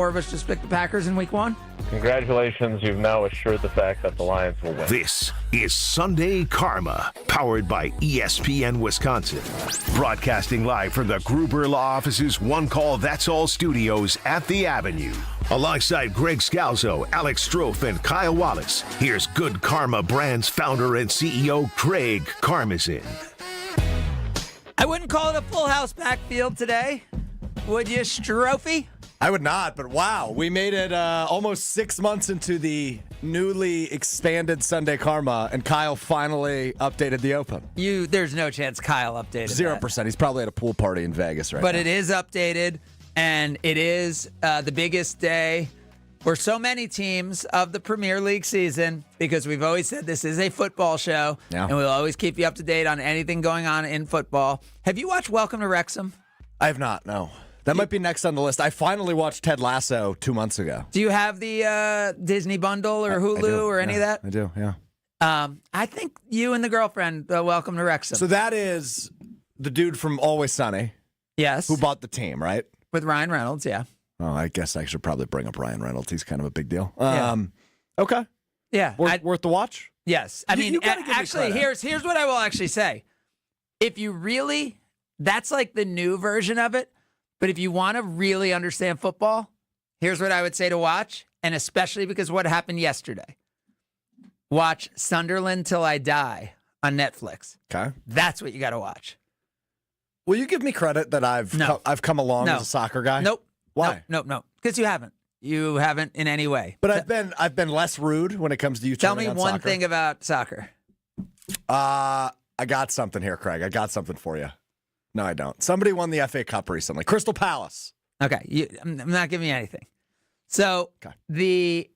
Four of us just picked the Packers in week 1. Congratulations, you've now assured the fact that the Lions will win. This is Sunday Karma, powered by ESPN Wisconsin. Broadcasting live from the Gruber Law Office's One Call That's All studios at the Avenue. Alongside Greg Scalzo, Alex Strouf, and Kyle Wallace, here's Good Karma Brand's founder and CEO, Craig Karmazin. I wouldn't call it a full house backfield today. Would you, Stroufy? I would not, but wow. We made it almost 6 months into the newly expanded Sunday Karma, and Kyle finally updated the Open. There's no chance Kyle updated 0%. He's probably at a pool party in Vegas right now. But it is updated, and it is the biggest day for so many teams of the Premier League season, because we've always said this is a football show, and we'll always keep you up to date on anything going on in football. Have you watched Welcome to Wrexham? I have not, no. That might be next on the list. I finally watched Ted Lasso 2 months ago. Do you have the Disney bundle or Hulu or any of that? I do, yeah. I think you and the girlfriend, Welcome to Wrexham. So that is the dude from Always Sunny. Yes. Who bought the team, right? With Ryan Reynolds, yeah. Oh, I guess I should probably bring up Ryan Reynolds. He's kind of a big deal. Okay. Yeah. Worth the watch? Yes. I mean, actually, here's what I will actually say. If you really, that's like the new version of it. But if you want to really understand football, here's what I would say to watch, and especially because what happened yesterday. Watch Sunderland Till I Die on Netflix. Okay. That's what you got to watch. Will you give me credit that I've come along as a soccer guy? Nope. Why? Nope. Because you haven't. You haven't in any way. But I've been less rude when it comes to you. Tell me one thing about soccer. I got something here, Craig. I got something for you. No, I don't. Somebody won the FA Cup recently. Crystal Palace. Okay, I'm not giving you anything. So if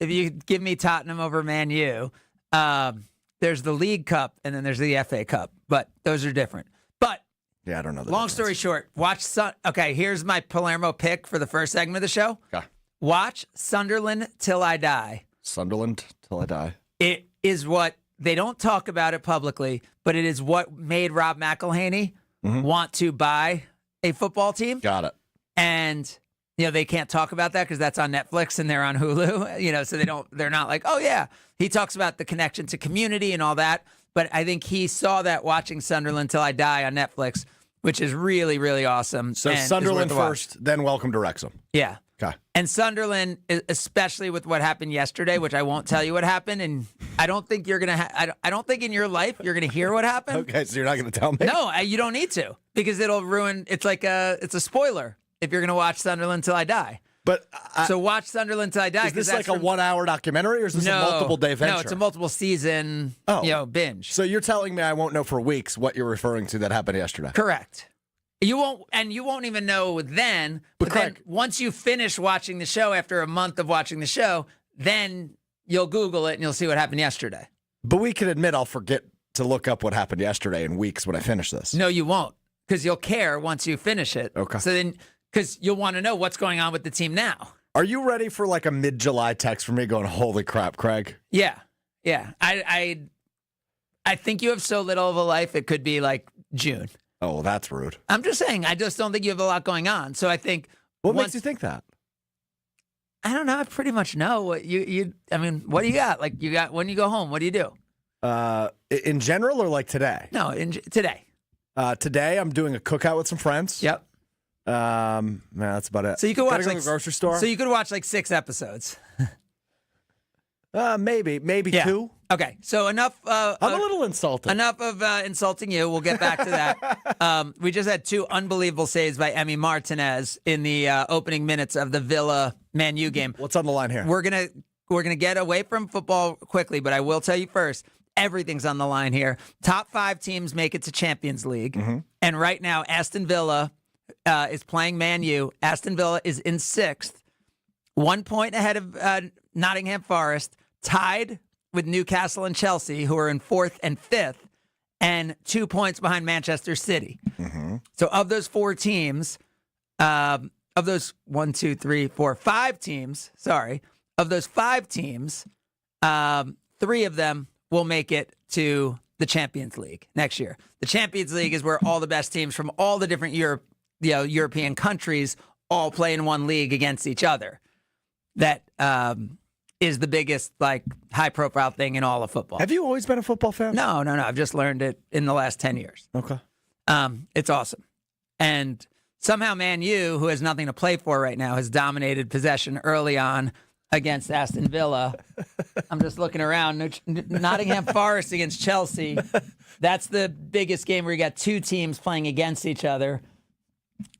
you give me Tottenham over Man U, there's the League Cup and then there's the FA Cup, but those are different. But yeah, I don't know. Long story short, okay, here's my Palermo pick for the first segment of the show. Okay. Watch Sunderland Till I Die. Sunderland Till I Die. It is what they don't talk about it publicly, but it is what made Rob McElhaney want to buy a football team. Got it. And they can't talk about that because that's on Netflix and they're on Hulu. So they're not like, oh yeah. He talks about the connection to community and all that. But I think he saw that watching Sunderland Till I Die on Netflix, which is really, really awesome. So Sunderland first, then Welcome to Wrexham. Yeah. Okay. And Sunderland, especially with what happened yesterday, which I won't tell you what happened, and I don't think you're gonna. I don't think in your life you're gonna hear what happened. Okay, so you're not gonna tell me? No, you don't need to, because it'll ruin. It's like it's a spoiler if you're gonna watch Sunderland Till I Die. But so watch Sunderland Till I Die. Is this like a 1 hour documentary, or is this a multiple day venture? No, it's a multiple season. Binge. So you're telling me I won't know for weeks what you're referring to that happened yesterday? Correct. You won't even know then. But then once you finish watching the show after a month of watching the show, then you'll Google it and you'll see what happened yesterday. But we can admit I'll forget to look up what happened yesterday in weeks when I finish this. No, you won't, because you'll care once you finish it. Okay. So then, because you'll want to know what's going on with the team now. Are you ready for like a mid-July text from me going, holy crap, Craig? Yeah. I think you have so little of a life, it could be like June. Oh, well, that's rude. I'm just saying, I just don't think you have a lot going on. So I think... What makes you think that? I don't know. I pretty much know what I mean, what do you got? Like, when you go home, what do you do? In general or like today? No, today. Today, I'm doing a cookout with some friends. Yep. That's about it. So you could watch go to the grocery store. So you could watch like 6 episodes. Maybe 2. Okay, so enough. I'm a little insulted. Enough of insulting you. We'll get back to that. We just had 2 unbelievable saves by Emi Martinez in the opening minutes of the Villa Man U game. What's on the line here? We're gonna get away from football quickly, but I will tell you first. Everything's on the line here. Top 5 teams make it to Champions League, and right now Aston Villa is playing Man U. Aston Villa is in 6th, 1 point ahead of Nottingham Forest, tied with Newcastle and Chelsea, who are in 4th and 5th, and 2 points behind Manchester City. So of those 4 teams, of those 5 teams, of those 5 teams, 3 of them will make it to the Champions League next year. The Champions League is where all the best teams from all the different European countries all play in one league against each other. That is the biggest, like, high-profile thing in all of football. Have you always been a football fan? No. I've just learned it in the last 10 years. Okay. It's awesome. And somehow Man U, who has nothing to play for right now, has dominated possession early on against Aston Villa. I'm just looking around. Nottingham Forest against Chelsea. That's the biggest game where you got two teams playing against each other.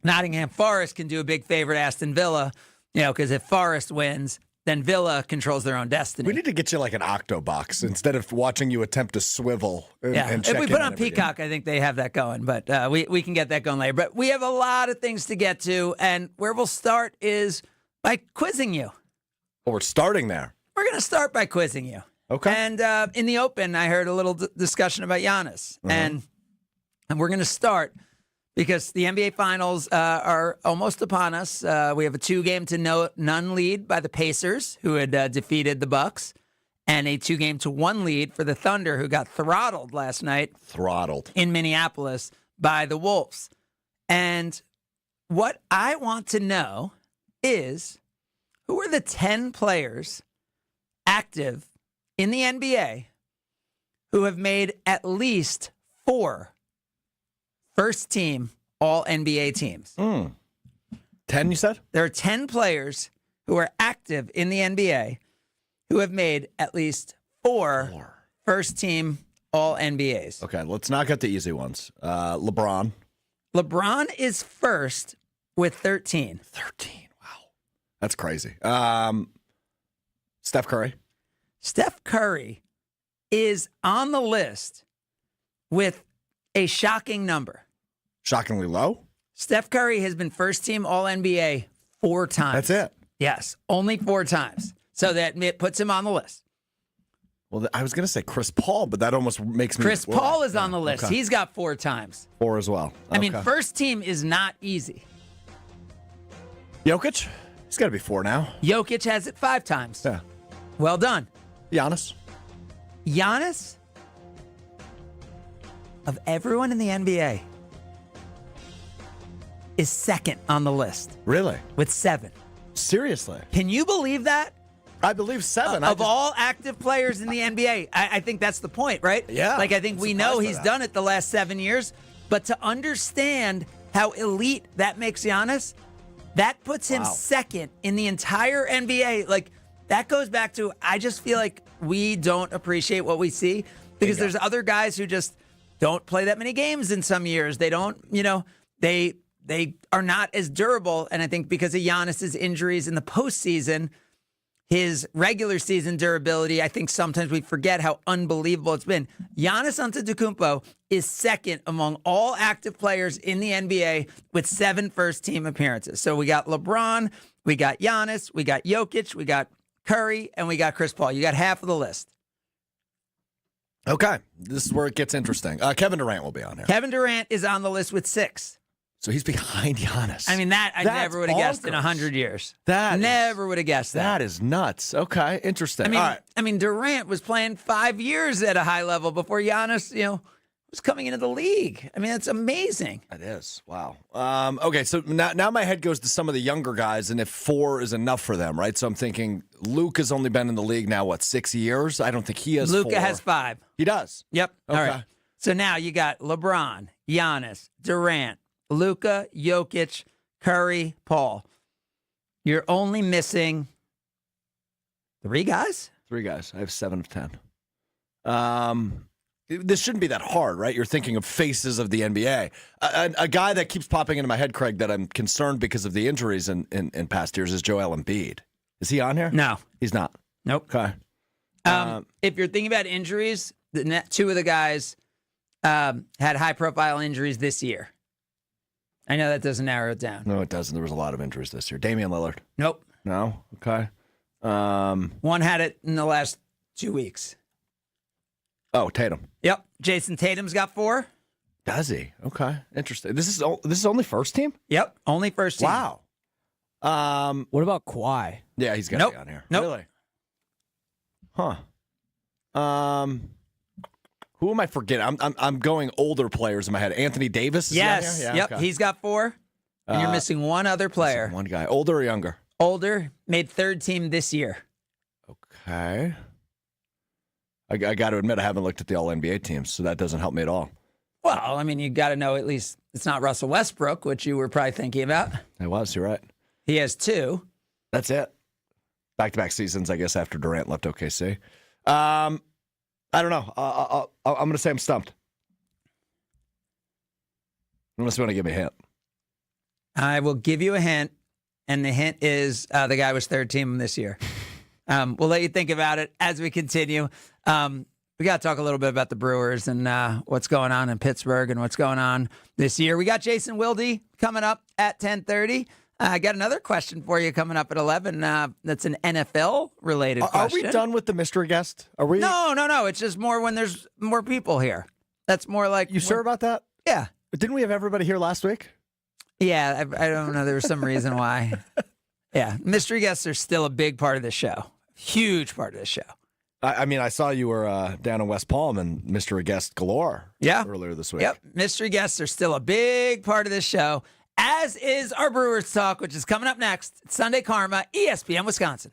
Nottingham Forest can do a big favor to Aston Villa, because if Forest wins, then Villa controls their own destiny. We need to get you like an octo box instead of watching you attempt to swivel. And if we check put in on Peacock, I think they have that going, but we can get that going later. But we have a lot of things to get to, and where we'll start is by quizzing you. Well, we're starting there. We're going to start by quizzing you. Okay. And in the open, I heard a little discussion about Giannis, and we're going to start because the NBA Finals are almost upon us. We have a 2-game-to-none lead by the Pacers, who had defeated the Bucks, and a 2-game-to-1 lead for the Thunder, who got throttled last night. In Minneapolis by the Wolves. And what I want to know is, who are the 10 players active in the NBA who have made at least 4 first-team All-NBA teams? 10, you said? There are 10 players who are active in the NBA who have made at least 4 first-team All-NBAs. Okay, let's knock out the easy ones. LeBron. LeBron is first with 13. 13, wow. That's crazy. Steph Curry. Steph Curry is on the list with a shocking number. Shockingly low? Steph Curry has been first-team All-NBA 4 times. That's it? Yes, only 4 times. So that puts him on the list. Well, I was going to say Chris Paul, but that almost makes me... Chris Paul is on the list. Okay. He's got 4 times. 4 as well. I mean, first team is not easy. Jokic? He's got to be 4 now. Jokic has it 5 times. Yeah. Well done. Giannis? Giannis, of everyone in the NBA, is second on the list. Really? With 7. Seriously? Can you believe that? I believe 7. Of all active players in the NBA, I think that's the point, right? Yeah. Like, I think we know he's done it the last 7 years, but to understand how elite that makes Giannis, that puts him second in the entire NBA. Like, that goes back to, I just feel like we don't appreciate what we see because there's other guys who just don't play that many games in some years. They don't, they are not as durable. And I think because of Giannis's injuries in the postseason, his regular season durability, I think sometimes we forget how unbelievable it's been. Giannis Antetokounmpo is second among all active players in the NBA with 7 first-team appearances. So we got LeBron, we got Giannis, we got Jokic, we got Curry, and we got Chris Paul. You got half of the list. Okay. This is where it gets interesting. Kevin Durant will be on here. Kevin Durant is on the list with 6. So he's behind Giannis. I mean, that I never would have guessed in 100 years. Never would have guessed that. That is nuts. Okay, interesting. I mean, Durant was playing 5 years at a high level before Giannis, was coming into the league. I mean, that's amazing. It is. Wow. Okay, so now my head goes to some of the younger guys, and if 4 is enough for them, right? So I'm thinking Luke has only been in the league now, 6 years? I don't think he has 4. Luka has 5. He does? Yep. Okay. All right. So now you got LeBron, Giannis, Durant, Luka, Jokic, Curry, Paul. You're only missing 3 guys? 3 guys. I have 7 of 10. This shouldn't be that hard, right? You're thinking of faces of the NBA. A guy that keeps popping into my head, Craig, that I'm concerned because of the injuries in past years is Joel Embiid. Is he on here? No. He's not. Nope. Okay. If you're thinking about injuries, 2 of the guys had high-profile injuries this year. I know that doesn't narrow it down. No, it doesn't. There was a lot of injuries this year. Damian Lillard. Nope. No? Okay. One had it in the last 2 weeks. Oh, Tatum. Yep. Jason Tatum's got 4. Does he? Okay. Interesting. This is only first team? Yep. Only first team. Wow. What about Kawhi? Yeah, he's got to be on here. Nope. Really? Huh. Who am I forgetting? I'm going older players in my head. Anthony Davis is Yes. on here? Yeah, Yep. okay. He's got 4. And you're missing one other player. One guy. Older or younger? Older, made third team this year. Okay. I got to admit, I haven't looked at the All-NBA teams, so that doesn't help me at all. Well, I mean, you got to know at least it's not Russell Westbrook, which you were probably thinking about. It was, you're right. He has 2. That's it. Back-to-back seasons, I guess, after Durant left OKC. I don't know. I'm going to say I'm stumped. Unless you want to give me a hint. I will give you a hint, and the hint is the guy was third team this year. We'll let you think about it as we continue. We got to talk a little bit about the Brewers and what's going on in Pittsburgh and what's going on this year. We got Jason Wilde coming up at 10:30. I got another question for you coming up at 11. That's an NFL-related question. Are we done with the mystery guest? Are we? No. It's just more when there's more people here. That's more like... You sure about that? Yeah. But didn't we have everybody here last week? Yeah, I don't know. There was some reason why. Yeah, mystery guests are still a big part of the show. Huge part of the show. I mean, I saw you were down in West Palm and mystery guest galore earlier this week. Yep, mystery guests are still a big part of this show, as is our Brewers Talk, which is coming up next. It's Sunday Karma, ESPN Wisconsin.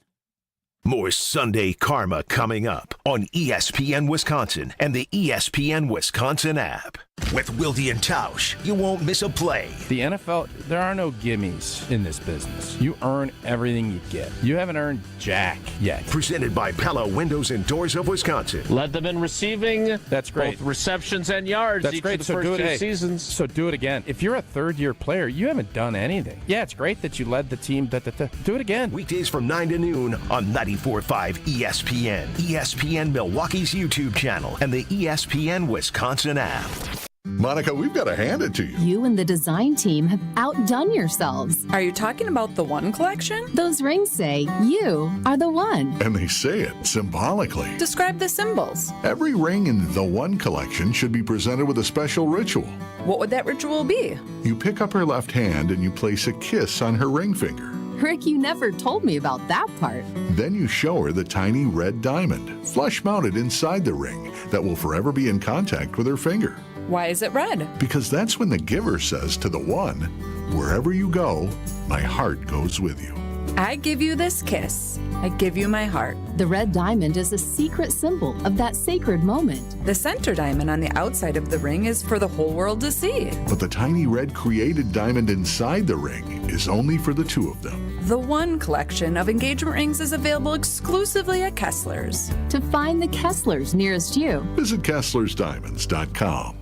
More Sunday Karma coming up on ESPN Wisconsin and the ESPN Wisconsin app. With Wilde and Tausch, you won't miss a play. The NFL, there are no gimmies in this business. You earn everything you get. You haven't earned jack yet. Presented by Pella Windows and Doors of Wisconsin. Led them in receiving. That's great. Both receptions and yards. That's each great. of the first two seasons. So do it again. If you're a third-year player, you haven't done anything. Yeah, it's great that you led the team. Do it again. Weekdays from 9 to noon on 94.5 ESPN, ESPN Milwaukee's YouTube channel, and the ESPN Wisconsin app. Monica, we've got to hand it to you. You and the design team have outdone yourselves. Are you talking about the One Collection? Those rings say you are the one. And they say it symbolically. Describe the symbols. Every ring in the One Collection should be presented with a special ritual. What would that ritual be? You pick up her left hand and you place a kiss on her ring finger. Rick, you never told me about that part. Then you show her the tiny red diamond, flush mounted inside the ring, that will forever be in contact with her finger. Why is it red? Because that's when the giver says to the one, wherever you go, my heart goes with you. I give you this kiss. I give you my heart. The red diamond is a secret symbol of that sacred moment. The center diamond on the outside of the ring is for the whole world to see. But the tiny red created diamond inside the ring is only for the two of them. The One Collection of engagement rings is available exclusively at Kessler's. To find the Kesslers nearest you, visit KesslersDiamonds.com.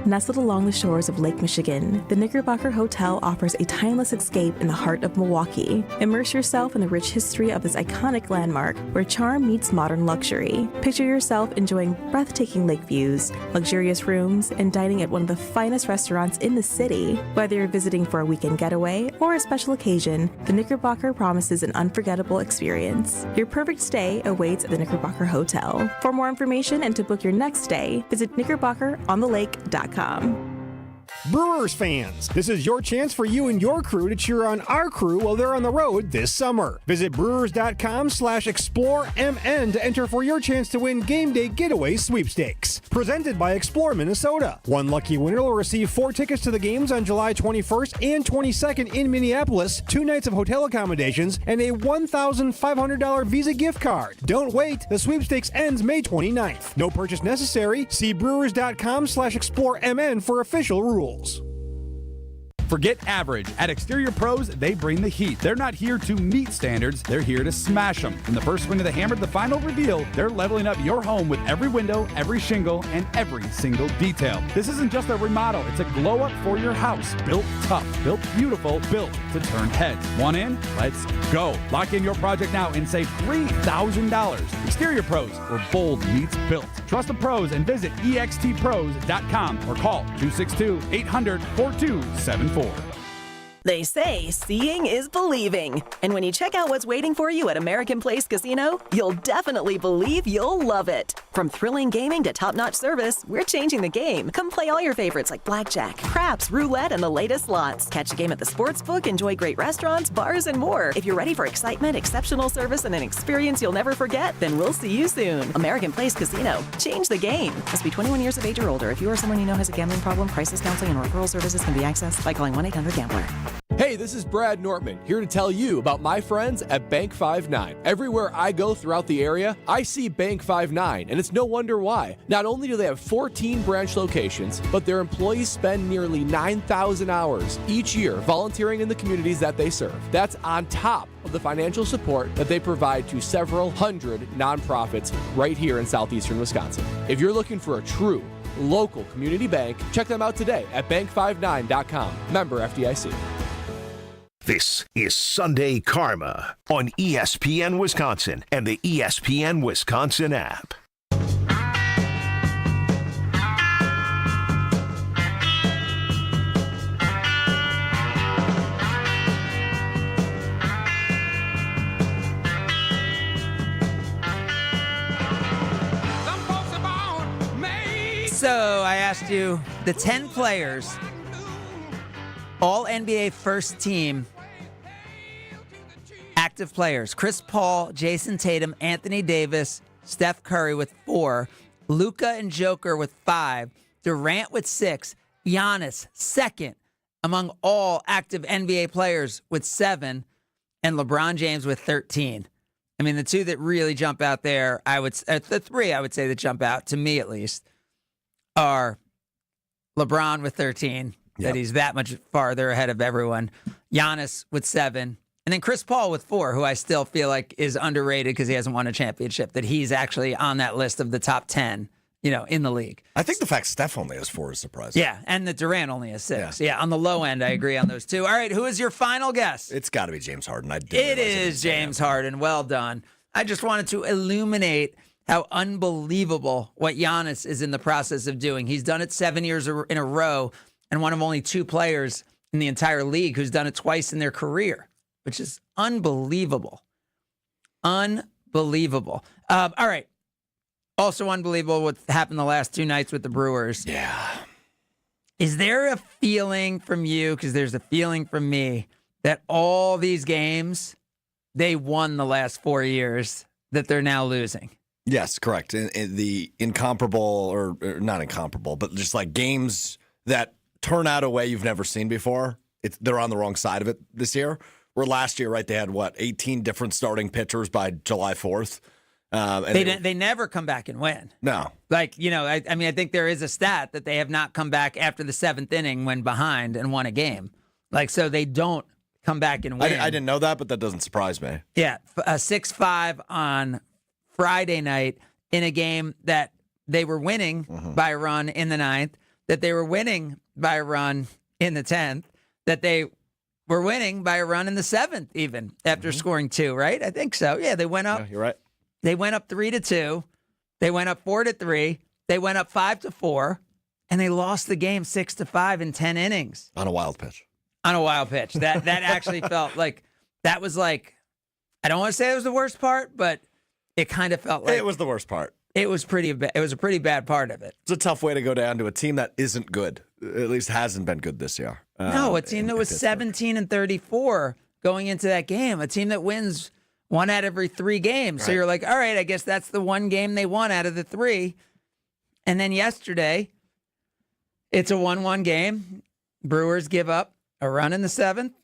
Nestled along the shores of Lake Michigan, the Knickerbocker Hotel offers a timeless escape in the heart of Milwaukee. Immerse yourself in the rich history of this iconic landmark where charm meets modern luxury. Picture yourself enjoying breathtaking lake views, luxurious rooms, and dining at one of the finest restaurants in the city. Whether you're visiting for a weekend getaway or a special occasion, the Knickerbocker promises an unforgettable experience. Your perfect stay awaits at the Knickerbocker Hotel. For more information and to book your next stay, visit knickerbockeronthelake.com. Brewers fans, this is your chance for you and your crew to cheer on our crew while they're on the road this summer. Visit brewers.com/ExploreMN to enter for your chance to win Game Day Getaway Sweepstakes. Presented by Explore Minnesota. One lucky winner will receive 4 tickets to the games on July 21st and 22nd in Minneapolis, 2 nights of hotel accommodations, and a $1,500 Visa gift card. Don't wait, the sweepstakes ends May 29th. No purchase necessary. See brewers.com/ExploreMN for official rules. Forget average. At Exterior Pros, they bring the heat. They're not here to meet standards, they're here to smash them. From the first swing of the hammer to the final reveal, they're leveling up your home with every window, every shingle, and every single detail. This isn't just a remodel, it's a glow up for your house. Built tough, built beautiful, built to turn heads. Want in? Let's go. Lock in your project now and save $3,000. Exterior Pros, where bold meets built. Trust the pros and visit extpros.com or call 262-800-4274. They say seeing is believing. And when you check out what's waiting for you at American Place Casino, you'll definitely believe you'll love it. From thrilling gaming to top-notch service, we're changing the game. Come play all your favorites like blackjack, craps, roulette, and the latest slots. Catch a game at the sportsbook, enjoy great restaurants, bars, and more. If you're ready for excitement, exceptional service, and an experience you'll never forget, then we'll see you soon. American Place Casino. Change the game. Must be 21 years of age or older. If you or someone you know has a gambling problem, crisis counseling and referral services can be accessed by calling 1-800-GAMBLER. Hey, this is Brad Nortman, here to tell you about my friends at Bank 5-9. Everywhere I go throughout the area, I see Bank 5-9, and it's no wonder why. Not only do they have 14 branch locations, but their employees spend nearly 9,000 hours each year volunteering in the communities that they serve. That's on top of the financial support that they provide to several hundred nonprofits right here in southeastern Wisconsin. If you're looking for a true local community bank, check them out today at bank59.com. Member FDIC. This is Sunday Karma on ESPN Wisconsin and the ESPN Wisconsin app. So I asked you the 10 players, all NBA first team active players. Chris Paul, Jason Tatum, Anthony Davis, Steph Curry with 4, Luka and Joker with 5, Durant with 6, Giannis second among all active NBA players with 7, and LeBron James with 13. I mean, the two that really jump out there, the three I would say that jump out, to me at least, are LeBron with 13, that he's that much farther ahead of everyone, Giannis with 7, and then Chris Paul with 4, who I still feel like is underrated because he hasn't won a championship, that he's actually on that list of the top 10, in the league. I think the fact Steph only has 4 is surprising. Yeah, and that Durant only has 6. Yeah, on the low end, I agree on those two. All right, who is your final guess? It's got to be James Harden. It is James Harden. Well done. I just wanted to illuminate how unbelievable what Giannis is in the process of doing. He's done it 7 years in a row, and one of only 2 players in the entire league who's done it twice in their career, which is unbelievable. Unbelievable. All right. Also unbelievable what happened the last 2 nights with the Brewers. Yeah. Is there a feeling from you, because there's a feeling from me, that all these games they won the last 4 years that they're now losing? Yes, correct. In the incomparable, or not incomparable, but just like games that turn out a way you've never seen before, they're on the wrong side of it this year. Where last year, right, they had, 18 different starting pitchers by July 4th. They never come back and win. No. I think there is a stat that they have not come back after the 7th inning when behind and won a game. So they don't come back and win. I didn't know that, but that doesn't surprise me. Yeah, 6-5 on Friday night in a game that they were winning by a run in the 9th, that they were winning by a run in the 10th, that they were winning by a run in the 7th even after scoring 2, right? I think so. Yeah, they went up. Yeah, you're right. They went up 3-2. They went up 4-3. They went up 5-4, and they lost the game 6-5 in 10 innings. On a wild pitch. That actually felt like that was like, I don't want to say it was the worst part, but it kind of felt like it was the worst part. It was pretty bad. It was a pretty bad part of it. It's a tough way to go down to a team that isn't good. At least hasn't been good this year. No, a team that was 17-34 going into that game. A team that wins 1 out of every 3 games. Right. So you're like, all right, I guess that's the one game they won out of the 3. And then yesterday, it's a 1-1 game. Brewers give up a run in the 7th.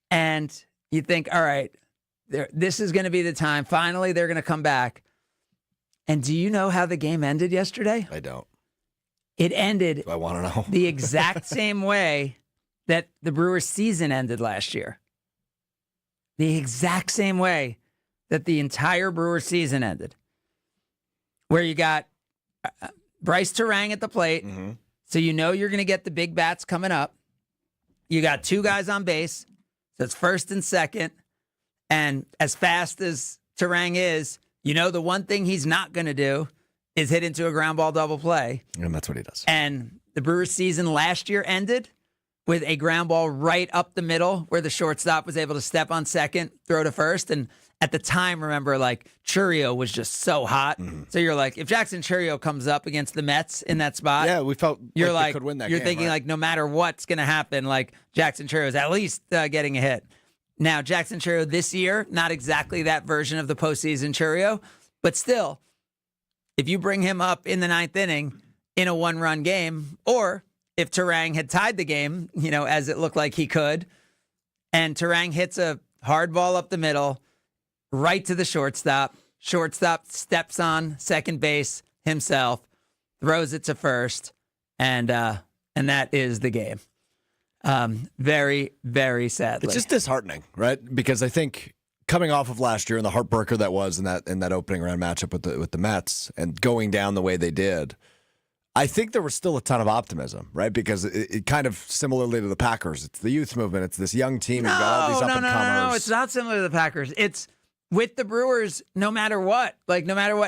And you think, all right, this is going to be the time. Finally, they're going to come back. And do you know how the game ended yesterday? I don't. It ended I want to know. the exact same way that the Brewers season ended last year. The exact same way that the entire Brewers season ended. Where you got Bryce Terang at the plate. Mm-hmm. So you know you're going to get the big bats coming up. You got 2 guys on base. So it's first and second. And as fast as Terang is, you know the one thing he's not going to do is hit into a ground ball double play. And that's what he does. And the Brewers season last year ended with a ground ball right up the middle where the shortstop was able to step on second, throw to first. And at the time, remember, Churio was just so hot. Mm-hmm. So you're like, if Jackson Churio comes up against the Mets in that spot, yeah, we felt you're they could win that you're game, thinking right? no matter what's going to happen, Jackson Churio is at least getting a hit. Now, Jackson Churio this year, not exactly that version of the postseason Churio, but still, if you bring him up in the 9th inning in a 1-run game, or if Terang had tied the game, as it looked like he could, and Terang hits a hard ball up the middle, right to the shortstop. Shortstop steps on second base himself, throws it to first, and that is the game. Very, very sadly. It's just disheartening, right? Because I think coming off of last year and the heartbreaker that was in that opening round matchup with the Mets and going down the way they did, I think there was still a ton of optimism, right? Because it kind of similarly to the Packers, it's the youth movement, it's this young team. You've got all these up-and-comers. No, it's not similar to the Packers. It's with the Brewers, no matter what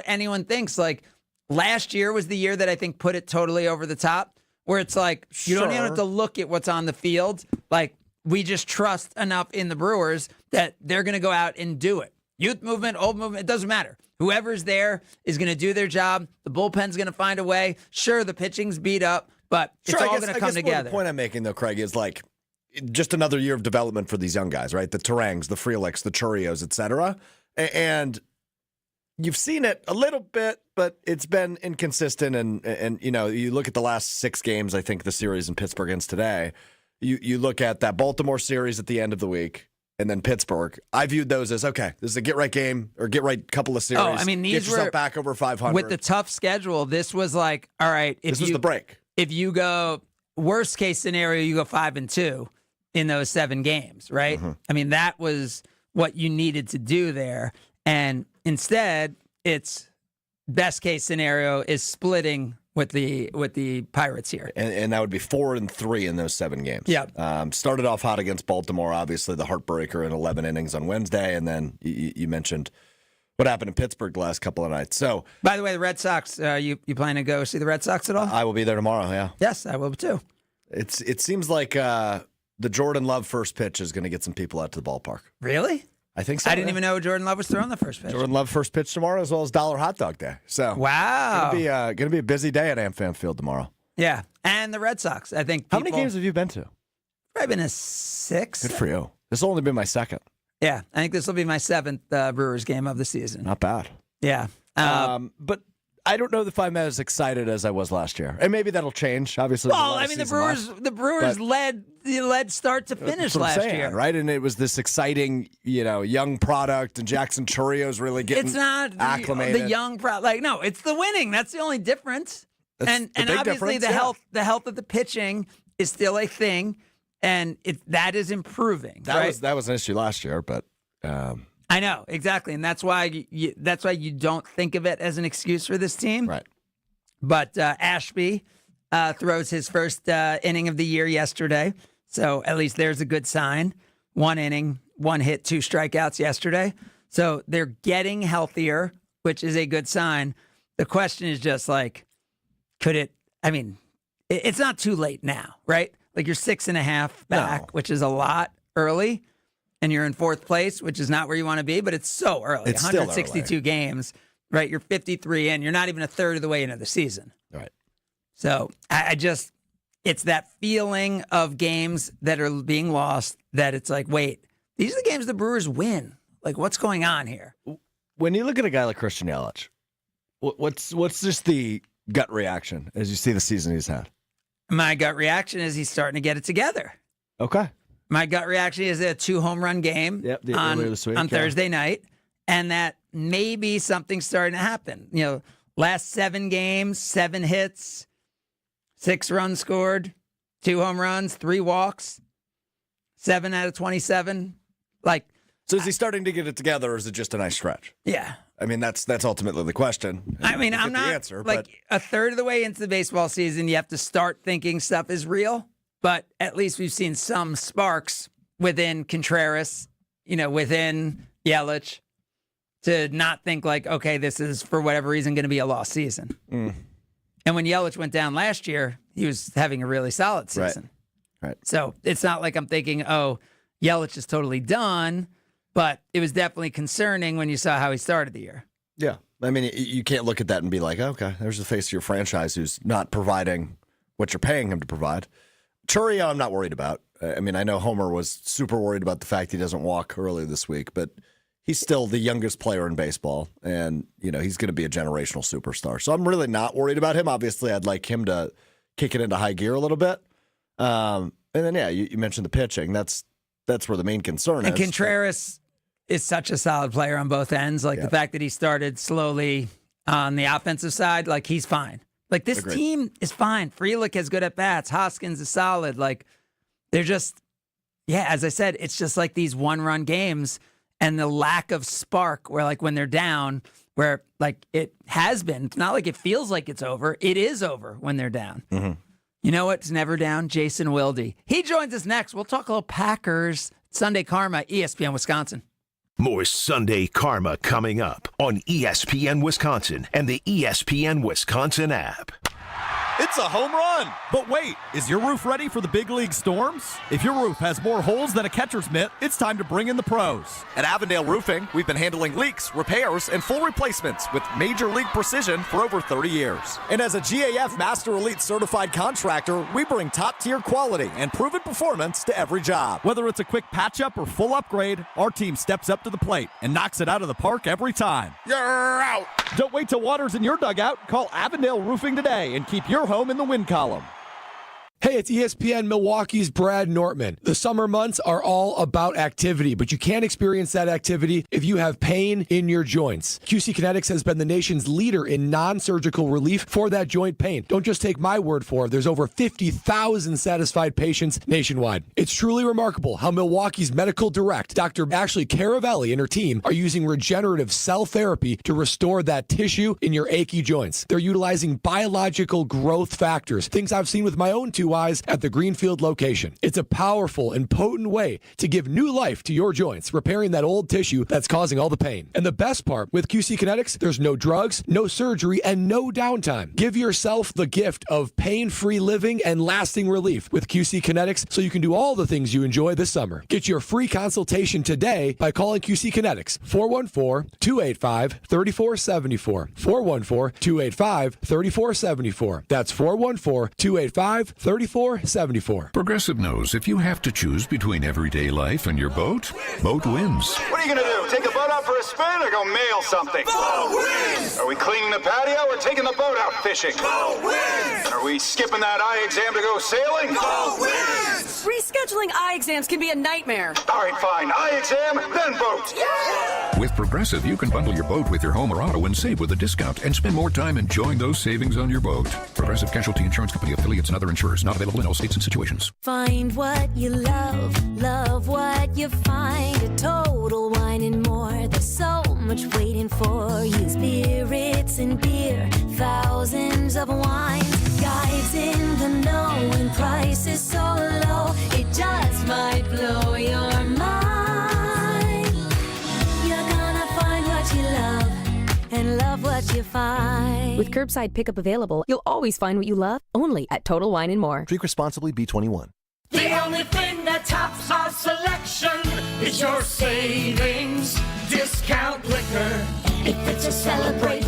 anyone thinks. Like, last year was the year that I think put it totally over the top, where it's like, you don't even have to look at what's on the field. Like, we just trust enough in the Brewers that they're going to go out and do it. Youth movement, old movement, it doesn't matter. Whoever's there is going to do their job. The bullpen's going to find a way. Sure, the pitching's beat up, but it's all going to come together. The point I'm making, though, Craig, is like just another year of development for these young guys, right? The Terangs, the Freliks, the Churios, et cetera. And you've seen it a little bit, but it's been inconsistent. And you know, you look at the last 6 games, I think the series in Pittsburgh ends today. You look at that Baltimore series at the end of the week, and then Pittsburgh. I viewed those as, okay, this is a get-right game or get-right couple of series. Oh, I mean, these get yourself were back over 500. With the tough schedule, this was like, all right. This was the break. If you go, worst case scenario, you go 5-2 in those 7 games, right? Mm-hmm. I mean, that was what you needed to do there. And instead, it's best case scenario is splitting with the Pirates here. And that would be 4-3 in those 7 games. Yeah. Started off hot against Baltimore, obviously the heartbreaker in 11 innings on Wednesday, and then you mentioned what happened in Pittsburgh the last couple of nights. So, by the way, the Red Sox, you plan to go see the Red Sox at all? I will be there tomorrow, yeah. Yes, I will too. It seems like the Jordan Love first pitch is going to get some people out to the ballpark. Really? I think so. I didn't even know Jordan Love was throwing the first pitch. Jordan Love first pitch tomorrow, as well as Dollar Hot Dog Day. So wow, going to be a busy day at AmFam Field tomorrow. Yeah, and the Red Sox. I think. How many games have you been to? Probably been a 6. Good for you. This will only be my 2nd. Yeah, I think this will be my 7th Brewers game of the season. Not bad. Yeah, but I don't know if I'm as excited as I was last year, and maybe that'll change. Obviously, well, I mean, the Brewers led start to finish last year, right? And it was this exciting, young product, and Jackson Churio's really getting acclimated. The young product, no, it's the winning. That's the only difference. And obviously the health of the pitching is still a thing, and that is improving. That was an issue last year, but. I know, exactly. And that's why you don't think of it as an excuse for this team. Right. But Ashby throws his first inning of the year yesterday. So at least there's a good sign. 1 inning, 1 hit, 2 strikeouts yesterday. So they're getting healthier, which is a good sign. The question is just like, it's not too late now, right? Like you're 6.5 back, which is a lot early. And you're in 4th place, which is not where you want to be, but it's so early. It's 162 games, right? You're 53 in. You're not even a third of the way into the season. Right. So it's that feeling of games that are being lost that it's like, wait, these are the games the Brewers win. Like, what's going on here? When you look at a guy like Christian Yelich, what's just the gut reaction as you see the season he's had? My gut reaction is he's starting to get it together. Okay. My gut reaction is a 2-home-run game on Thursday night, and that maybe something's starting to happen. Last 7 games, 7 hits, 6 runs scored, 2 home runs, 3 walks, 7 out of 27. So is he starting to get it together, or is it just a nice stretch? Yeah. I mean, that's ultimately the question. I'm not the answer, but a third of the way into the baseball season, you have to start thinking stuff is real. But at least we've seen some sparks within Contreras, within Yelich, to not think like, okay, this is for whatever reason going to be a lost season. Mm. And when Yelich went down last year, he was having a really solid season. Right. So it's not like I'm thinking, oh, Yelich is totally done, but it was definitely concerning when you saw how he started the year. Yeah. I mean, you can't look at that and be like, okay, there's the face of your franchise who's not providing what you're paying him to provide. Churio, I'm not worried about. I mean, I know Homer was super worried about the fact he doesn't walk earlier this week, but he's still the youngest player in baseball, and he's going to be a generational superstar. So I'm really not worried about him. Obviously, I'd like him to kick it into high gear a little bit. And then, you mentioned the pitching. That's That's where the main concern and is. Contreras is such a solid player on both ends. Like the fact that he started slowly on the offensive side, like he's fine. Like this team is fine. Frelick has good at bats. Hoskins is solid. Like they're just, as I said, it's just like these one-run games and the lack of spark where like when they're down, where like it has been. It's not like it feels like it's over. It is over when they're down. Mm-hmm. You know what's never down? Jason Wilde. He joins us next. We'll talk a little Packers. Sunday Karma, ESPN Wisconsin. More Sunday Karma coming up on ESPN Wisconsin and the ESPN Wisconsin app. It's a home run! But wait, is your roof ready for the big league storms? If your roof has more holes than a catcher's mitt, it's time to bring in the pros. At Avondale Roofing, we've been handling leaks, repairs, and full replacements with major league precision for over 30 years. And as a GAF Master Elite certified contractor, we bring top-tier quality and proven performance to every job. Whether it's a quick patch-up or full upgrade, our team steps up to the plate and knocks it out of the park every time. You're out! Don't wait till water's in your dugout. Call Avondale Roofing today and keep your home in the win column. Hey, it's ESPN Milwaukee's Brad Nortman. The summer months are all about activity, but you can't experience that activity if you have pain in your joints. QC Kinetics has been the nation's leader in non-surgical relief for that joint pain. Don't just take my word for it. There's over 50,000 satisfied patients nationwide. It's truly remarkable how Milwaukee's medical direct, Dr. Ashley Caravelli and her team are using regenerative cell therapy to restore that tissue in your achy joints. They're utilizing biological growth factors, things I've seen with my own two eyes at the Greenfield location. It's a powerful and potent way to give new life to your joints, repairing that old tissue that's causing all the pain. And the best part, with QC Kinetics, there's no drugs, no surgery, and no downtime. Give yourself the gift of pain-free living and lasting relief with QC Kinetics so you can do all the things you enjoy this summer. Get your free consultation today by calling QC Kinetics, 414-285-3474. 414-285-3474. That's 414-285-3474. Progressive knows if you have to choose between everyday life and your boat, boat wins. What are you going to do? Take the boat out for a spin or go mail something? Boat wins! Are we cleaning the patio or taking the boat out fishing? Boat wins! Are we skipping that eye exam to go sailing? Boat wins! Rescheduling eye exams can be a nightmare. All right, fine. Eye exam, then boat. Yeah! With Progressive, you can bundle your boat with your home or auto and save with a discount and spend more time enjoying those savings on your boat. Progressive Casualty Insurance Company, affiliates, and other insurers. Not available in all states and situations. Find what you love, love what you find. A Total Wine and More. There's so much waiting for you. Spirits and beer, thousands of wines. Guides in the know and prices so low. It just might blow your mind. You're gonna find what you love and love what you find. With curbside pickup available, you'll always find what you love, only at Total Wine and More. Drink responsibly, B21. The only thing that tops our selection is your savings. Discount liquor. If it's a celebrate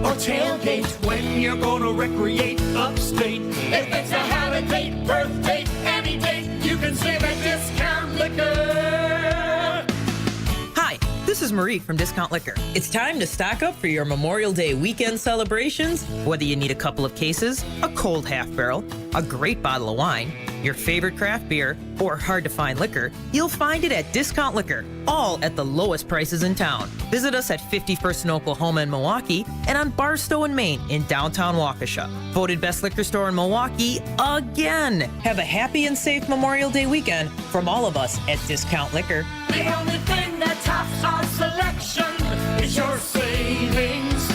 or tailgate, when you're gonna recreate upstate. If it's a holiday, birthday, any date, you can save at Discount Liquor. Hi, this is Marie from Discount Liquor. It's time to stock up for your Memorial Day weekend celebrations. Whether you need a couple of cases, a cold half barrel, a great bottle of wine, your favorite craft beer, or hard-to-find liquor, you'll find it at Discount Liquor, all at the lowest prices in town. Visit us at 51st in Oklahoma and Milwaukee, and on Barstow in Maine in downtown Waukesha. Voted best liquor store in Milwaukee again. Have a happy and safe Memorial Day weekend from all of us at Discount Liquor. The only thing that tops our selection is your savings.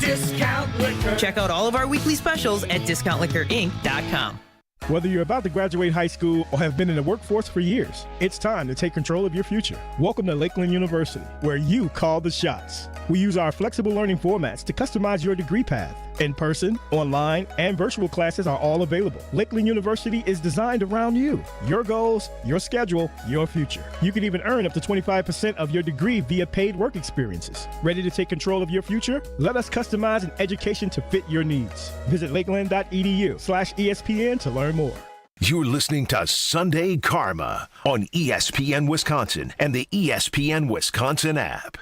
Discount Liquor. Check out all of our weekly specials at discountliquorinc.com. Whether you're about to graduate high school or have been in the workforce for years, it's time to take control of your future. Welcome to Lakeland University, where you call the shots. We use our flexible learning formats to customize your degree path. In-person, online, and virtual classes are all available. Lakeland University is designed around you, your goals, your schedule, your future. You can even earn up to 25% of your degree via paid work experiences. Ready to take control of your future? Let us customize an education to fit your needs. Visit lakeland.edu/ESPN to learn more. You're listening to Sunday Karma on ESPN Wisconsin and the ESPN Wisconsin app.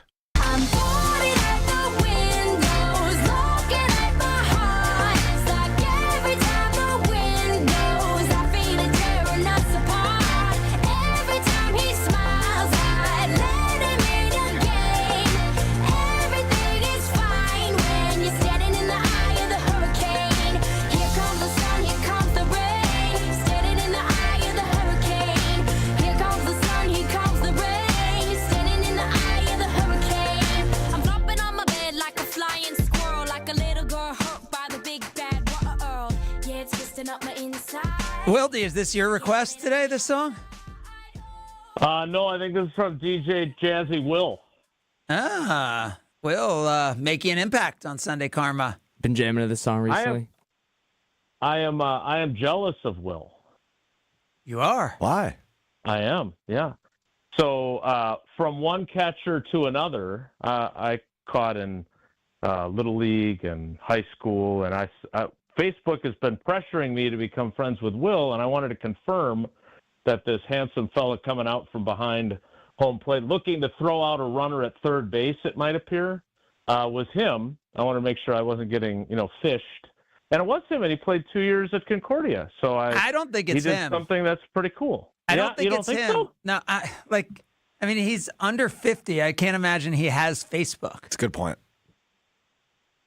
Wildy, is this your request today, this song? No, I think this is from DJ Jazzy Will. Will making an impact on Sunday Karma. Been jamming to this song recently. I am jealous of Will. You are? Why? I am, yeah. So from one catcher to another, I caught in Little League and high school, and Facebook has been pressuring me to become friends with Will, and I wanted to confirm that this handsome fella coming out from behind home plate, looking to throw out a runner at third base, it might appear, was him. I want to make sure I wasn't getting, fished. And it was him, and he played 2 years at Concordia. So I don't think it's he did him. something that's pretty cool. I don't think it's him. So? No, he's under 50. I can't imagine he has Facebook. It's a good point.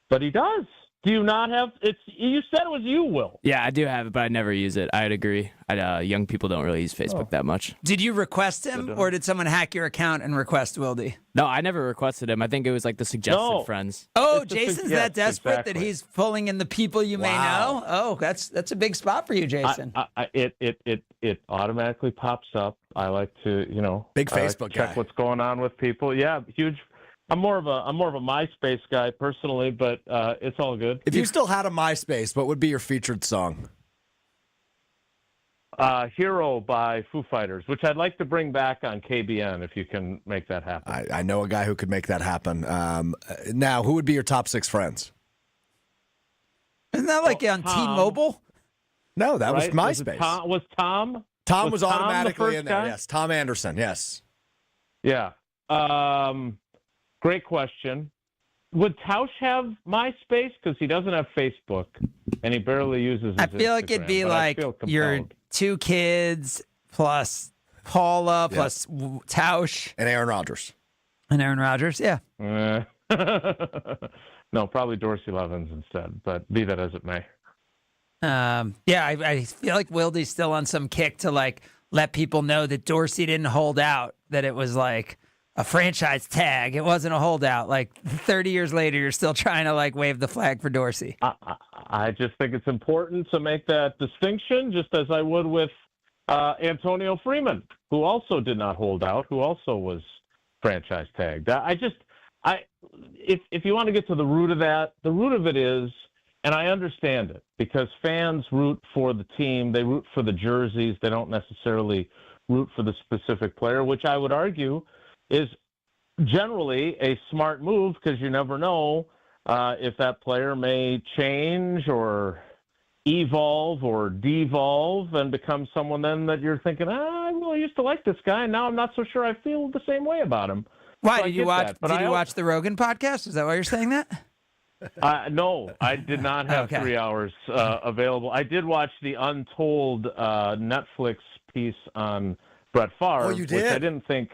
But he does. Do you not have it? You said it was you, Will. Yeah, I do have it, but I never use it. I'd agree. Young people don't really use Facebook that much. Did you request him, or did someone hack your account and request Wildy? No, I never requested him. I think it was like the suggested friends. Oh, Jason's that desperate that he's pulling in the people you may know. Oh, that's a big spot for you, Jason. It automatically pops up. I like to, big Facebook check guy. what's going on with people. Yeah, huge. I'm more of a MySpace guy personally, but it's all good. If you still had a MySpace, what would be your featured song? Hero by Foo Fighters, which I'd like to bring back on KBN if you can make that happen. I know a guy who could make that happen. Now, who would be your top 6 friends? Isn't that like on T-Mobile? No, that was MySpace. Was Tom? Tom was automatically in there. Guy? Yes, Tom Anderson. Yes. Yeah. Great question. Would Tausch have MySpace? Because he doesn't have Facebook, and he barely uses his I feel like it'd be like your 2 kids plus Paula plus Tausch. And Aaron Rodgers. Yeah. No, probably Dorsey Levens instead, but be that as it may. I feel like Wildy's still on some kick to like let people know that Dorsey didn't hold out, that it was like a franchise tag. It wasn't a holdout. Like 30 years later, you're still trying to like wave the flag for Dorsey. I just think it's important to make that distinction, just as I would with Antonio Freeman, who also did not hold out, who also was franchise tagged. If you want to get to the root of that, the root of it is, and I understand it, because fans root for the team, they root for the jerseys, they don't necessarily root for the specific player, which I would argue is generally a smart move, because you never know if that player may change or evolve or devolve and become someone then that you're thinking, I really used to like this guy, and now I'm not so sure I feel the same way about him. Why? So Did you watch the Rogan podcast? Is that why you're saying that? No, I did not have 3 hours available. I did watch the Untold Netflix piece on Brett Favre. Oh, you did? Which I didn't think.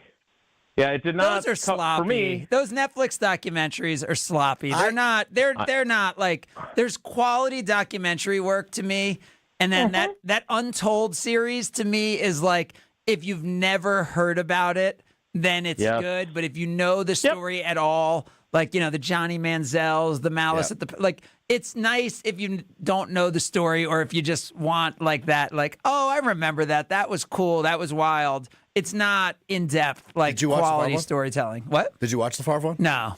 Yeah, it did not. Those are sloppy. For me. Those Netflix documentaries are sloppy. They're not. They're not like. There's quality documentary work to me, and then that Untold series to me is like, if you've never heard about it, then it's good. But if you know the story at all, like, the Johnny Manziels, the Malice at the, like, it's nice if you don't know the story, or if you just want like that, like, oh, I remember that. That was cool. That was wild. It's not in depth, like quality storytelling. What? Did you watch the Favre one? No.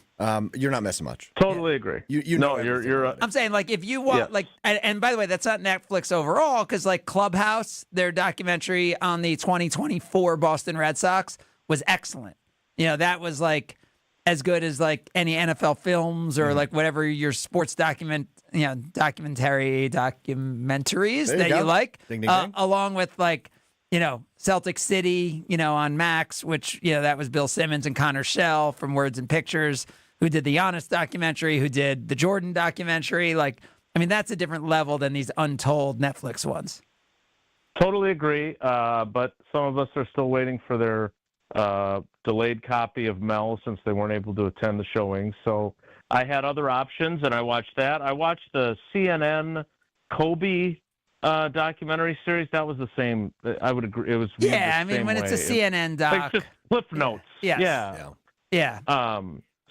You're not missing much. Totally agree. You know you're. I'm saying, like, if you want, like, and by the way, that's not Netflix overall, because like Clubhouse, their documentary on the 2024 Boston Red Sox was excellent. That was like as good as like any NFL films or like whatever your sports documentaries that you like, ding, ding, ding. along with like, Celtic City, on Max, which, that was Bill Simmons and Connor Shell from Words and Pictures, who did the Honest documentary, who did the Jordan documentary. Like, I mean, that's a different level than these Untold Netflix ones. Totally agree. But some of us are still waiting for their delayed copy of Mel, since they weren't able to attend the showing. So I had other options, and I watched that. I watched the CNN Kobe documentary series. That was the same. I would agree. It was when it's a CNN doc, like just cliff notes. Yes. Yeah.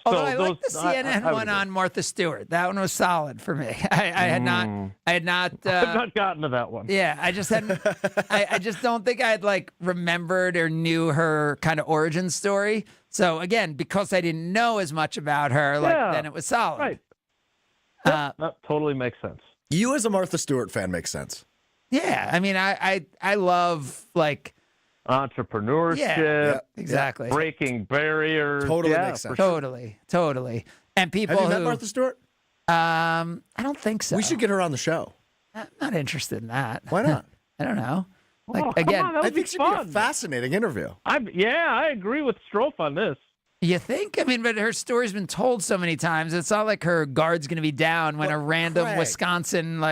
Although I like the CNN one on Martha Stewart. That one was solid for me. I had not. I've not gotten to that one. Yeah, I just hadn't. I just don't think I had like remembered or knew her kind of origin story. So again, because I didn't know as much about her, then it was solid. Right. That totally makes sense. You as a Martha Stewart fan makes sense. Yeah, I mean, I love like entrepreneurship. Yeah, exactly. Breaking barriers. Totally makes sense. Totally. And people Have you met Martha Stewart? I don't think so. We should get her on the show. I'm not interested in that. Why not? I don't know. I think she'd be a fascinating interview. I agree with Strouf on this. You think? I mean, but her story's been told so many times. It's not like her guard's going to be down when a random Wisconsin,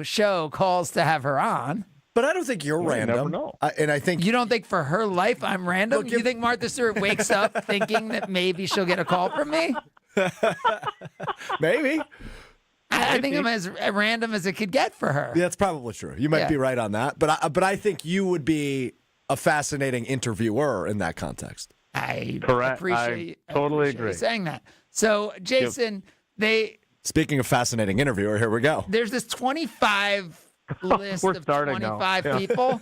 show calls to have her on. But I don't think you're random. You never know. And I think you don't think for her life I'm random. You think Martha Stewart wakes up thinking that maybe she'll get a call from me? Maybe. I think I'm as random as it could get for her. Yeah, that's probably true. You might be right on that. But I think you would be a fascinating interviewer in that context. I totally agree agree saying that. So, Jason, Speaking of fascinating interviewer, here we go. There's this 25 list We're of starting 25 now. people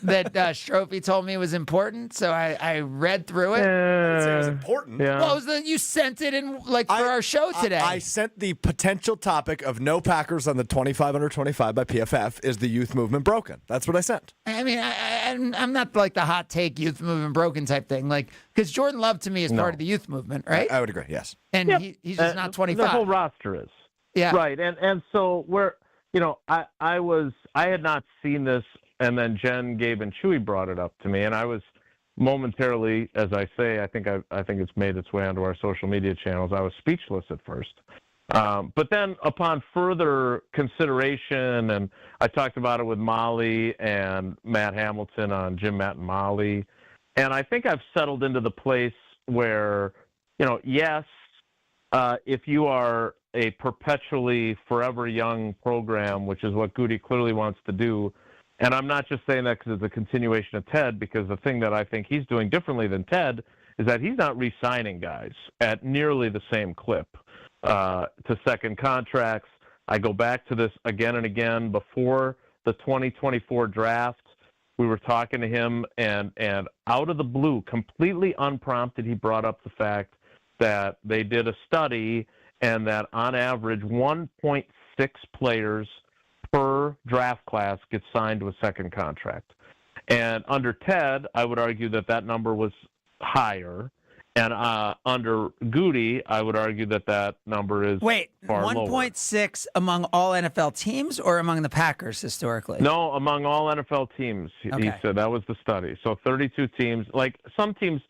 that Strophy told me was important, so I read through it. It was important. Yeah. Well, it was you sent it in for our show today. I sent the potential topic of no Packers on the 25 under 25 by PFF. Is the youth movement broken? That's what I sent. I mean, I'm not like the hot take youth movement broken type thing, because Jordan Love to me is part of the youth movement, right? I would agree. Yes. And he's just not 25. The whole roster is. Yeah. Right. And so we're. I had not seen this, and then Jen, Gabe, and Chewy brought it up to me, and I was momentarily, as I say, I think it's made its way onto our social media channels. I was speechless at first, but then upon further consideration, and I talked about it with Molly and Matt Hamilton on Jim, Matt, and Molly, and I think I've settled into the place where, yes, if you are a perpetually forever young program, which is what Goody clearly wants to do. And I'm not just saying that because it's a continuation of Ted, because the thing that I think he's doing differently than Ted is that he's not re-signing guys at nearly the same clip to second contracts. I go back to this again and again. Before the 2024 draft, we were talking to him, and out of the blue, completely unprompted, he brought up the fact that they did a study and that on average 1.6 players per draft class get signed to a second contract. And under Ted, I would argue that number was higher. And under Goody, I would argue that number is far lower. 1.6 among all NFL teams or among the Packers historically? No, among all NFL teams, he said. That was the study. So 32 teams. Like some teams,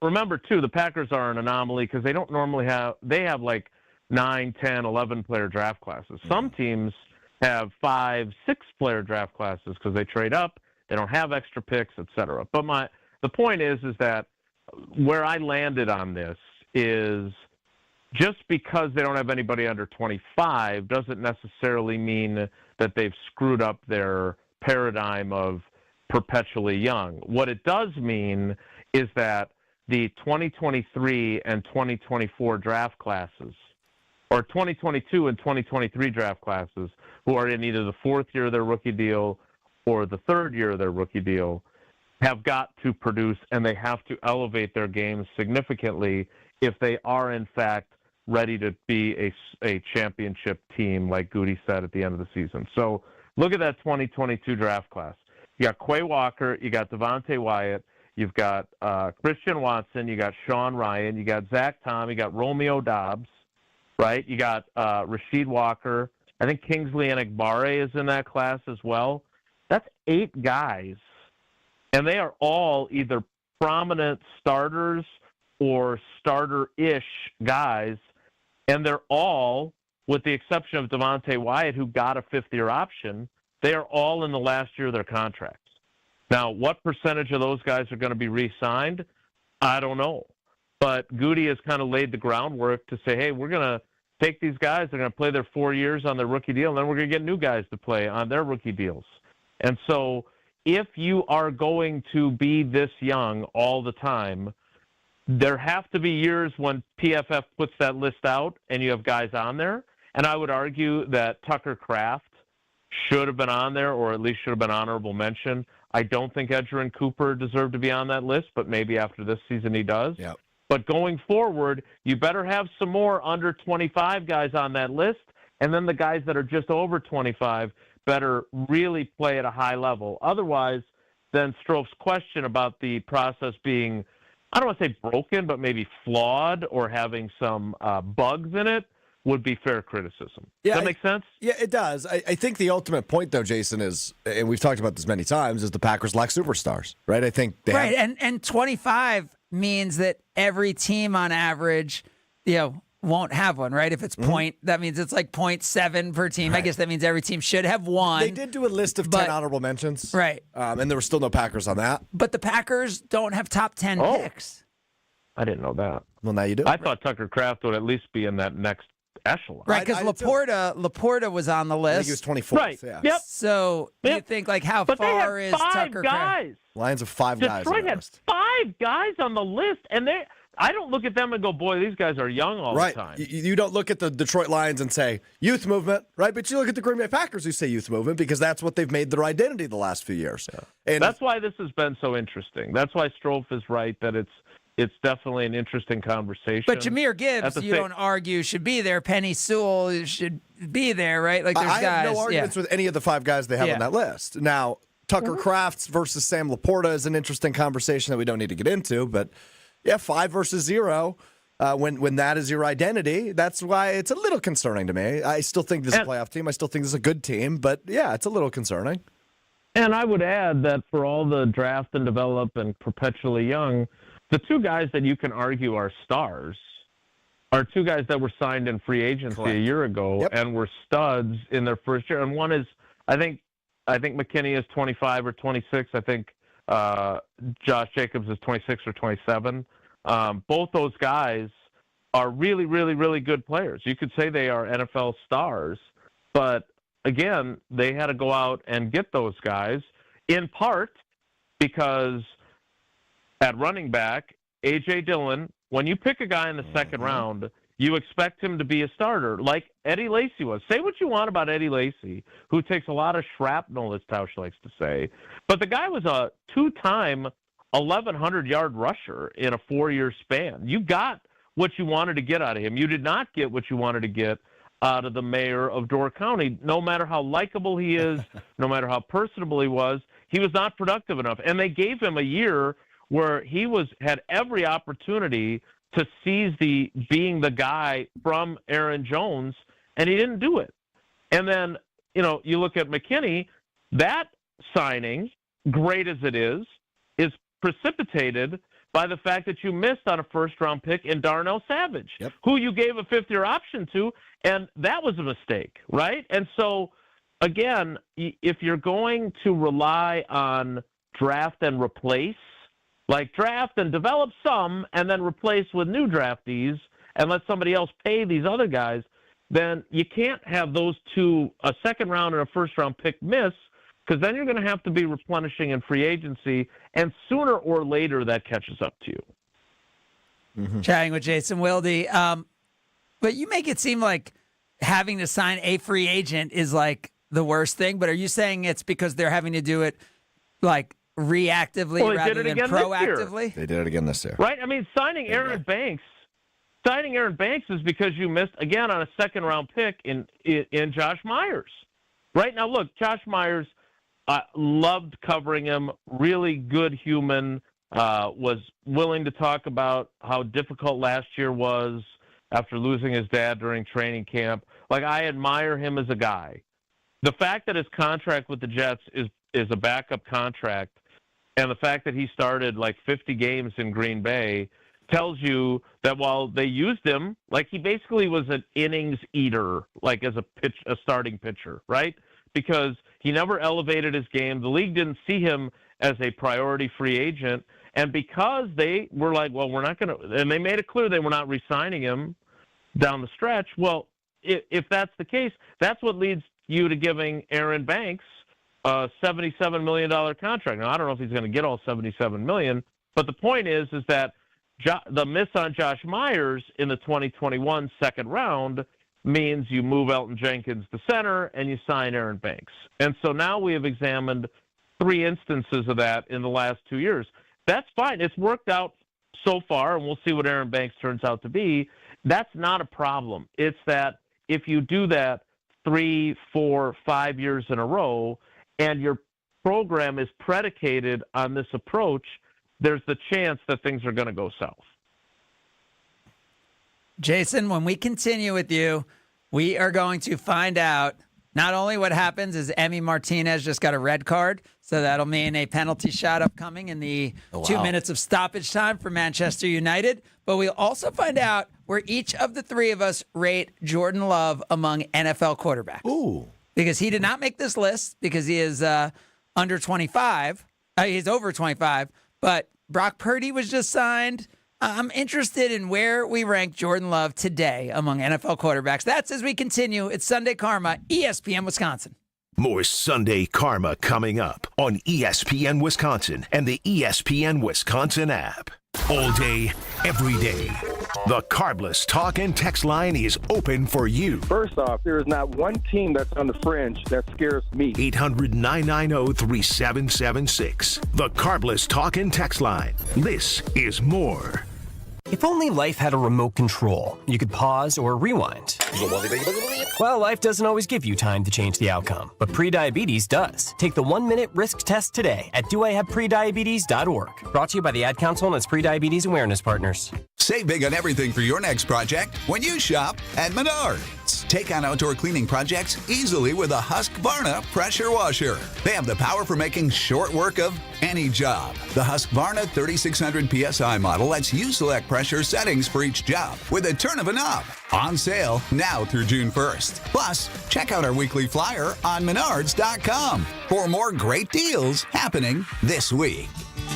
remember, too, the Packers are an anomaly because they don't normally have – they have like 9, 10, 11-player draft classes. Some teams have 5, 6-player draft classes because they trade up, they don't have extra picks, et cetera. But the point is that where I landed on this is just because they don't have anybody under 25 doesn't necessarily mean that they've screwed up their paradigm of perpetually young. What it does mean is that the 2023 and 2024 draft classes, or 2022 and 2023 draft classes, who are in either the fourth year of their rookie deal or the third year of their rookie deal, have got to produce, and they have to elevate their games significantly if they are, in fact, ready to be a championship team, like Goody said at the end of the season. So look at that 2022 draft class. You got Quay Walker, you got Devontae Wyatt, you've got Christian Watson, you got Sean Ryan, you got Zach Tom, you got Romeo Dobbs, right? You got Rasheed Walker. I think Kingsley Enagbare is in that class as well. That's 8 guys, and they are all either prominent starters or starter-ish guys, and they're all, with the exception of Devontae Wyatt, who got a fifth-year option, they are all in the last year of their contracts. Now, what percentage of those guys are going to be re-signed? I don't know. But Goody has kind of laid the groundwork to say, hey, we're going to take these guys, they're going to play their 4 years on their rookie deal, and then we're going to get new guys to play on their rookie deals. And so if you are going to be this young all the time, there have to be years when PFF puts that list out and you have guys on there. And I would argue that Tucker Kraft should have been on there, or at least should have been honorable mention. I don't think Edgerrin Cooper deserved to be on that list, but maybe after this season he does. Yeah. But going forward, you better have some more under 25 guys on that list, and then the guys that are just over 25 better really play at a high level. Otherwise, then Strouf's question about the process being, I don't want to say broken, but maybe flawed or having some bugs in it would be fair criticism. Yeah, Does that make sense? Yeah, it does. I think the ultimate point, though, Jason, is, and we've talked about this many times, is the Packers lack superstars, right? I think they have, and 25 means that every team on average, won't have one, right? If it's point, that means it's like 0.7 per team. Right. I guess that means every team should have one. They did do a list of 10 honorable mentions. Right. And there were still no Packers on that. But the Packers don't have top 10 picks. I didn't know that. Well, now you do. I thought Tucker Kraft would at least be in that next echelon. Right, because Laporta was on the list. I think he was 24th. Right. Yeah. Yep. So you think, like, how But far they is had 5 Tucker Kraft? guys. Lions have 5 guys on Detroit the had list. 5 guys on the list, and I don't look at them and go, boy, these guys are young all Right. the time. You don't look at the Detroit Lions and say youth movement, right? But you look at the Green Bay Packers who say youth movement because that's what they've made their identity the last few years. Yeah. And that's why this has been so interesting. That's why Strouf is right that it's definitely an interesting conversation. But Jahmyr Gibbs, you don't argue, should be there. Penny Sewell should be there, right? Like, there's I guys. have no arguments with any of the 5 guys they have on that list. Now, Tucker Kraft versus Sam Laporta is an interesting conversation that we don't need to get into, but 5 versus 0. When that is your identity, that's why it's a little concerning to me. I still think this is a playoff team. I still think this is a good team, but it's a little concerning. And I would add that for all the draft and develop and perpetually young, the 2 guys that you can argue are stars are 2 guys that were signed in free agency a year ago and were studs in their first year. And one is, I think McKinney is 25 or 26. I think Josh Jacobs is 26 or 27. Both those guys are really, really, really good players. You could say they are NFL stars, but again, they had to go out and get those guys in part because at running back, A.J. Dillon, when you pick a guy in the second round, you expect him to be a starter like Eddie Lacy was. Say what you want about Eddie Lacy, who takes a lot of shrapnel, as Tausch likes to say, but the guy was a 2-time 1,100-yard rusher in a 4-year span. You got what you wanted to get out of him. You did not get what you wanted to get out of the mayor of Door County. No matter how likable he is, no matter how personable he was not productive enough. And they gave him a year where he had every opportunity to seize being the guy from Aaron Jones, and he didn't do it. And then, you look at McKinney, that signing, great as it is precipitated by the fact that you missed on a first-round pick in Darnell Savage, who you gave a 5th-year option to, and that was a mistake, right? And so, again, if you're going to rely on draft and replace, like draft and develop some and then replace with new draftees and let somebody else pay these other guys, then you can't have those 2, a second-round and a first-round pick, miss, because then you're going to have to be replenishing in free agency, and sooner or later that catches up to you. Chatting with Jason Wilde. But you make it seem like having to sign a free agent is like the worst thing, but are you saying it's because they're having to do it like reactively rather than proactively? They did it again this year. Right? I mean, signing Aaron Banks is because you missed, again, on a second-round pick in Josh Myers. Right? Now, look, Josh Myers, loved covering him, really good human, was willing to talk about how difficult last year was after losing his dad during training camp. Like, I admire him as a guy. The fact that his contract with the Jets is a backup contract, and the fact that he started like 50 games in Green Bay tells you that while they used him, like he basically was an innings eater, like as a starting pitcher, right? Because he never elevated his game. The league didn't see him as a priority free agent. And because they were like, well, we're not going to, and they made it clear they were not re-signing him down the stretch. Well, if that's the case, that's what leads you to giving Aaron Banks a $77 million contract. Now, I don't know if he's going to get all $77 million, but the point is that the miss on Josh Myers in the 2021 second round means you move Elton Jenkins to center and you sign Aaron Banks. And so now we have examined 3 instances of that in the last 2 years. That's fine. It's worked out so far, and we'll see what Aaron Banks turns out to be. That's not a problem. It's that if you do that 3, 4, 5 years in a row and your program is predicated on this approach, there's the chance that things are going to go south. Jason, when we continue with you, we are going to find out not only what happens is Emi Martinez just got a red card, so that'll mean a penalty shot upcoming in the 2 minutes of stoppage time for Manchester United, but we'll also find out where each of the 3 of us rate Jordan Love among NFL quarterbacks. Ooh. Because he did not make this list because he is under 25. He's over 25, but Brock Purdy was just signed. I'm interested in where we rank Jordan Love today among NFL quarterbacks. That's as we continue. It's Sunday Karma, ESPN Wisconsin. More Sunday Karma coming up on ESPN Wisconsin and the ESPN Wisconsin app. All day, every day. The Carbless talk and text line is open for you. First off, there is not one team that's on the fringe that scares me. 800-990-3776. The Carbless talk and text line. This is more. If only life had a remote control, you could pause or rewind. Well, life doesn't always give you time to change the outcome, but prediabetes does. Take the 1-minute risk test today at doihaveprediabetes.org. Brought to you by the Ad Council and its Prediabetes Awareness Partners. Save big on everything for your next project when you shop at Menards. Take on outdoor cleaning projects easily with a Husqvarna pressure washer. They have the power for making short work of any job. The Husqvarna 3600 PSI model lets you select pressure settings for each job with a turn of a knob. On sale now through June 1st. Plus, check out our weekly flyer on Menards.com for more great deals happening this week.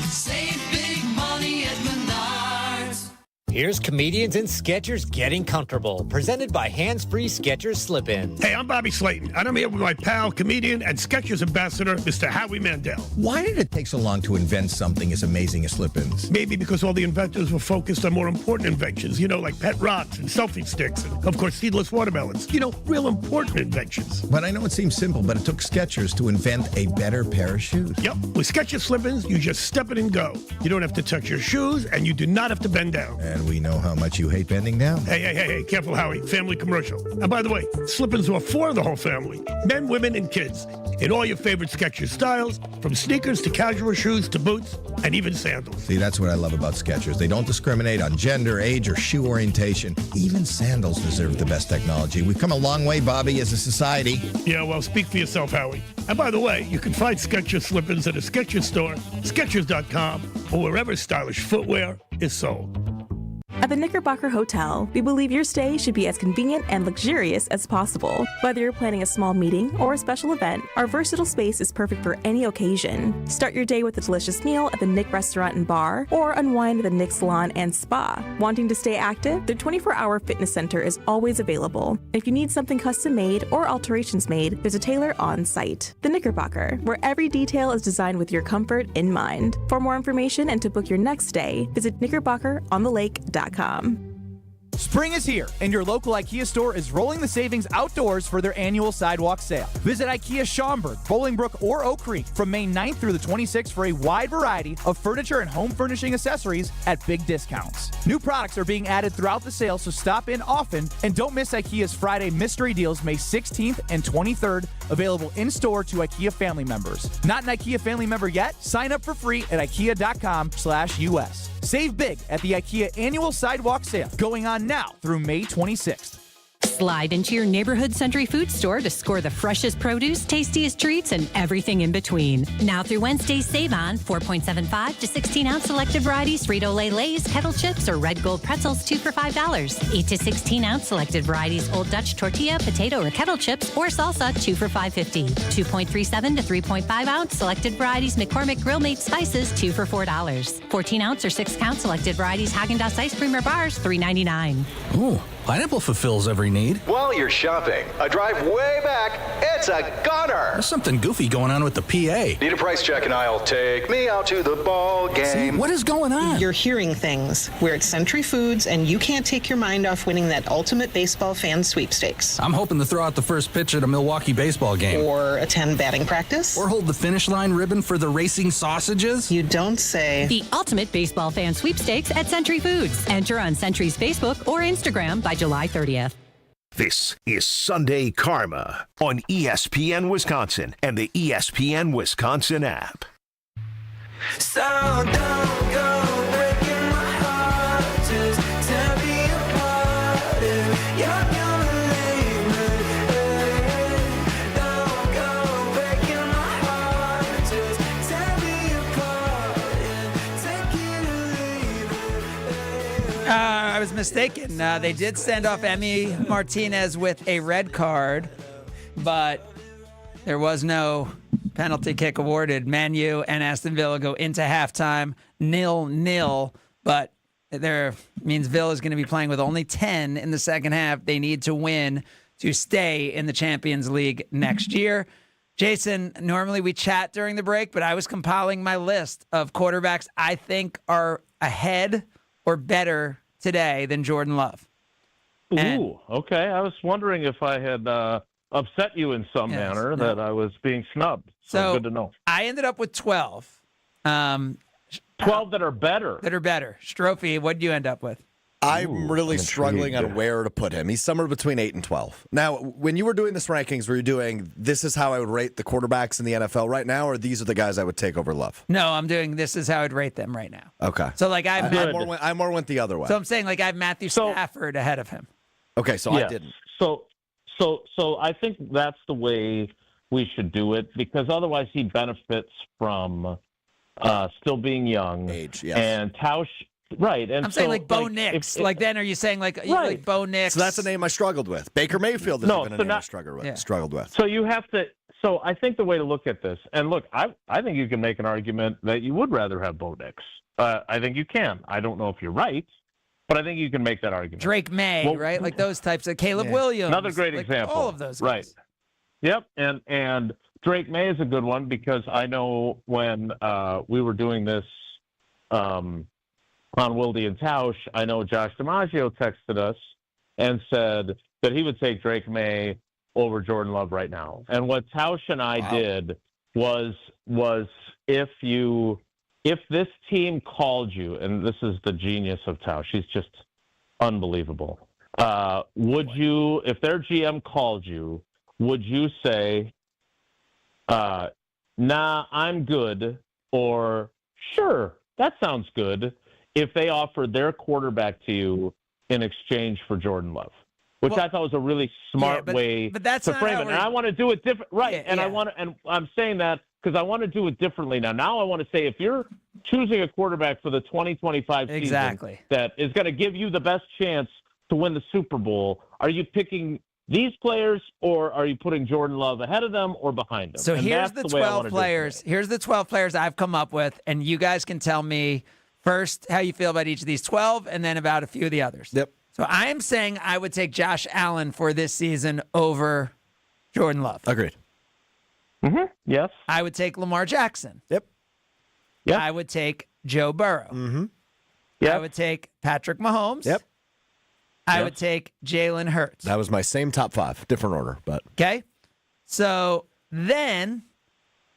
Save big money at Menards. Here's Comedians and Sketchers Getting Comfortable, presented by Hands Free Skechers Slip-Ins. Hey, I'm Bobby Slayton, and I'm here with my pal, comedian, and Skechers ambassador, Mr. Howie Mandel. Why did it take so long to invent something as amazing as slip-ins? Maybe because all the inventors were focused on more important inventions, like pet rocks and selfie sticks, and, of course, seedless watermelons. Real important inventions. But I know it seems simple, but it took Skechers to invent a better pair of shoes. Yep, with Skechers Slip-ins, you just step it and go. You don't have to touch your shoes, and you do not have to bend down. And we know how much you hate bending down. Hey, careful, Howie. Family commercial. And by the way, slip-ins are for the whole family. Men, women, and kids. In all your favorite Skechers styles, from sneakers to casual shoes to boots, and even sandals. See, that's what I love about Skechers. They don't discriminate on gender, age, or shoe orientation. Even sandals deserve the best technology. We've come a long way, Bobby, as a society. Yeah, well, speak for yourself, Howie. And by the way, you can find Skechers slip-ins at a Skechers store, Skechers.com, or wherever stylish footwear is sold. At the Knickerbocker Hotel, we believe your stay should be as convenient and luxurious as possible. Whether you're planning a small meeting or a special event, our versatile space is perfect for any occasion. Start your day with a delicious meal at the Knick Restaurant and Bar, or unwind at the Knick Salon and Spa. Wanting to stay active? Their 24-hour fitness center is always available. If you need something custom made or alterations made, there's a tailor on site. The Knickerbocker, where every detail is designed with your comfort in mind. For more information and to book your next stay, visit knickerbockeronthelake.com. Spring is here, and your local IKEA store is rolling the savings outdoors for their annual sidewalk sale. Visit IKEA Schaumburg, Bolingbrook, or Oak Creek from May 9th through the 26th for a wide variety of furniture and home furnishing accessories at big discounts. New products are being added throughout the sale, so stop in often, and don't miss IKEA's Friday Mystery Deals May 16th and 23rd, available in-store to IKEA family members. Not an IKEA family member yet? Sign up for free at ikea.com/US. Save big at the IKEA annual sidewalk sale, going on now through May 26th. Slide into your neighborhood Century Food Store to score the freshest produce, tastiest treats, and everything in between. Now through Wednesday, save on 4.75 to 16-ounce selected varieties Frito-Lay Lay's, Kettle Chips, or Red Gold Pretzels, 2 for $5. 8 to 16-ounce selected varieties Old Dutch Tortilla, Potato, or Kettle Chips, or Salsa, 2 for $5.50. 2.37 to 3.5-ounce selected varieties McCormick Grill Made Spices, 2 for $4. 14-ounce or 6-count selected varieties Haagen-Dazs Ice Cream or Bars, $3.99. Ooh, Pineapple fulfills every need. While you're shopping, a drive way back, it's a gunner. There's something goofy going on with the PA. Need a price check and I'll take me out to the ball game. See, what is going on? You're hearing things. We're at Century Foods, and you can't take your mind off winning that ultimate baseball fan sweepstakes. I'm hoping to throw out the first pitch at a Milwaukee baseball game. Or attend batting practice. Or hold the finish line ribbon for the racing sausages. You don't say. The ultimate baseball fan sweepstakes at Century Foods. Enter on Century's Facebook or Instagram by July 30th. This is Sunday Karma on ESPN Wisconsin and the ESPN Wisconsin app. So don't go breaking my heart, just tear me apart if you're gonna leave me. Don't go breaking my heart, just tear me apart, take it or leave it. I was mistaken. They did send off Emmy Martinez with a red card, but there was no penalty kick awarded. Man U and Aston Villa go into halftime 0-0, but there means Villa is going to be playing with only 10 in the second half. They need to win to stay in the Champions League next year. Jason, normally we chat during the break, but I was compiling my list of quarterbacks I think are ahead or better today than Jordan Love. Ooh, okay. I was wondering if I had upset you in some manner that I was being snubbed. So good to know. I ended up with 12. 12 that are better. That are better. Stroufy, what did you end up with? I'm really struggling on where to put him. He's somewhere between 8 and 12. Now, when you were doing this rankings, were you doing this is how I would rate the quarterbacks in the NFL right now, or these are the guys I would take over Love? No, I'm doing this is how I'd rate them right now. Okay. So, like, I more went the other way. So I'm saying, like, I have Matthew Stafford ahead of him. Okay, so I didn't. So I think that's the way we should do it, because otherwise he benefits from still being young. Age, yes. And Tausch, right. And I'm saying, like, Bo Nix. Then are you saying, like Bo Nix? So that's a name I struggled with. Baker Mayfield has been a name I struggled with. So you have to. So I think the way to look at this, and look, I think you can make an argument that you would rather have Bo Nix. I think you can. I don't know if you're right, but I think you can make that argument. Drake May, right? Like those types of Caleb Williams. Another great example. All of those guys. Right. Yep. And Drake May is a good one, because I know when we were doing this on Wilde and Tausch, I know Josh DiMaggio texted us and said that he would take Drake May over Jordan Love right now. And what Tausch and I did was if this team called you, and this is the genius of Tausch, he's just unbelievable. Would you, if their GM called you, would you say, nah, I'm good, or sure, that sounds good, if they offered their quarterback to you in exchange for Jordan Love? Which I thought was a really smart way to frame it. And I want to do it different. Right. And I'm saying that because I want to do it differently now. Now I want to say, if you're choosing a quarterback for the 2025 season that is going to give you the best chance to win the Super Bowl, are you picking these players, or are you putting Jordan Love ahead of them or behind them? So here's the 12 players. Here's the 12 players I've come up with, and you guys can tell me first how you feel about each of these 12, and then about a few of the others. Yep. So I am saying I would take Josh Allen for this season over Jordan Love. Agreed. Mm-hmm. Yes. I would take Lamar Jackson. Yep. Yep. I would take Joe Burrow. Mm-hmm. Yep. I would take Patrick Mahomes. Yep. I would take Jalen Hurts. That was my same top 5, different order, but okay. So then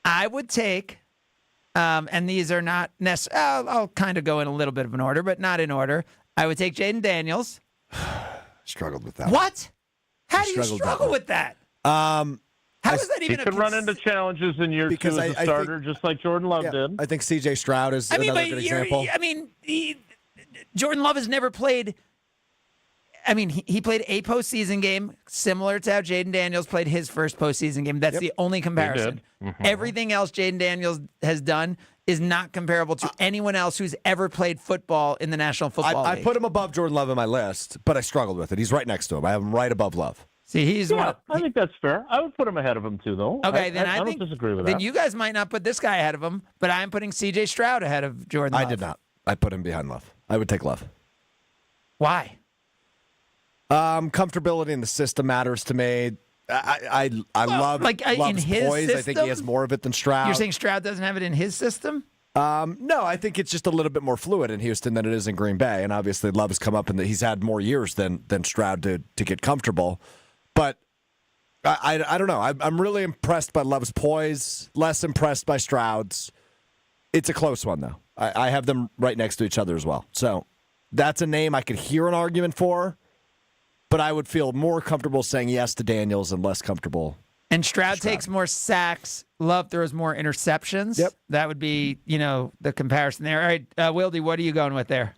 I would take, and these are not necessarily. I'll kind of go in a little bit of an order, but not in order. I would take Jaden Daniels. Struggled with that. What? How do you struggle with that? How is that even? He could run into challenges in year 2 as a starter, just like Jordan Love did. I think C.J. Stroud is another good example. Jordan Love has never played. He played a postseason game similar to how Jaden Daniels played his first postseason game. That's the only comparison. Everything else Jaden Daniels has done is not comparable to anyone else who's ever played football in the National Football League. I put him above Jordan Love in my list, but I struggled with it. He's right next to him. I have him right above Love. See, I think that's fair. I would put him ahead of him too, though. Okay, I don't disagree with that. Then you guys might not put this guy ahead of him, but I'm putting C.J. Stroud ahead of Jordan Love. I did not. I put him behind Love. I would take Love. Why? Comfortability in the system matters to me. I love Love's poise. System? I think he has more of it than Stroud. You're saying Stroud doesn't have it in his system? No, I think it's just a little bit more fluid in Houston than it is in Green Bay. And obviously Love has come up and he's had more years than Stroud to get comfortable. But I don't know. I'm really impressed by Love's poise, less impressed by Stroud's. It's a close one, though. I have them right next to each other as well. So that's a name I could hear an argument for, but I would feel more comfortable saying yes to Daniels and less comfortable. And Stroud takes more sacks. Love throws more interceptions. Yep. That would be, the comparison there. All right, Wildy, what are you going with there?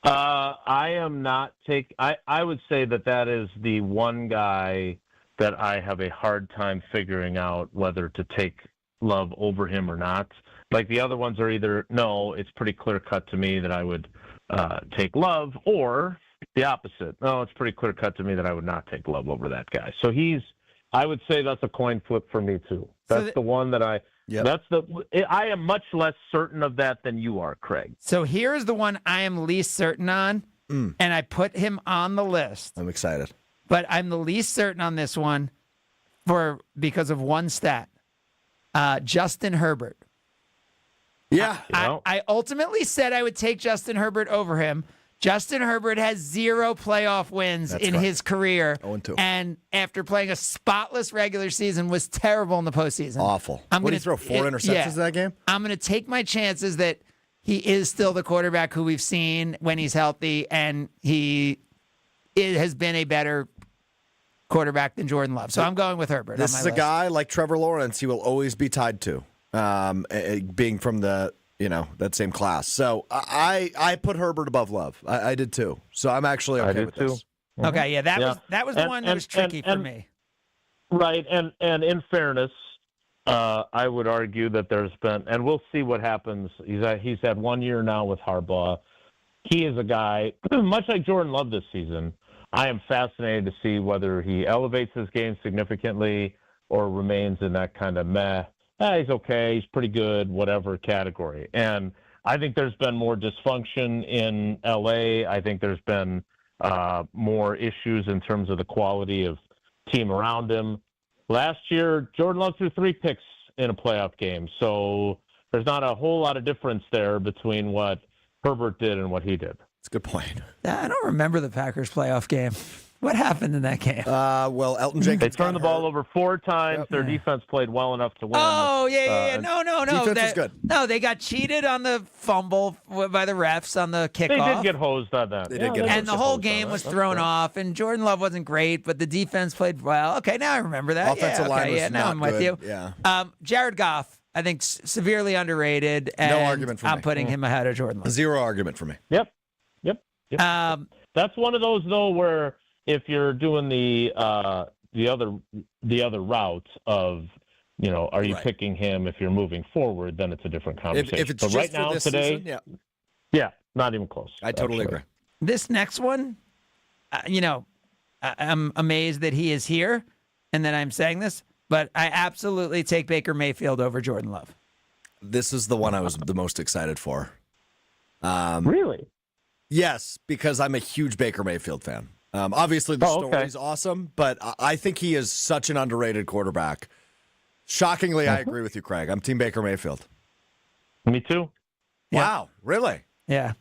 I am not I would say that is the one guy that I have a hard time figuring out whether to take Love over him or not. Like the other ones are either, no, it's pretty clear cut to me that I would take Love, or the opposite. No, it's pretty clear cut to me that I would not take Love over that guy. So I would say that's a coin flip for me too. That's the one that I am much less certain of that than you are, Craig. So here's the one I am least certain on, and I put him on the list. I'm excited. But I'm the least certain on this one because of one stat. Justin Herbert. Yeah. I ultimately said I would take Justin Herbert over him. Justin Herbert has 0 playoff wins in his career. 0-2. And after playing a spotless regular season, was terrible in the postseason. Awful. Did he throw 4 interceptions in that game? I'm going to take my chances that he is still the quarterback who we've seen when he's healthy, and it has been a better quarterback than Jordan Love. So I'm going with Herbert. This is a guy like Trevor Lawrence he will always be tied to, being from the that same class. So I put Herbert above Love. I did too. So I'm actually okay with this. Okay, yeah, that was the one that was tricky for me. Right, and in fairness, I would argue that there's been, and we'll see what happens. He's had 1 year now with Harbaugh. He is a guy, much like Jordan Love this season. I am fascinated to see whether he elevates his game significantly or remains in that kind of meh. He's okay, he's pretty good, whatever category. And I think there's been more dysfunction in L.A. I think there's been more issues in terms of the quality of team around him. Last year, Jordan Love threw 3 picks in a playoff game. So there's not a whole lot of difference there between what Herbert did and what he did. That's a good point. I don't remember the Packers playoff game. What happened in that game? Well, Elton Jenkins. They turned the ball over 4 times. Their defense played well enough to win. Oh, yeah. No. Defense was good. No, they got cheated on the fumble by the refs on the kickoff. They did get hosed on that. And the whole game was thrown off, and Jordan Love wasn't great, but the defense played well. Okay, now I remember that. Offensive line was now not I'm with good. you. Yeah. Jared Goff, I think, severely underrated. And no argument for me. I'm putting him ahead of Jordan Love. 0 argument for me. Yep. That's one of those though where if you're doing the other route of are you picking him if you're moving forward, then it's a different conversation. If it's but just right for now this today, season, yeah, not even close. I totally agree. This next one, I'm amazed that he is here and that I'm saying this, but I absolutely take Baker Mayfield over Jordan Love. This is the one I was the most excited for. Really? Yes, because I'm a huge Baker Mayfield fan. Obviously, the story is awesome, but I think he is such an underrated quarterback. Shockingly, I agree with you, Craig. I'm Team Baker Mayfield. Me too. Wow, really? Yeah.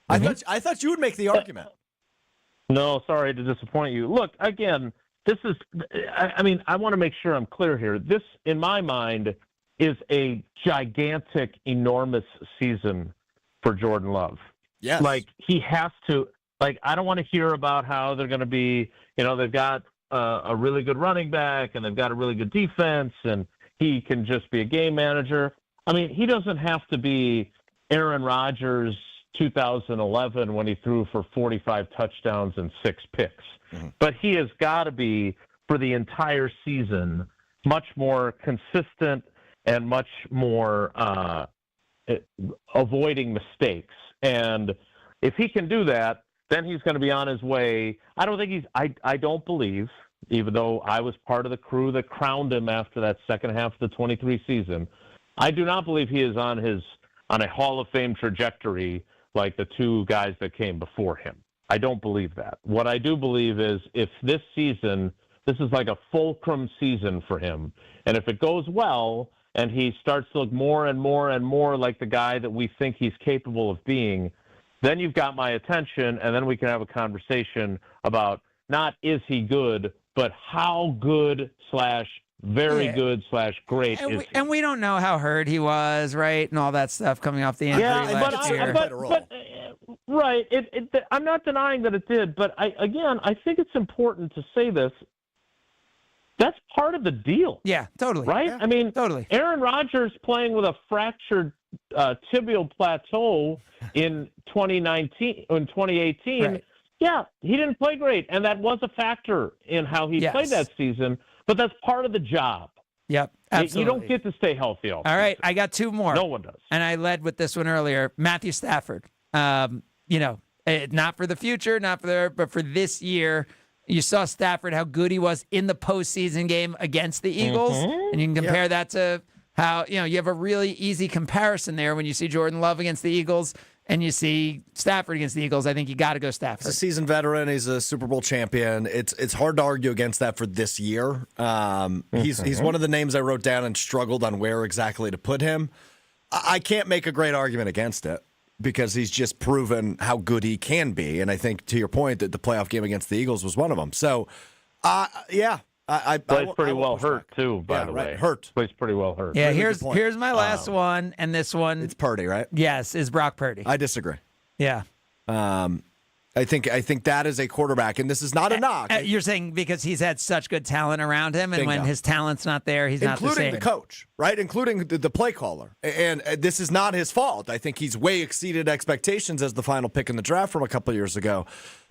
I thought you would make the argument. No, sorry to disappoint you. Look, again, this is, I want to make sure I'm clear here. This, in my mind, is a gigantic, enormous season for Jordan Love. Yes. Like, he has to, I don't want to hear about how they're going to be, they've got a really good running back and they've got a really good defense and he can just be a game manager. I mean, he doesn't have to be Aaron Rodgers 2011 when he threw for 45 touchdowns and 6 picks. Mm-hmm. But he has got to be, for the entire season, much more consistent and much more avoiding mistakes. And if he can do that, then he's going to be on his way. I don't think I don't believe, even though I was part of the crew that crowned him after that second half of the 23 season, I do not believe he is on a Hall of Fame trajectory like the 2 guys that came before him. I don't believe that. What I do believe is if this season, this is like a fulcrum season for him, and if it goes well and he starts to look more and more and more like the guy that we think he's capable of being, then you've got my attention, and then we can have a conversation about not is he good, but how good / very good / great is he. And we don't know how hurt he was, right, and all that stuff coming off the injury last year. Right. I'm not denying that it did, but I think it's important to say this. That's part of the deal. Yeah, totally. Right? Yeah, I mean, totally. Aaron Rodgers playing with a fractured tibial plateau in 2018. Right. Yeah, he didn't play great, and that was a factor in how he played that season, but that's part of the job. Yep, absolutely. You don't get to stay healthy all All right, I got two more. No one does. And I led with this one earlier. Matthew Stafford. Not for the future, but for this year. You saw Stafford, how good he was in the postseason game against the Eagles, and you can compare that to how, you have a really easy comparison there when you see Jordan Love against the Eagles and you see Stafford against the Eagles. I think you got to go Stafford. He's a seasoned veteran. He's a Super Bowl champion. It's hard to argue against that for this year. He's one of the names I wrote down and struggled on where exactly to put him. I can't make a great argument against it, because he's just proven how good he can be. And I think, to your point, that the playoff game against the Eagles was one of them. So, Plays pretty well hurt, too, by the way. Hurt. Plays pretty well hurt. Yeah, here's my last one, and this one. It's Purdy, right? Yes, is Brock Purdy. I disagree. Yeah. I think that is a quarterback, and this is not a knock. You're saying because he's had such good talent around him, and Bingo. when his talent's not there, he's not the same. Including the coach, right? Including the play caller. And this is not his fault. I think he's way exceeded expectations as the final pick in the draft from a couple of years ago.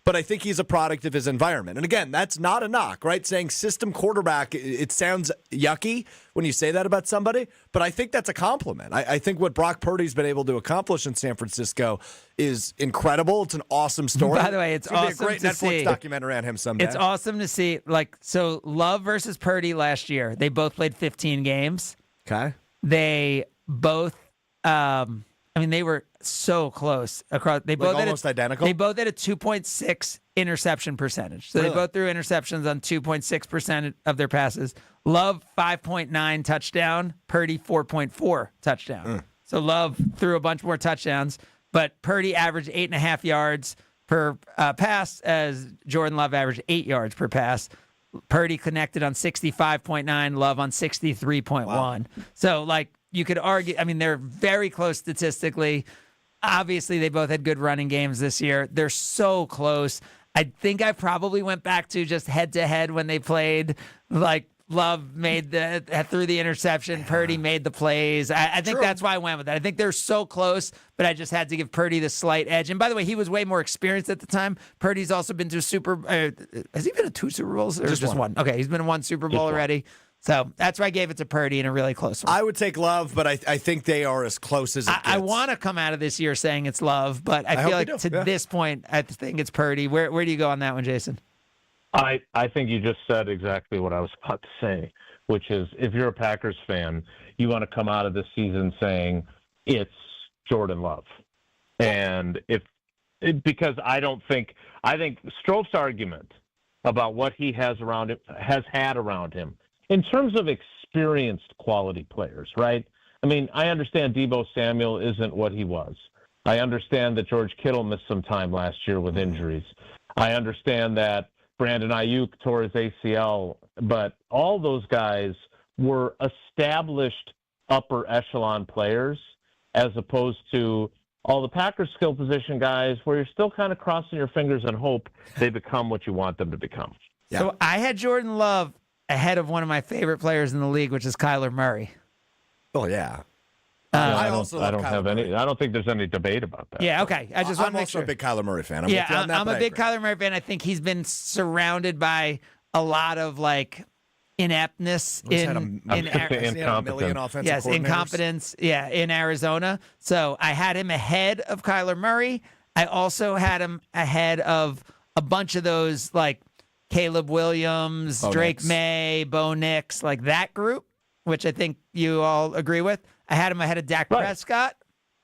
But I think he's a product of his environment. And again, that's not a knock, right? Saying system quarterback, it sounds yucky when you say that about somebody, but I think that's a compliment. I think what Brock Purdy's been able to accomplish in San Francisco is incredible. It's an awesome story. By the way, it's awesome be a great to Netflix see. documentary on him someday. It's awesome to see. So Love versus Purdy last year, they both played 15 games. Okay. They both, they were so close across. They both almost identical. They both had a 2.6 interception percentage. So Really? they both threw interceptions on 2.6% of their passes. Love 5.9 touchdown. Purdy 4.4 touchdown. So Love threw a bunch more touchdowns, but Purdy averaged 8.5 yards per pass, as Jordan Love averaged 8 yards per pass. Purdy connected on 65.9, Love on 63.1. Wow. So, you could argue, they're very close statistically. Obviously, they both had good running games this year. They're so close. I think I probably went back to just head-to-head when they played. Love threw the interception. Purdy made the plays. I think that's why I went with that. I think they're so close, but I just had to give Purdy the slight edge. And by the way, he was way more experienced at the time. Purdy's also been to has he been to 2 Super Bowls or just one? Okay, he's been to 1 Super Bowl already. So that's why I gave it to Purdy in a really close one. I would take Love, but I think they are as close as it gets. I want to come out of this year saying it's Love, but I feel like this point, I think it's Purdy. Where do you go on that one, Jason? I think you just said exactly what I was about to say, which is if you're a Packers fan, you want to come out of this season saying it's Jordan Love. And because I think Strouf's argument about what he has had around him in terms of experienced quality players, right? I understand Deebo Samuel isn't what he was. I understand that George Kittle missed some time last year with injuries. I understand that Brandon Ayuk tore his ACL, but all those guys were established upper echelon players as opposed to all the Packers skill position guys where you're still kind of crossing your fingers and hope they become what you want them to become. Yeah. So I had Jordan Love ahead of one of my favorite players in the league, which is Kyler Murray. Oh, yeah. I don't think there's any debate about that. Yeah, okay. I just want to make sure. I'm also a big Kyler Murray fan. I'm a big Kyler Murray fan. I think he's been surrounded by a lot of ineptness incompetence. Yeah, in Arizona. So I had him ahead of Kyler Murray. I also had him ahead of a bunch of those Caleb Williams, Drake May, Bo Nix, that group, which I think you all agree with. I had him ahead of Dak Prescott.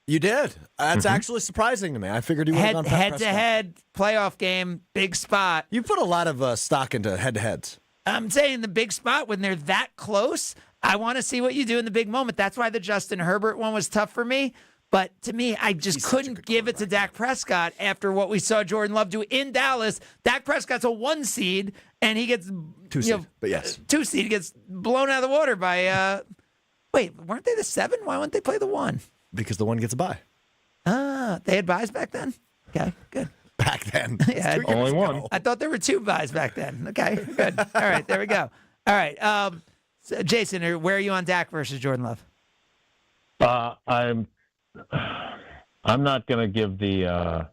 You did. That's actually surprising to me. I figured you would have gone Pat Prescott. Head-to-head playoff game, big spot. You put a lot of stock into head-to-heads. I'm saying the big spot, when they're that close, I want to see what you do in the big moment. That's why the Justin Herbert one was tough for me. But to me, I just couldn't give it to Dak Prescott after what we saw Jordan Love do in Dallas. Dak Prescott's a 1 seed, and he gets 2 seed, but yes. 2 seed. He gets blown out of the water by, wait, weren't they the 7? Why wouldn't they play the 1? Because the 1 gets a bye. They had buys back then? Okay, good. Back then. Yeah, only 1. I thought there were 2 buys back then. Okay, good. All right, there we go. All right, so Jason, where are you on Dak versus Jordan Love? I'm not going to give the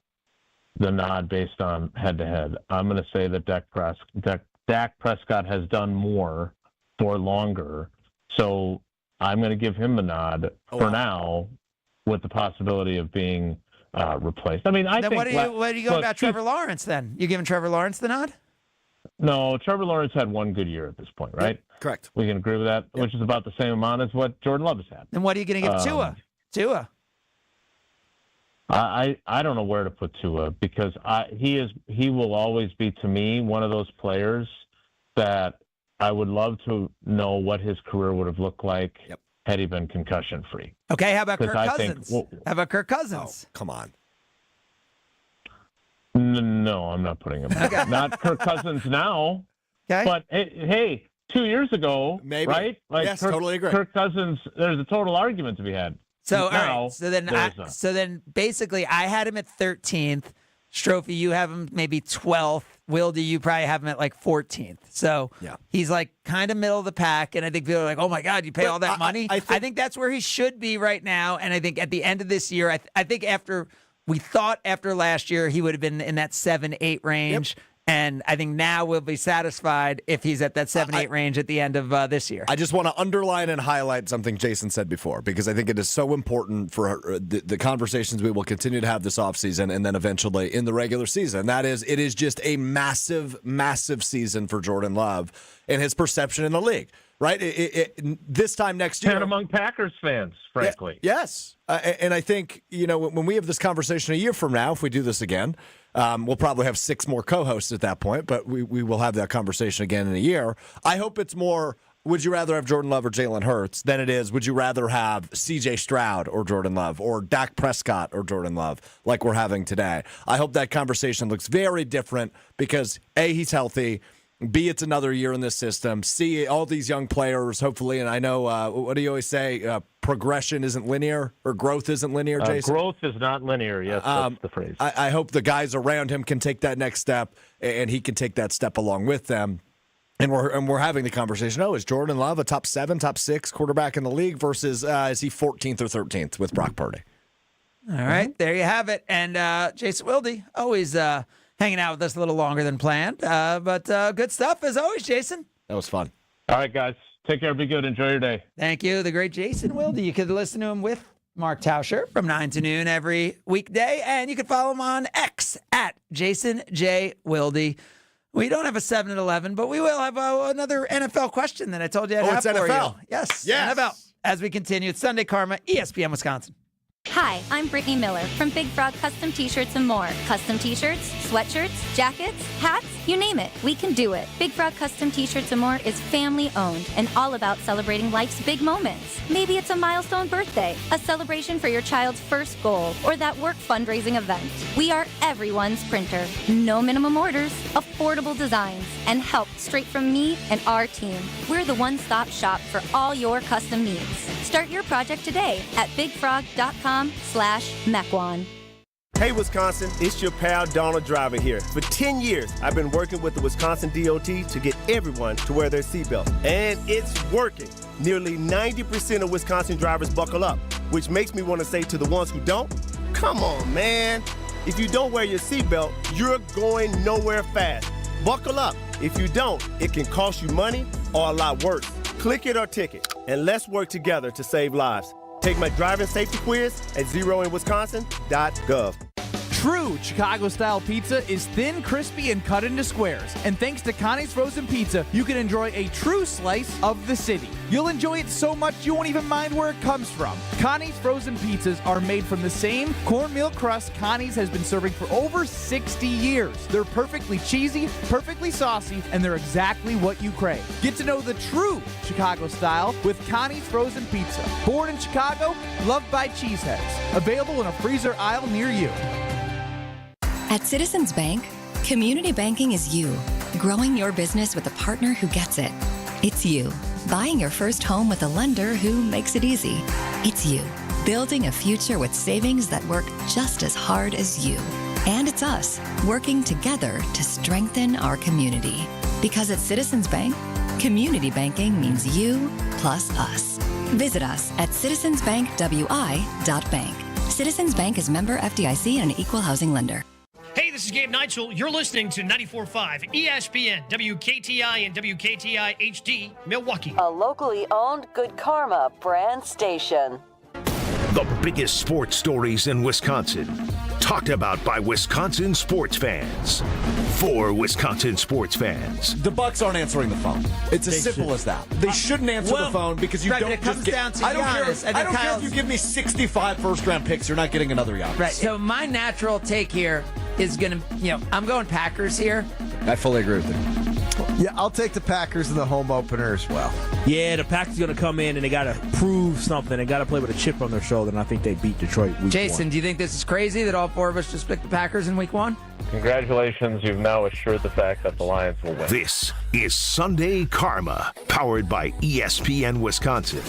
nod based on head-to-head. I'm going to say that Dak Prescott has done more for longer, so I'm going to give him the nod for now, with the possibility of being replaced. I mean, I then think. What do you go about Trevor Lawrence then? You giving Trevor Lawrence the nod? No, Trevor Lawrence had 1 good year at this point, right? Yep, correct. We can agree with that, which is about the same amount as what Jordan Love has had. Then what are you going to give Tua? I don't know where to put Tua, because he will always be, to me, one of those players that I would love to know what his career would have looked like had he been concussion free. Okay, how about Kirk Cousins? How about Kirk Cousins? Oh, come on. No, I'm not putting him. Okay. Not Kirk Cousins now. Okay. But hey, 2 years ago, maybe, right? Yes, totally agree. Kirk Cousins, there's a total argument to be had. So now, all right. So then basically I had him at 13th. Stroufy, you have him maybe 12th. Will, do you probably have him at like 14th? So he's like kind of middle of the pack, and I think people are like, "Oh my God, you pay all that money." I think that's where he should be right now, and I think at the end of this year, I think after last year he would have been in that 7-8 range. And I think now we'll be satisfied if he's at that 7-8 range at the end of this year. I just want to underline and highlight something Jason said before, because I think it is so important for the conversations we will continue to have this offseason and then eventually in the regular season. That is, it is just a massive, massive season for Jordan Love and his perception in the league. Right? This time next year. And among Packers fans, frankly. Yes. And I think, when we have this conversation a year from now, if we do this again, we'll probably have 6 more co-hosts at that point, but we will have that conversation again in a year. I hope it's more, would you rather have Jordan Love or Jalen Hurts, than it is, would you rather have C.J. Stroud or Jordan Love or Dak Prescott or Jordan Love like we're having today. I hope that conversation looks very different because, A, he's healthy, B, it's another year in this system. C, all these young players, hopefully, and I know, what do you always say? Progression isn't linear, or growth isn't linear, Jason? Growth is not linear, yes, that's the phrase. I hope the guys around him can take that next step, and he can take that step along with them. And we're having the conversation, is Jordan Love a top 7, top 6 quarterback in the league versus is he 14th or 13th with Brock Purdy? All right, there you have it. And Jason Wilde, always hanging out with us a little longer than planned. But good stuff as always, Jason. That was fun. All right, guys. Take care. Be good. Enjoy your day. Thank you. The great Jason Wilde. You could listen to him with Mark Tauscher from 9 to noon every weekday. And you can follow him on X at Jason J. Wilde. We don't have a 7-11, but we will have another NFL question that I told you I'd have it's for NFL. you. Yes, NFL. As we continue, it's Sunday Karma, ESPN Wisconsin. Hi, I'm Brittany Miller from Big Frog Custom T-Shirts and more. Custom T-shirts, sweatshirts, jackets, hats, you name it, we can do it. Big Frog Custom T-Shirts and more is family-owned and all about celebrating life's big moments. Maybe it's a milestone birthday, a celebration for your child's first goal, or that work fundraising event. We are everyone's printer. No minimum orders, affordable designs, and help straight from me and our team. We're the one-stop shop for all your custom needs. Start your project today at bigfrog.com/Mequon. Hey Wisconsin, it's your pal Donald Driver here. For 10 years, I've been working with the Wisconsin DOT to get everyone to wear their seatbelt. And it's working. Nearly 90% of Wisconsin drivers buckle up, which makes me want to say to the ones who don't, come on, man. If you don't wear your seatbelt, you're going nowhere fast. Buckle up. If you don't, it can cost you money or a lot worse. Click it or ticket, and let's work together to save lives. Take my driving safety quiz at zeroinwisconsin.gov. True Chicago-style pizza is thin, crispy, and cut into squares. And thanks to Connie's Frozen Pizza, you can enjoy a true slice of the city. You'll enjoy it so much you won't even mind where it comes from. Connie's Frozen Pizzas are made from the same cornmeal crust Connie's has been serving for over 60 years. They're perfectly cheesy, perfectly saucy, and they're exactly what you crave. Get to know the true Chicago style with Connie's Frozen Pizza. Born in Chicago, loved by cheeseheads. Available in a freezer aisle near you. At Citizens Bank, community banking is you, growing your business with a partner who gets it. It's you, buying your first home with a lender who makes it easy. It's you, building a future with savings that work just as hard as you. And it's us, working together to strengthen our community. Because at Citizens Bank, community banking means you plus us. Visit us at citizensbankwi.bank. Citizens Bank is member FDIC and an equal housing lender. Hey, this is Gabe Neitzel. You're listening to 94.5 ESPN, WKTI and WKTI HD, Milwaukee. A locally owned Good Karma brand station. The biggest sports stories in Wisconsin, talked about by Wisconsin sports fans. For Wisconsin sports fans. The Bucks aren't answering the phone. It's as simple as that. They shouldn't answer the phone because you don't just get... I don't care if you give me 65 first-round picks, you're not getting another Giannis. Right. So my natural take here is going to, I'm going Packers here. I fully agree with you. Yeah, I'll take the Packers in the home opener as well. Yeah, the Packers going to come in and they got to prove something. They got to play with a chip on their shoulder, and I think they beat Detroit week Jason, 1. do you think this is crazy that all four of us just picked the Packers in week 1? Congratulations, you've now assured the fact that the Lions will win. This is Sunday Karma, powered by ESPN Wisconsin.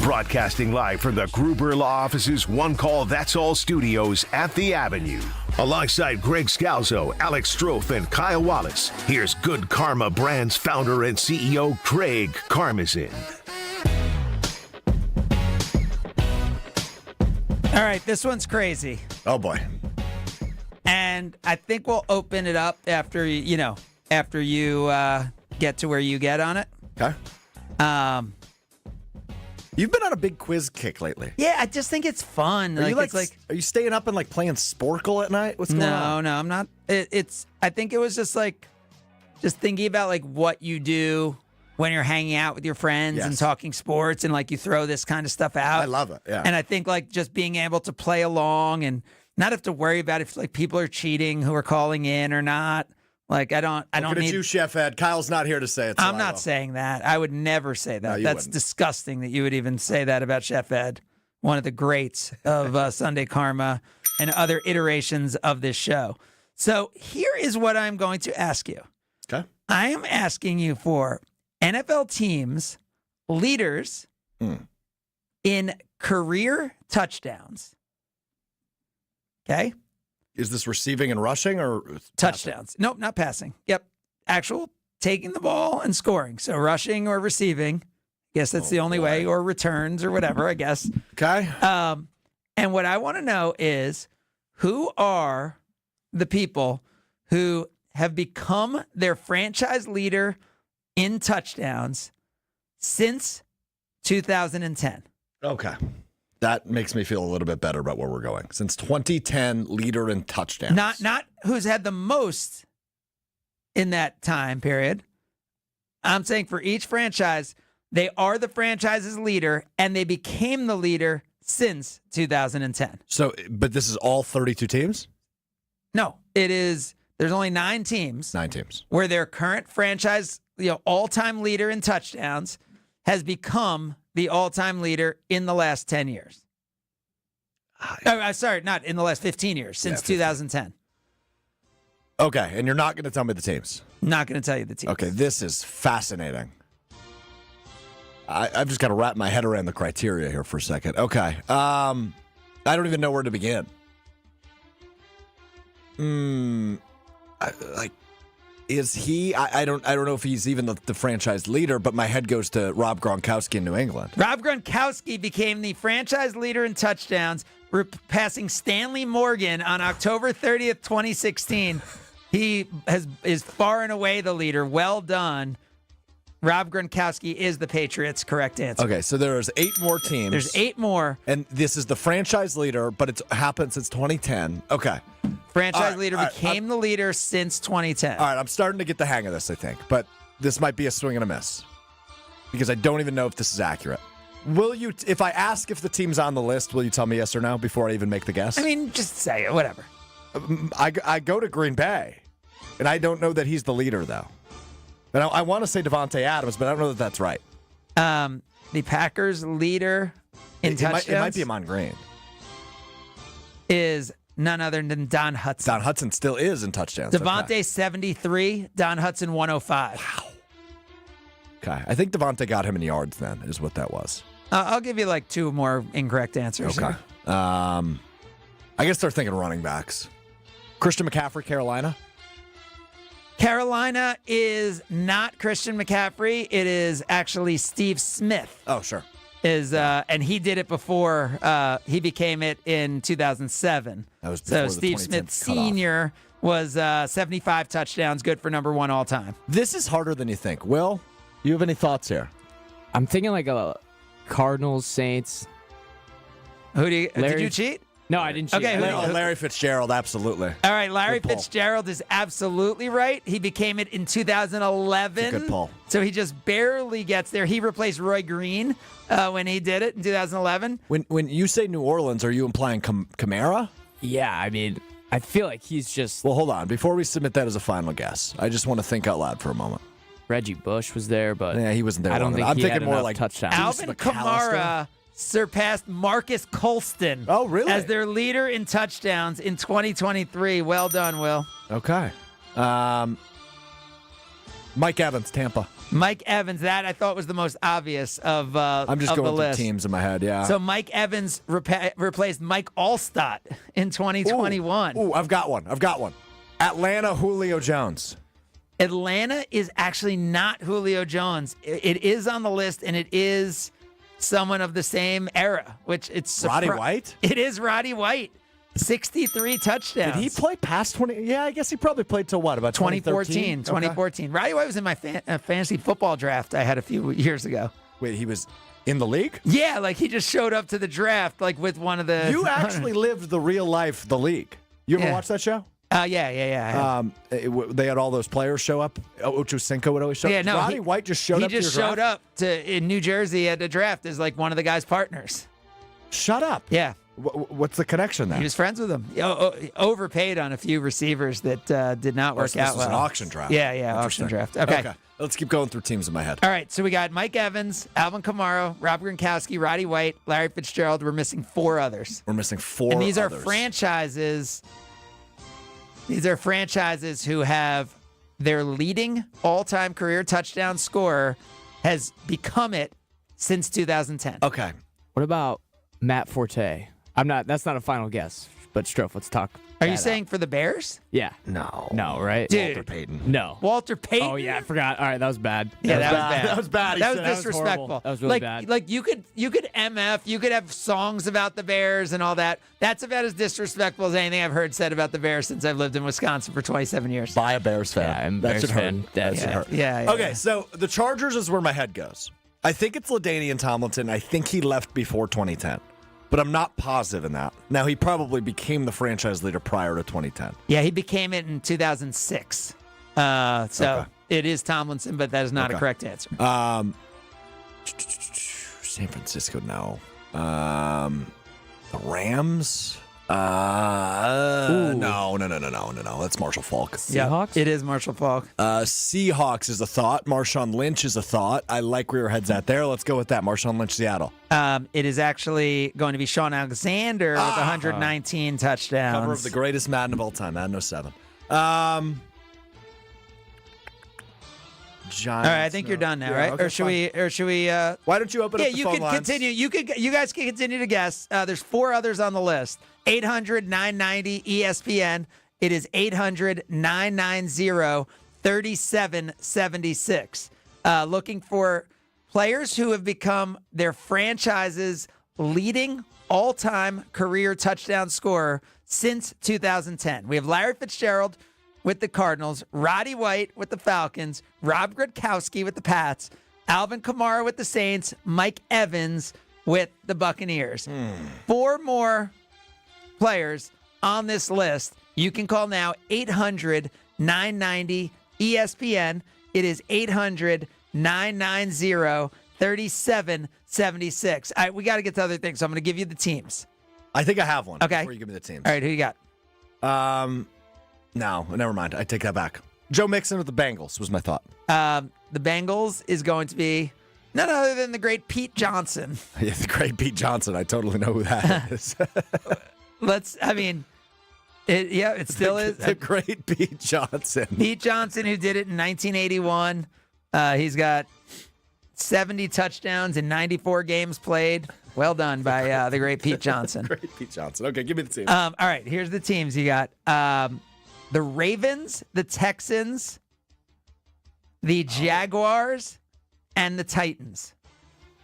Broadcasting live from the Gruber Law Office's One Call That's All studios at the Avenue. Alongside Greg Scalzo, Alex Strouf, and Kyle Wallace, here's Good Karma Brand's founder and CEO, Craig Karmazin. All right, this one's crazy. Oh, boy. And I think we'll open it up after you get to where you get on it. Okay. You've been on a big quiz kick lately. Yeah, I just think it's fun. Are you staying up and playing Sporkle at night? What's going on? No, I'm not. I think it was just thinking about what you do when you're hanging out with your friends and talking sports and you throw this kind of stuff out. I love it. Yeah. And I think just being able to play along and not have to worry about if people are cheating who are calling in or not. I don't Look need at you, Chef Ed. Kyle's not here to say it. So I'm not saying that. I would never say that. No, you That's wouldn't. disgusting that you would even say that about Chef Ed, one of the greats of Sunday Karma and other iterations of this show. So here is what I'm going to ask you. Okay. I am asking you for NFL teams, leaders in career touchdowns. Okay? Is this receiving and rushing or touchdowns? Nope, not passing. Yep. Actual taking the ball and scoring. So rushing or receiving. Guess that's the only way, or returns or whatever, I guess. Okay. And what I want to know is who are the people who have become their franchise leader in touchdowns since 2010? Okay. That makes me feel a little bit better about where we're going. Since 2010, leader in touchdowns. Not who's had the most in that time period. I'm saying for each franchise, they are the franchise's leader, and they became the leader since 2010. So, but this is all 32 teams? No, it is. There's only 9 teams. 9 teams. Where their current franchise, all-time leader in touchdowns has become the all-time leader in the last 10 years. Sorry, not in the last 15 years, since 2010. Okay, and you're not going to tell me the teams? Not going to tell you the teams. Okay, this is fascinating. I've just got to wrap my head around the criteria here for a second. Okay, I don't even know where to begin. Is he? I don't know if he's even the franchise leader, but my head goes to Rob Gronkowski in New England. Rob Gronkowski became the franchise leader in touchdowns, passing Stanley Morgan on October 30th, 2016. He is far and away the leader. Well done, Rob Gronkowski is the Patriots' correct answer. Okay, so there's 8 more teams. There's 8 more. And this is the franchise leader, but it's happened since 2010. Okay. Franchise leader became the leader since 2010. All right, I'm starting to get the hang of this, I think. But this might be a swing and a miss. Because I don't even know if this is accurate. Will you, if I ask if the team's on the list, will you tell me yes or no before I even make the guess? I mean, just say it, whatever. I go to Green Bay, and I don't know that he's the leader, though. And I want to say Devontae Adams, but I don't know that that's right. The Packers' leader in touchdowns it might be Amon Green. Is none other than Don Hudson. Don Hudson still is in touchdowns. Devontae 73, Don Hudson 105. Wow. Okay, I think Devontae got him in yards then, is what that was. I'll give you like 2 more incorrect answers. Okay. I guess they're thinking running backs. Christian McCaffrey, Carolina. Carolina is not Christian McCaffrey. It is actually Steve Smith. Oh, sure. And he did it before he became it in 2007. That was before Steve Smith Sr. was 75 touchdowns, good for number 1 all time. This is harder than you think. Will, you have any thoughts here? I'm thinking like a Cardinals, Saints. Did you cheat? No, I didn't cheat. Okay, Larry Fitzgerald, absolutely. All right, Larry Fitzgerald is absolutely right. He became it in 2011. That's a good pull. So he just barely gets there. He replaced Roy Green when he did it in 2011. When you say New Orleans, are you implying Kamara? Yeah, I mean, I feel like he's just... Well, hold on. Before we submit that as a final guess, I just want to think out loud for a moment. Reggie Bush was there, but... Yeah, he wasn't there. I don't think I'm he thinking had more enough like touchdowns. Alvin Kamara surpassed Marcus Colston as their leader in touchdowns in 2023. Well done, Will. Okay. Mike Evans, Tampa. Mike Evans, that I thought was the most obvious of I'm just going the list. through teams in my head, yeah. So Mike Evans replaced Mike Allstott in 2021. Ooh, I've got one. Atlanta, Julio Jones. Atlanta is actually not Julio Jones. It is on the list, and it is someone of the same era, which it's Roddy White? It is Roddy White. 63 touchdowns. Did he play past 20? Yeah, I guess he probably played till what, about 2014? 2014. Okay. Roddy White was in my fantasy football draft I had a few years ago. Wait, he was in the league? Yeah, like he just showed up to the draft like with one of the... You actually lived the real life, the league. You ever watch that show? Yeah. They had all those players show up. Ocho Cinco would always show up. Yeah, no, Roddy White just showed up. He just showed up in New Jersey at the draft as like one of the guy's partners. Shut up. Yeah. What's the connection there? He was friends with them. Overpaid on a few receivers that did not work out well. This was an auction draft. Yeah, auction draft. Okay. Let's keep going through teams in my head. All right, so we got Mike Evans, Alvin Kamara, Rob Gronkowski, Roddy White, Larry Fitzgerald. We're missing 4 others. And these are franchises. These are franchises who have their leading all-time career touchdown scorer has become it since 2010. Okay. What about Matt Forte? That's not a final guess, but Strouf, let's talk. Are you saying for the Bears? Yeah. No, right? Dude. Walter Payton. No. Walter Payton? Oh, yeah, I forgot. All right, that was bad. Yeah, that was bad. That was bad. That was disrespectful. That was really bad. Like you could MF, you could have songs about the Bears and all that. That's about as disrespectful as anything I've heard said about the Bears since I've lived in Wisconsin for 27 years. By a Bears fan. Yeah, I'm a Bears fan. That should hurt. Yeah. Okay, so the Chargers is where my head goes. I think it's LaDainian Tomlinson. I think he left before 2010. But I'm not positive in that. Now, he probably became the franchise leader prior to 2010. Yeah, he became it in 2006. It is Tomlinson, but that is not a correct answer. San Francisco, no. The Rams? No. That's Marshall Faulk. Seahawks? It is Marshall Faulk. Seahawks is a thought. Marshawn Lynch is a thought. I like where your head's at there. Let's go with that. Marshawn Lynch, Seattle. It is actually going to be Sean Alexander with 119 touchdowns. Cover of the greatest Madden of all time, Madden 07. Giants. All right, I think you're done now, right? Okay, or should we? Why don't you open up the you phone can lines? continue. You guys can continue to guess. There's 4 others on the list. 800-990-ESPN. It is 800-990-3776. Looking for players who have become their franchise's leading all-time career touchdown scorer since 2010. We have Larry Fitzgerald, with the Cardinals, Roddy White with the Falcons, Rob Gronkowski with the Pats, Alvin Kamara with the Saints, Mike Evans with the Buccaneers. 4 more players on this list. You can call now 800-990-ESPN. It is 800-990-3776. All right, we got to get to other things, so I'm going to give you the teams. I think I have one. Okay. Before you give me the teams. All right, who you got? No, never mind. I take that back. Joe Mixon with the Bengals was my thought. The Bengals is going to be none other than the great Pete Johnson. Yeah, the great Pete Johnson. I totally know who that is. It still is. The great Pete Johnson. Pete Johnson, who did it in 1981. He's got 70 touchdowns in 94 games played. Well done by the great Pete Johnson. Great Pete Johnson. Okay, give me the teams. All right, here's the teams you got. The Ravens, the Texans, the Jaguars, and the Titans.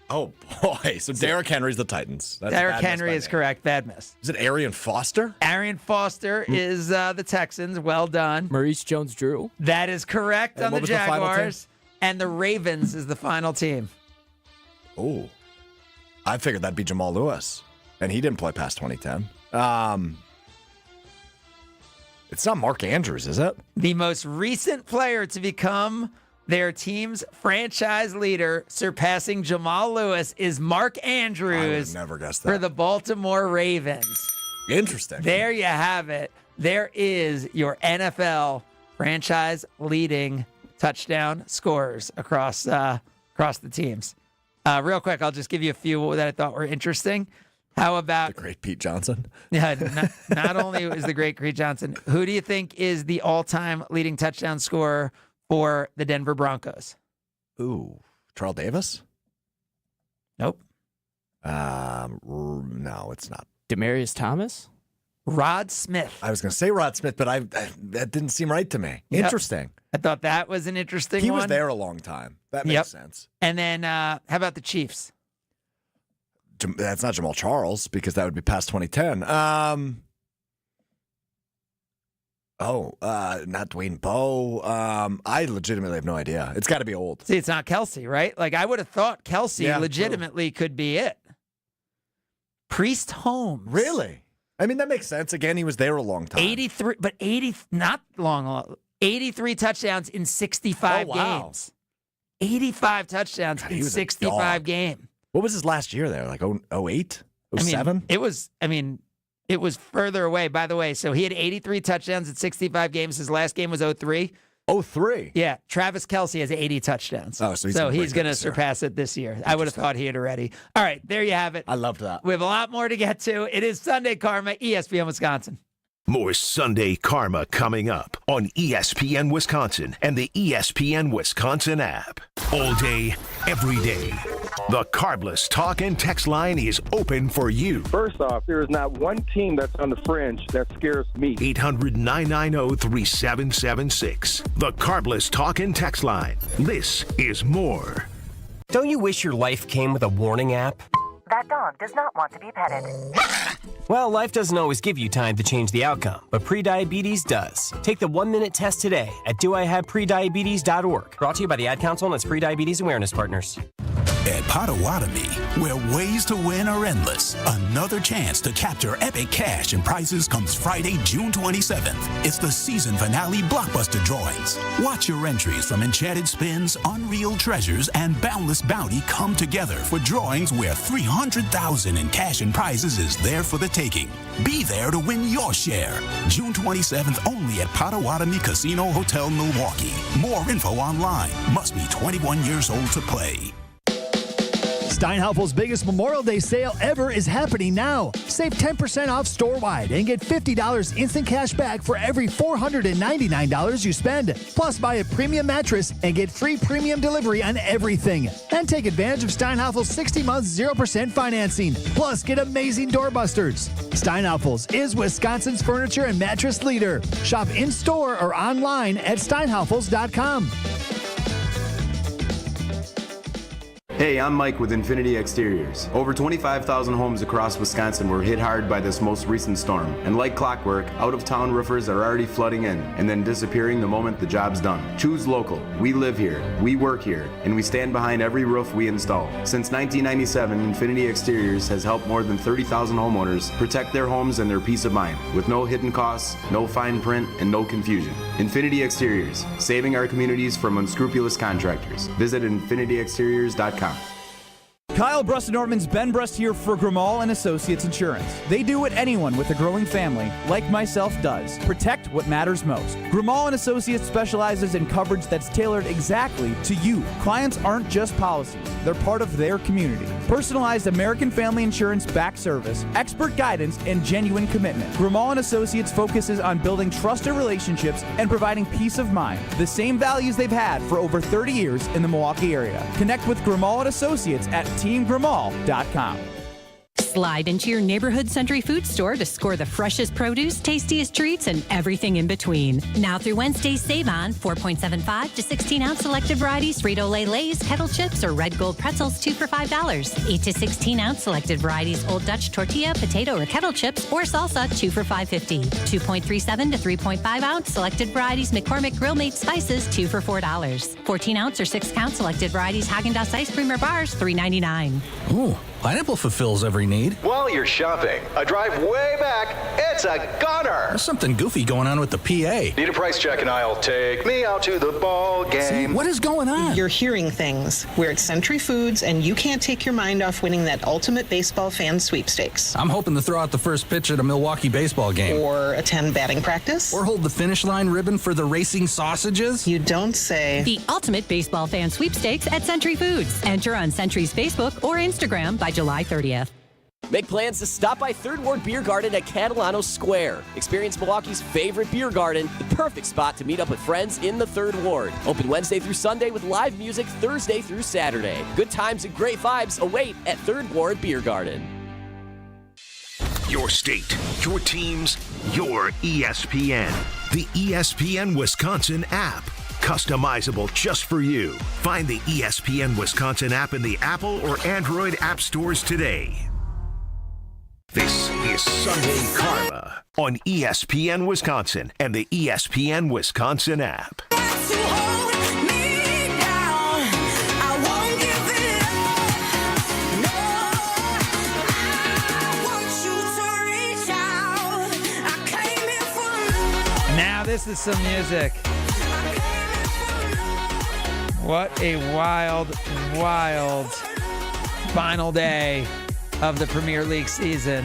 Oh, boy. So Derrick Henry's the Titans. That's Derrick Henry is correct. Bad miss. Is it Arian Foster? Arian Foster is the Texans. Well done. Maurice Jones-Drew. That is correct And on what the was the final Jaguars. And the Ravens is the final team. Oh. I figured that'd be Jamal Lewis. And he didn't play past 2010. It's not Mark Andrews, is it? The most recent player to become their team's franchise leader, surpassing Jamal Lewis, is Mark Andrews. I would have never guessed that. For the Baltimore Ravens. Interesting. There you have it. There is your NFL franchise leading touchdown scorers across the teams. Real quick, I'll just give you a few that I thought were interesting. How about the great Pete Johnson? Yeah, not only is the great Pete Johnson, who do you think is the all-time leading touchdown scorer for the Denver Broncos? Ooh, Terrell Davis? Nope. No, it's not. Demarius Thomas? Rod Smith. I was going to say Rod Smith, but that didn't seem right to me. Yep. Interesting. I thought that was an interesting He one. was there a long time. That makes sense. And then how about the Chiefs? That's not Jamal Charles because that would be past 2010. Not Dwayne Bowe. I legitimately have no idea. It's got to be old. See, it's not Kelsey, right? Like, I would have thought Kelsey legitimately could be it. Priest Holmes. Really? I mean, that makes sense. Again, he was there a long time. 83 touchdowns in 65 games. 85 touchdowns in 65 games. What was his last year there? Like 08? 07? It was further away, by the way. So he had 83 touchdowns in 65 games. His last game was 03. 03? Yeah. Travis Kelce has 80 touchdowns. Oh, so he's going to surpass it this year. I would have thought he had already. All right, there you have it. I loved that. We have a lot more to get to. It is Sunday Karma, ESPN Wisconsin. More Sunday Karma coming up on ESPN Wisconsin and the ESPN Wisconsin app. All day, every day. The Carbless talk and text line is open for you. First off, there is not one team that's on the fringe that scares me. 800-990-3776. The Carbless talk and text line. This is more. Don't you wish your life came with a warning app? That dog does not want to be petted. Well, life doesn't always give you time to change the outcome, but prediabetes does. Take the 1-minute test today at doihaveprediabetes.org. Brought to you by the Ad Council and its Prediabetes Awareness Partners. At Potawatomi, where ways to win are endless, another chance to capture epic cash and prizes comes Friday, June 27th. It's the season finale blockbuster drawings. Watch your entries from Enchanted Spins, Unreal Treasures, and Boundless Bounty come together for drawings where $300,000 in cash and prizes is there for the taking. Be there to win your share. June 27th only at Potawatomi Casino Hotel, Milwaukee. More info online. Must be 21 years old to play. Steinhaufel's biggest Memorial Day sale ever is happening now. Save 10% off store-wide and get $50 instant cash back for every $499 you spend. Plus, buy a premium mattress and get free premium delivery on everything. And take advantage of Steinhaufel's 60-month 0% financing. Plus, get amazing doorbusters. Steinhaufel's is Wisconsin's furniture and mattress leader. Shop in-store or online at steinhaufels.com. Hey, I'm Mike with Infinity Exteriors. Over 25,000 homes across Wisconsin were hit hard by this most recent storm. And like clockwork, out-of-town roofers are already flooding in and then disappearing the moment the job's done. Choose local. We live here, we work here, and we stand behind every roof we install. Since 1997, Infinity Exteriors has helped more than 30,000 homeowners protect their homes and their peace of mind with no hidden costs, no fine print, and no confusion. Infinity Exteriors, saving our communities from unscrupulous contractors. Visit infinityexteriors.com. Kyle Brust-Norman's Ben Brust here for Grimal and Associates Insurance. They do what anyone with a growing family, like myself, does. Protect what matters most. Grimal and Associates specializes in coverage that's tailored exactly to you. Clients aren't just policies, they're part of their community. Personalized American family insurance back service, expert guidance, and genuine commitment. Grimal and Associates focuses on building trusted relationships and providing peace of mind. The same values they've had for over 30 years in the Milwaukee area. Connect with Grimal and Associates at teamgrimal.com. Slide into your neighborhood Century Food Store to score the freshest produce, tastiest treats, and everything in between. Now through Wednesday, save on 4.75 to 16-ounce selected varieties Frito-Lay Lay's, Kettle Chips, or Red Gold Pretzels, 2 for $5. 8 to 16-ounce selected varieties Old Dutch Tortilla, Potato, or Kettle Chips, or Salsa, 2 for $5.50. 2.37 to 3.5-ounce selected varieties McCormick Grill Made Spices, 2 for $4. 14-ounce or 6-count selected varieties Haagen-Dazs Ice Cream or Bars, $3.99. Ooh, pineapple fulfills every need. While you're shopping, a drive way back, it's a gunner. There's something goofy going on with the PA. Need a price check and I'll take me out to the ball game. See, what is going on? You're hearing things. We're at Century Foods, and you can't take your mind off winning that ultimate baseball fan sweepstakes. I'm hoping to throw out the first pitch at a Milwaukee baseball game. Or attend batting practice. Or hold the finish line ribbon for the racing sausages. You don't say. The ultimate baseball fan sweepstakes at Century Foods. Enter on Century's Facebook or Instagram by July 30th. Make plans to stop by Third Ward Beer Garden at Catalano Square. Experience Milwaukee's favorite beer garden, the perfect spot to meet up with friends in the Third Ward. Open Wednesday through Sunday with live music Thursday through Saturday. Good times and great vibes await at Third Ward Beer Garden. Your state, your teams, your ESPN. The ESPN Wisconsin app. Customizable just for you. Find the ESPN Wisconsin app in the Apple or Android app stores today. This is Sunday Karma on ESPN Wisconsin and the ESPN Wisconsin app. Now this is some music. What a wild, wild final day of the Premier League season.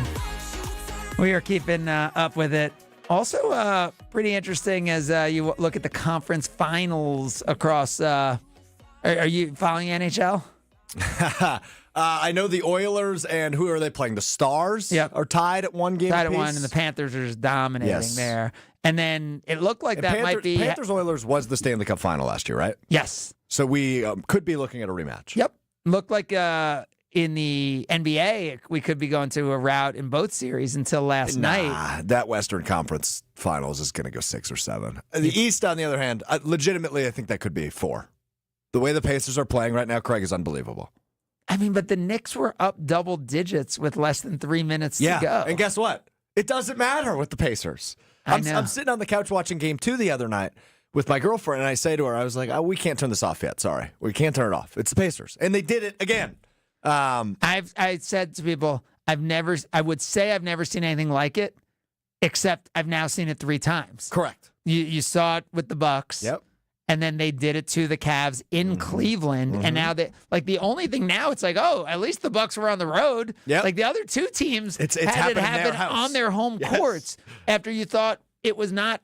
We are keeping up with it. Also, pretty interesting as you look at the conference finals across. Are you following NHL? I know the Oilers and who are they playing? The Stars are tied at one game. Tied at apiece. one, and the Panthers are just dominating there. And then it looked like that might be. Panthers-Oilers was the Stanley Cup final last year, right? Yes. So we could be looking at a rematch. Yep. Looked like in the NBA, we could be going to a route in both series until last night. That Western Conference Finals is going to go 6 or 7. The East, on the other hand, legitimately, I think that could be 4. The way the Pacers are playing right now, Craig, is unbelievable. I mean, but the Knicks were up double digits with less than 3 minutes to go. And guess what? It doesn't matter with the Pacers. I'm sitting on the couch watching Game 2 the other night with my girlfriend, and I say to her, I was like, we can't turn this off yet. Sorry. We can't turn it off. It's the Pacers. And they did it again. I said to people, I would say I've never seen anything like it, except I've now seen it 3 times. Correct. You saw it with the Bucks. Yep. And then they did it to the Cavs in Cleveland. And now the only thing now, it's like, at least the Bucks were on the road. Yep. Like the other 2 teams it's had it happen their on their home courts after you thought it was not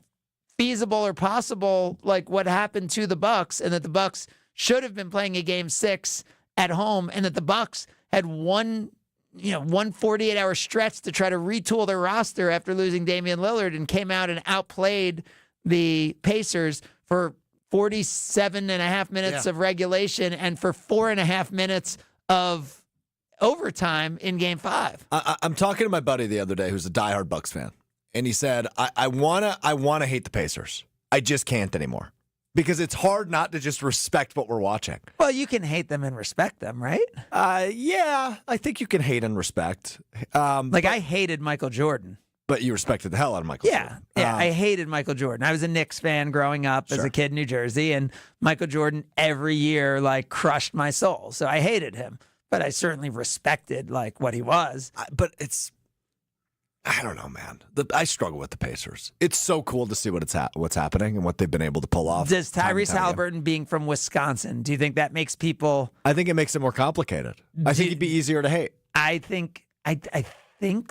feasible or possible, like what happened to the Bucks, and that the Bucks should have been playing a game 6 at home, and that the Bucks had one 48-hour stretch to try to retool their roster after losing Damian Lillard, and came out and outplayed the Pacers for 47.5 minutes of regulation and for 4.5 minutes of overtime in Game 5. I'm talking to my buddy the other day who's a diehard Bucks fan, and he said, I wanna hate the Pacers. I just can't anymore. because it's hard not to just respect what we're watching. Well, you can hate them and respect them, right? Yeah, I think you can hate and respect. I hated Michael Jordan. But you respected the hell out of Michael Jordan. Yeah, I hated Michael Jordan. I was a Knicks fan growing up as a kid in New Jersey, and Michael Jordan every year crushed my soul. So I hated him, but I certainly respected what he was. But I don't know, man. I struggle with the Pacers. It's so cool to see what's happening and what they've been able to pull off. Does Tyrese Halliburton being from Wisconsin, do you think that makes people? I think it makes it more complicated. I think it'd be easier to hate. I think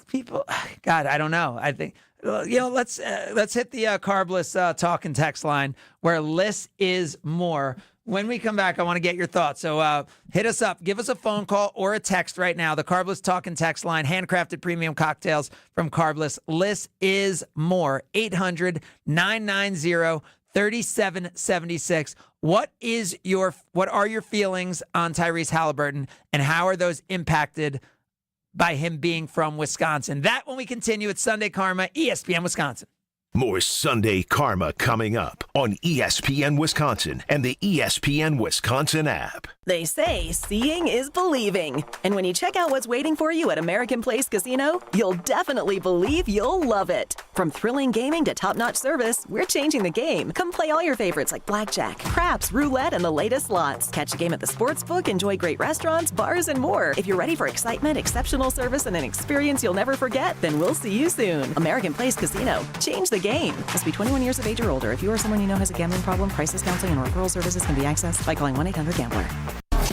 people. God, I don't know. I think let's hit the carbless talk and text line where less is more. When we come back, I want to get your thoughts. So hit us up. Give us a phone call or a text right now. The Carbless Talk and Text line. Handcrafted premium cocktails from Carbless. Less is more. 800-990-3776. What are your feelings on Tyrese Halliburton, and how are those impacted by him being from Wisconsin? That when we continue. It's Sunday Karma, ESPN Wisconsin. More Sunday Karma coming up on ESPN Wisconsin and the ESPN Wisconsin app. They say seeing is believing. And when you check out what's waiting for you at American Place Casino, you'll definitely believe you'll love it. From thrilling gaming to top-notch service, we're changing the game. Come play all your favorites like blackjack, craps, roulette, and the latest slots. Catch a game at the sportsbook, enjoy great restaurants, bars, and more. If you're ready for excitement, exceptional service, and an experience you'll never forget, then we'll see you soon. American Place Casino. Change the game. Must be 21 years of age or older. If you or someone you know has a gambling problem, crisis counseling and referral services can be accessed by calling 1-800-GAMBLER.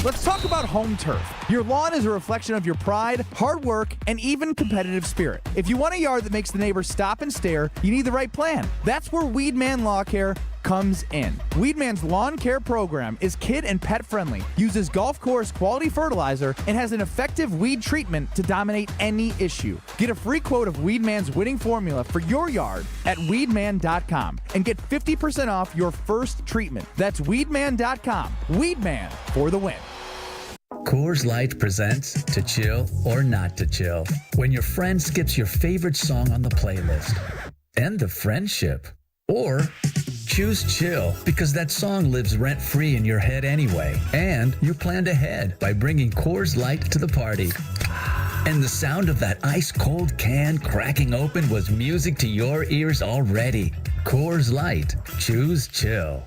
Let's talk about home turf. Your lawn is a reflection of your pride, hard work, and even competitive spirit. If you want a yard that makes the neighbors stop and stare, you need the right plan. That's where Weedman Lawn Care comes in. Weedman's lawn care program is kid and pet friendly, uses golf course quality fertilizer, and has an effective weed treatment to dominate any issue. Get a free quote of Weedman's winning formula for your yard at weedman.com and get 50% off your first treatment. That's weedman.com. Weedman for the win. Coors Light presents To Chill or Not to Chill. When your friend skips your favorite song on the playlist. End the friendship. Or choose chill because that song lives rent-free in your head anyway. And you planned ahead by bringing Coors Light to the party. And the sound of that ice-cold can cracking open was music to your ears already. Coors Light. Choose chill.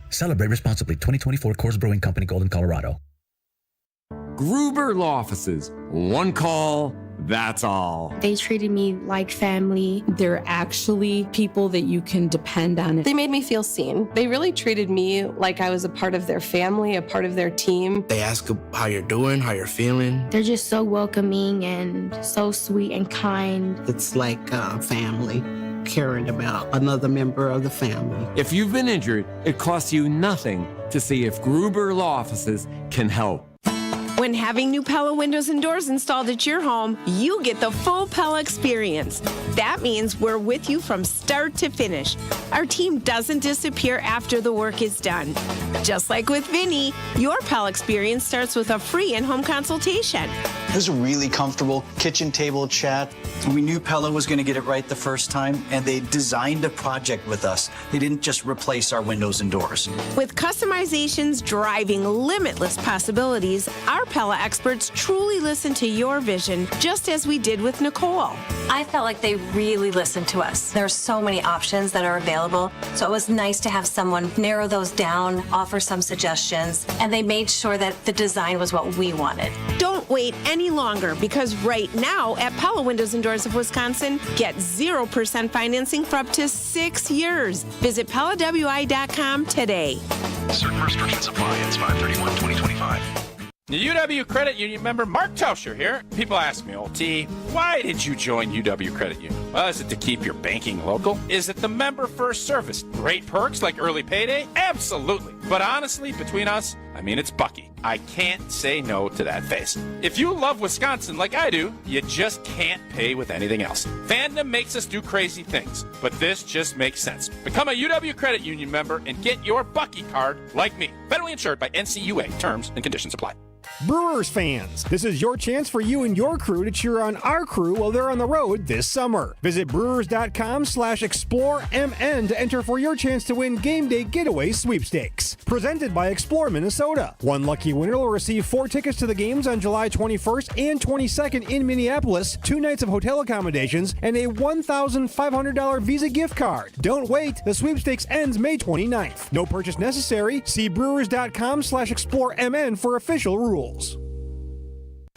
Celebrate responsibly. 2024 Coors Brewing Company, Golden, Colorado. Gruber Law Offices. One call, that's all. They treated me like family. They're actually people that you can depend on. They made me feel seen. They really treated me like I was a part of their family, a part of their team. They ask how you're doing, how you're feeling. They're just so welcoming and so sweet and kind. It's like family, caring about another member of the family. If you've been injured, it costs you nothing to see if Gruber Law Offices can help. When having new Pella windows and doors installed at your home, you get the full Pella experience. That means we're with you from start to finish. Our team doesn't disappear after the work is done. Just like with Vinny, your Pella experience starts with a free in-home consultation. It was a really comfortable kitchen table chat. We knew Pella was going to get it right the first time, and they designed a project with us. They didn't just replace our windows and doors. With customizations driving limitless possibilities, our Pella experts truly listen to your vision, just as we did with Nicole. I felt like they really listened to us. There are so many options that are available, so it was nice to have someone narrow those down, offer some suggestions, and they made sure that the design was what we wanted. Don't wait any longer, because right now at Pella Windows and Doors of Wisconsin, get 0% financing for up to 6 years. Visit PellaWI.com today. Certain restrictions apply. It's 5/31/2025. The UW Credit Union member Mark Tauscher here. People ask me, old T, why did you join UW Credit Union? Well, is it to keep your banking local? Is it the member first service? Great perks like early payday? Absolutely. But honestly, between us, I mean, it's Bucky. I can't say no to that face. If you love Wisconsin like I do, you just can't pay with anything else. Fandom makes us do crazy things, but this just makes sense. Become a UW Credit Union member and get your Bucky card like me. Federally insured by NCUA. Terms and conditions apply. Brewers fans, this is your chance for you and your crew to cheer on our crew while they're on the road this summer. Visit brewers.com/ExploreMN to enter for your chance to win Game Day Getaway Sweepstakes. Presented by Explore Minnesota. One lucky winner will receive 4 tickets to the games on July 21st and 22nd in Minneapolis, 2 nights of hotel accommodations, and a $1,500 Visa gift card. Don't wait, the sweepstakes ends May 29th. No purchase necessary. See brewers.com/ExploreMN for official rules.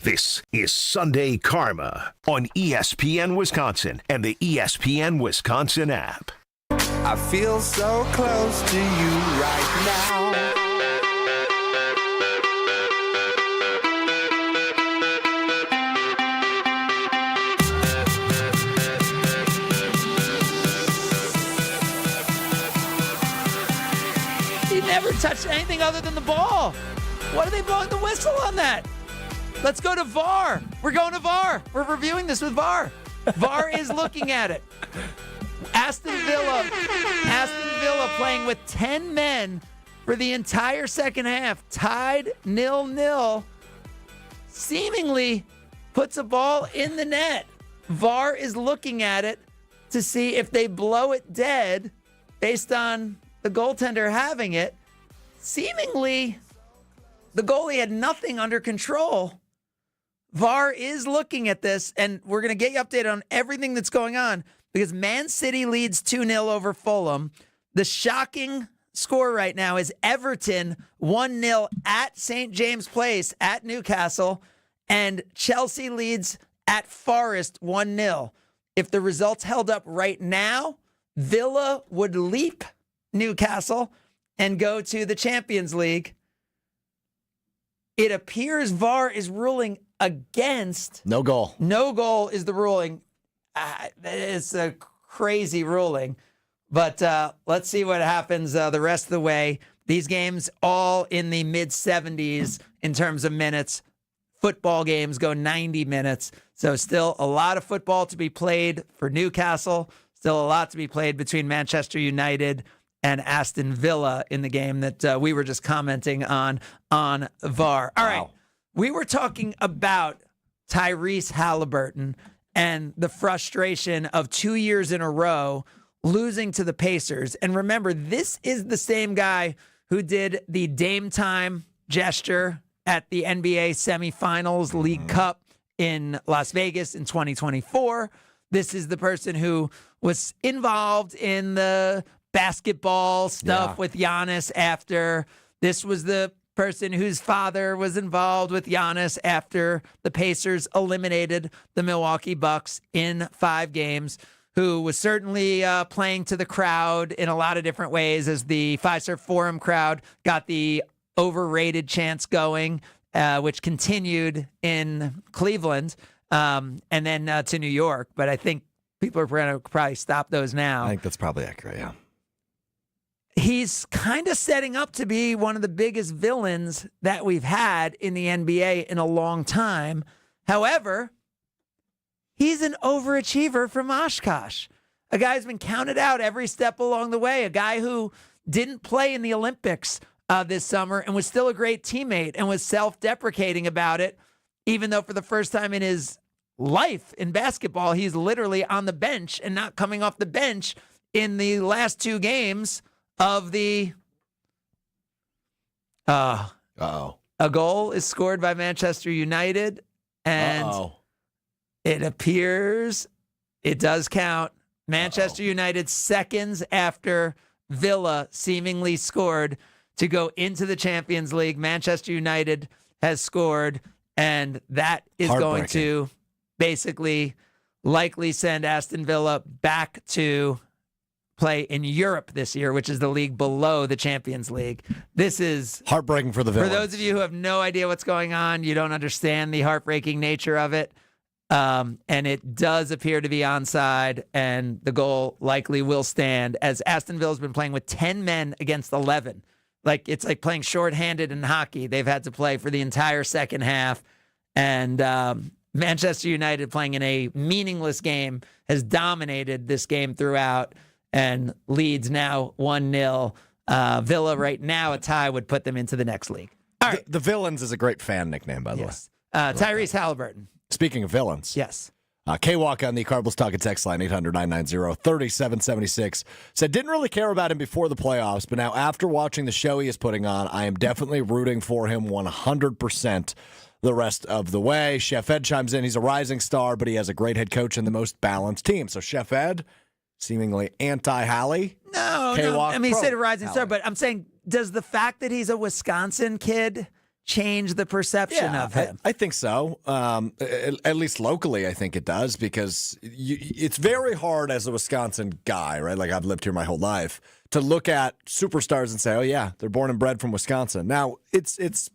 This is Sunday Karma on ESPN Wisconsin and the ESPN Wisconsin app. I feel so close to you right now. He never touched anything other than the ball. What are they blowing the whistle on that? Let's go to VAR. We're going to VAR. We're reviewing this with VAR. VAR is looking at it. Aston Villa playing with 10 men for the entire second half, tied 0-0, seemingly puts a ball in the net. VAR is looking at it to see if they blow it dead based on the goaltender having it. Seemingly, the goalie had nothing under control. VAR is looking at this, and we're going to get you updated on everything that's going on because Man City leads 2-0 over Fulham. The shocking score right now is Everton 1-0 at St. James Place at Newcastle, and Chelsea leads at Forest 1-0. If the results held up right now, Villa would leap Newcastle and go to the Champions League. It appears VAR is ruling against. No goal. No goal is the ruling. It's a crazy ruling. But let's see what happens the rest of the way. These games all in the mid-70s in terms of minutes. Football games go 90 minutes. So still a lot of football to be played for Newcastle. Still a lot to be played between Manchester United and Aston Villa in the game that we were just commenting on VAR. All right. We were talking about Tyrese Halliburton and the frustration of 2 years in a row losing to the Pacers. And remember, this is the same guy who did the Dame time gesture at the NBA semifinals League Cup in Las Vegas in 2024. This is the person who was involved in the basketball stuff with Giannis after. This was the person whose father was involved with Giannis after the Pacers eliminated the Milwaukee Bucks in 5 games, who was certainly playing to the crowd in a lot of different ways as the Fiserv Forum crowd got the overrated chants going, which continued in Cleveland and then to New York. But I think people are going to probably stop those now. I think that's probably accurate, yeah. He's kind of setting up to be one of the biggest villains that we've had in the NBA in a long time. However, he's an overachiever from Oshkosh, a guy who's been counted out every step along the way, a guy who didn't play in the Olympics this summer and was still a great teammate and was self-deprecating about it, even though for the first time in his life in basketball, he's literally on the bench and not coming off the bench in the last 2 games of the a goal is scored by Manchester United, and it appears it does count. Manchester United seconds after Villa seemingly scored to go into the Champions League. Manchester United has scored, and that is going to basically likely send Aston Villa back to play in Europe this year, which is the league below the Champions League. This is heartbreaking for the Villains. For those of you who have no idea what's going on, you don't understand the heartbreaking nature of it. And it does appear to be onside, and the goal likely will stand as Aston Villa's been playing with 10 men against 11. It's like playing shorthanded in hockey. They've had to play for the entire second half. And Manchester United, playing in a meaningless game, has dominated this game throughout and leads now 1-0. Villa right now, a tie would put them into the next league. The Villains is a great fan nickname, by the way. Tyrese Halliburton. Speaking of villains. Yes. K-Walk on the Cardinals Talking text line, 800-990-3776, said, didn't really care about him before the playoffs, but now after watching the show he is putting on, I am definitely rooting for him 100% the rest of the way. Chef Ed chimes in. He's a rising star, but he has a great head coach and the most balanced team. So Chef Ed, seemingly anti-Hallie. No. I mean, he said a rising star, but I'm saying, does the fact that he's a Wisconsin kid change the perception of him? I think so. At least locally, I think it does, because it's very hard as a Wisconsin guy, right? Like, I've lived here my whole life, to look at superstars and say, oh, yeah, they're born and bred from Wisconsin. Now, it's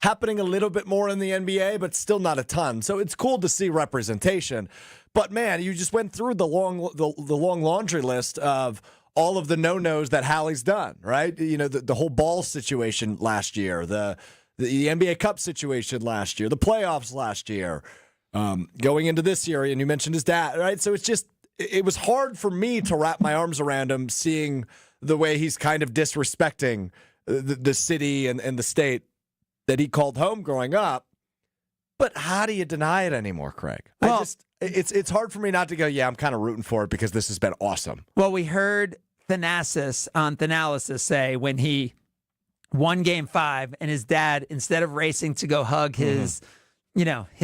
happening a little bit more in the NBA, but still not a ton. So it's cool to see representation. But, man, you just went through the long laundry list of all of the no-nos that Hallie's done, right? You know, the whole ball situation last year, the NBA Cup situation last year, the playoffs last year, going into this year, and you mentioned his dad, right? So it was hard for me to wrap my arms around him, seeing the way he's kind of disrespecting the city and the state that he called home growing up. But how do you deny it anymore, Craig? Well, it's hard for me not to go, yeah, I'm kind of rooting for it because this has been awesome. Well, we heard Thanasis on Thanalysis say when he won Game 5 and his dad, instead of racing to go hug his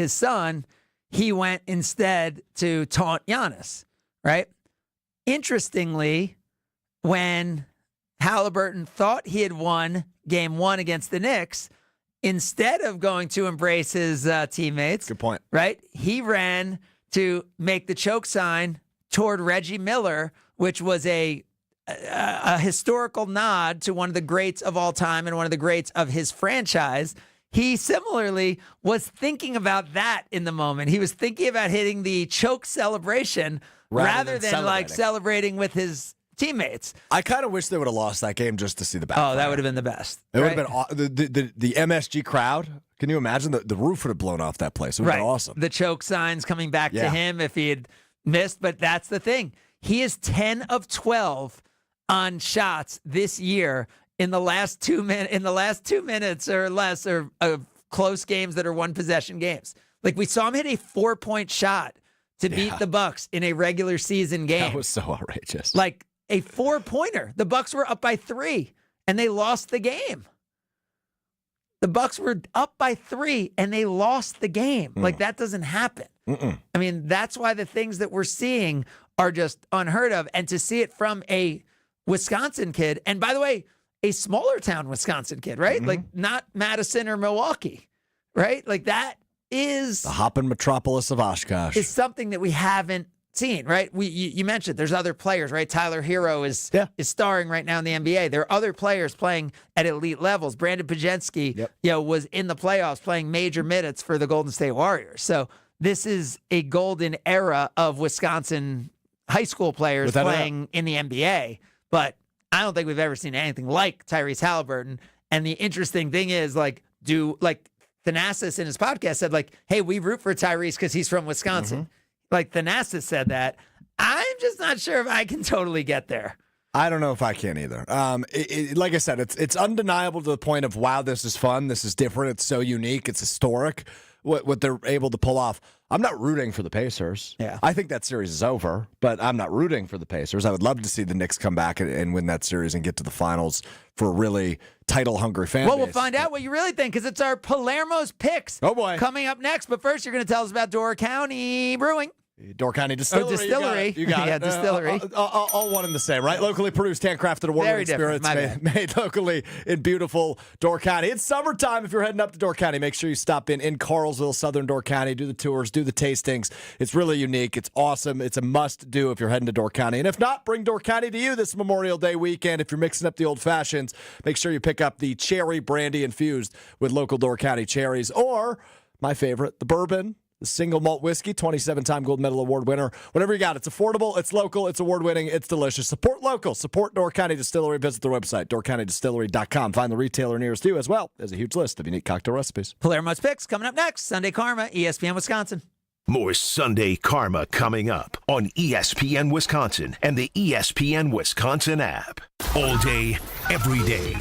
son, he went instead to taunt Giannis, right? Interestingly, when Halliburton thought he had won Game 1 against the Knicks, instead of going to embrace his teammates, good point, right? He ran to make the choke sign toward Reggie Miller, which was a historical nod to one of the greats of all time and one of the greats of his franchise. He similarly was thinking about that in the moment. He was thinking about hitting the choke celebration rather than like celebrating with his teammates. I kind of wish they would have lost that game just to see the backfire. Oh, that would have been the best. It would have been the MSG crowd. Can you imagine? The roof would have blown off that place. It would have been awesome. The choke signs coming back to him if he had missed. But that's the thing. He is 10 of 12 on shots this year in the last 2 minutes or less of close games that are one possession games. Like, we saw him hit a 4-point shot to beat the Bucks in a regular season game. That was so outrageous. Like a 4-pointer. The Bucks were up by 3 and they lost the game. The Bucks were up by 3 and they lost the game. Like, that doesn't happen. I mean, that's why the things that we're seeing are just unheard of. And to see it from a Wisconsin kid, and by the way, a smaller town Wisconsin kid, right? Like, not Madison or Milwaukee, right? Like, that is the hopping metropolis of Oshkosh. Is something that we haven't seen, right? You mentioned there's other players, right? Tyler Hero is starring right now in the NBA. There are other players playing at elite levels. Brandon Pajensky, was in the playoffs playing major minutes for the Golden State Warriors. So this is a golden era of Wisconsin high school players playing in the NBA. But I don't think we've ever seen anything like Tyrese Halliburton. And the interesting thing is, Thanasis in his podcast said, hey, we root for Tyrese because he's from Wisconsin. Thanasis said that. I'm just not sure if I can totally get there. I don't know if I can either. Like I said, it's undeniable to the point of, wow, this is fun. This is different. It's so unique. It's historic what they're able to pull off. I'm not rooting for the Pacers. Yeah. I think that series is over, but I'm not rooting for the Pacers. I would love to see the Knicks come back and win that series and get to the finals for a really title-hungry fan base. We'll find out what you really think, because it's our Palermo's Picks coming up next. But first, you're going to tell us about Door County Brewing. Door County Distillery. Distillery. You got it. Distillery. All one and the same, right? Locally produced, handcrafted, award-winning spirits made locally in beautiful Door County. It's summertime. If you're heading up to Door County, make sure you stop in Carlsville, southern Door County, do the tours, do the tastings. It's really unique. It's awesome. It's a must-do if you're heading to Door County. And if not, bring Door County to you this Memorial Day weekend. If you're mixing up the old fashions, make sure you pick up the cherry brandy infused with local Door County cherries, or my favorite, the bourbon. The single malt whiskey, 27-time gold medal award winner. Whatever you got, it's affordable, it's local, it's award-winning, it's delicious. Support local. Support Door County Distillery. Visit their website, doorcountydistillery.com. Find the retailer nearest you, as well as a huge list of unique cocktail recipes. Palermo's Picks coming up next. Sunday Karma, ESPN Wisconsin. More Sunday Karma coming up on ESPN Wisconsin and the ESPN Wisconsin app. All day, every day.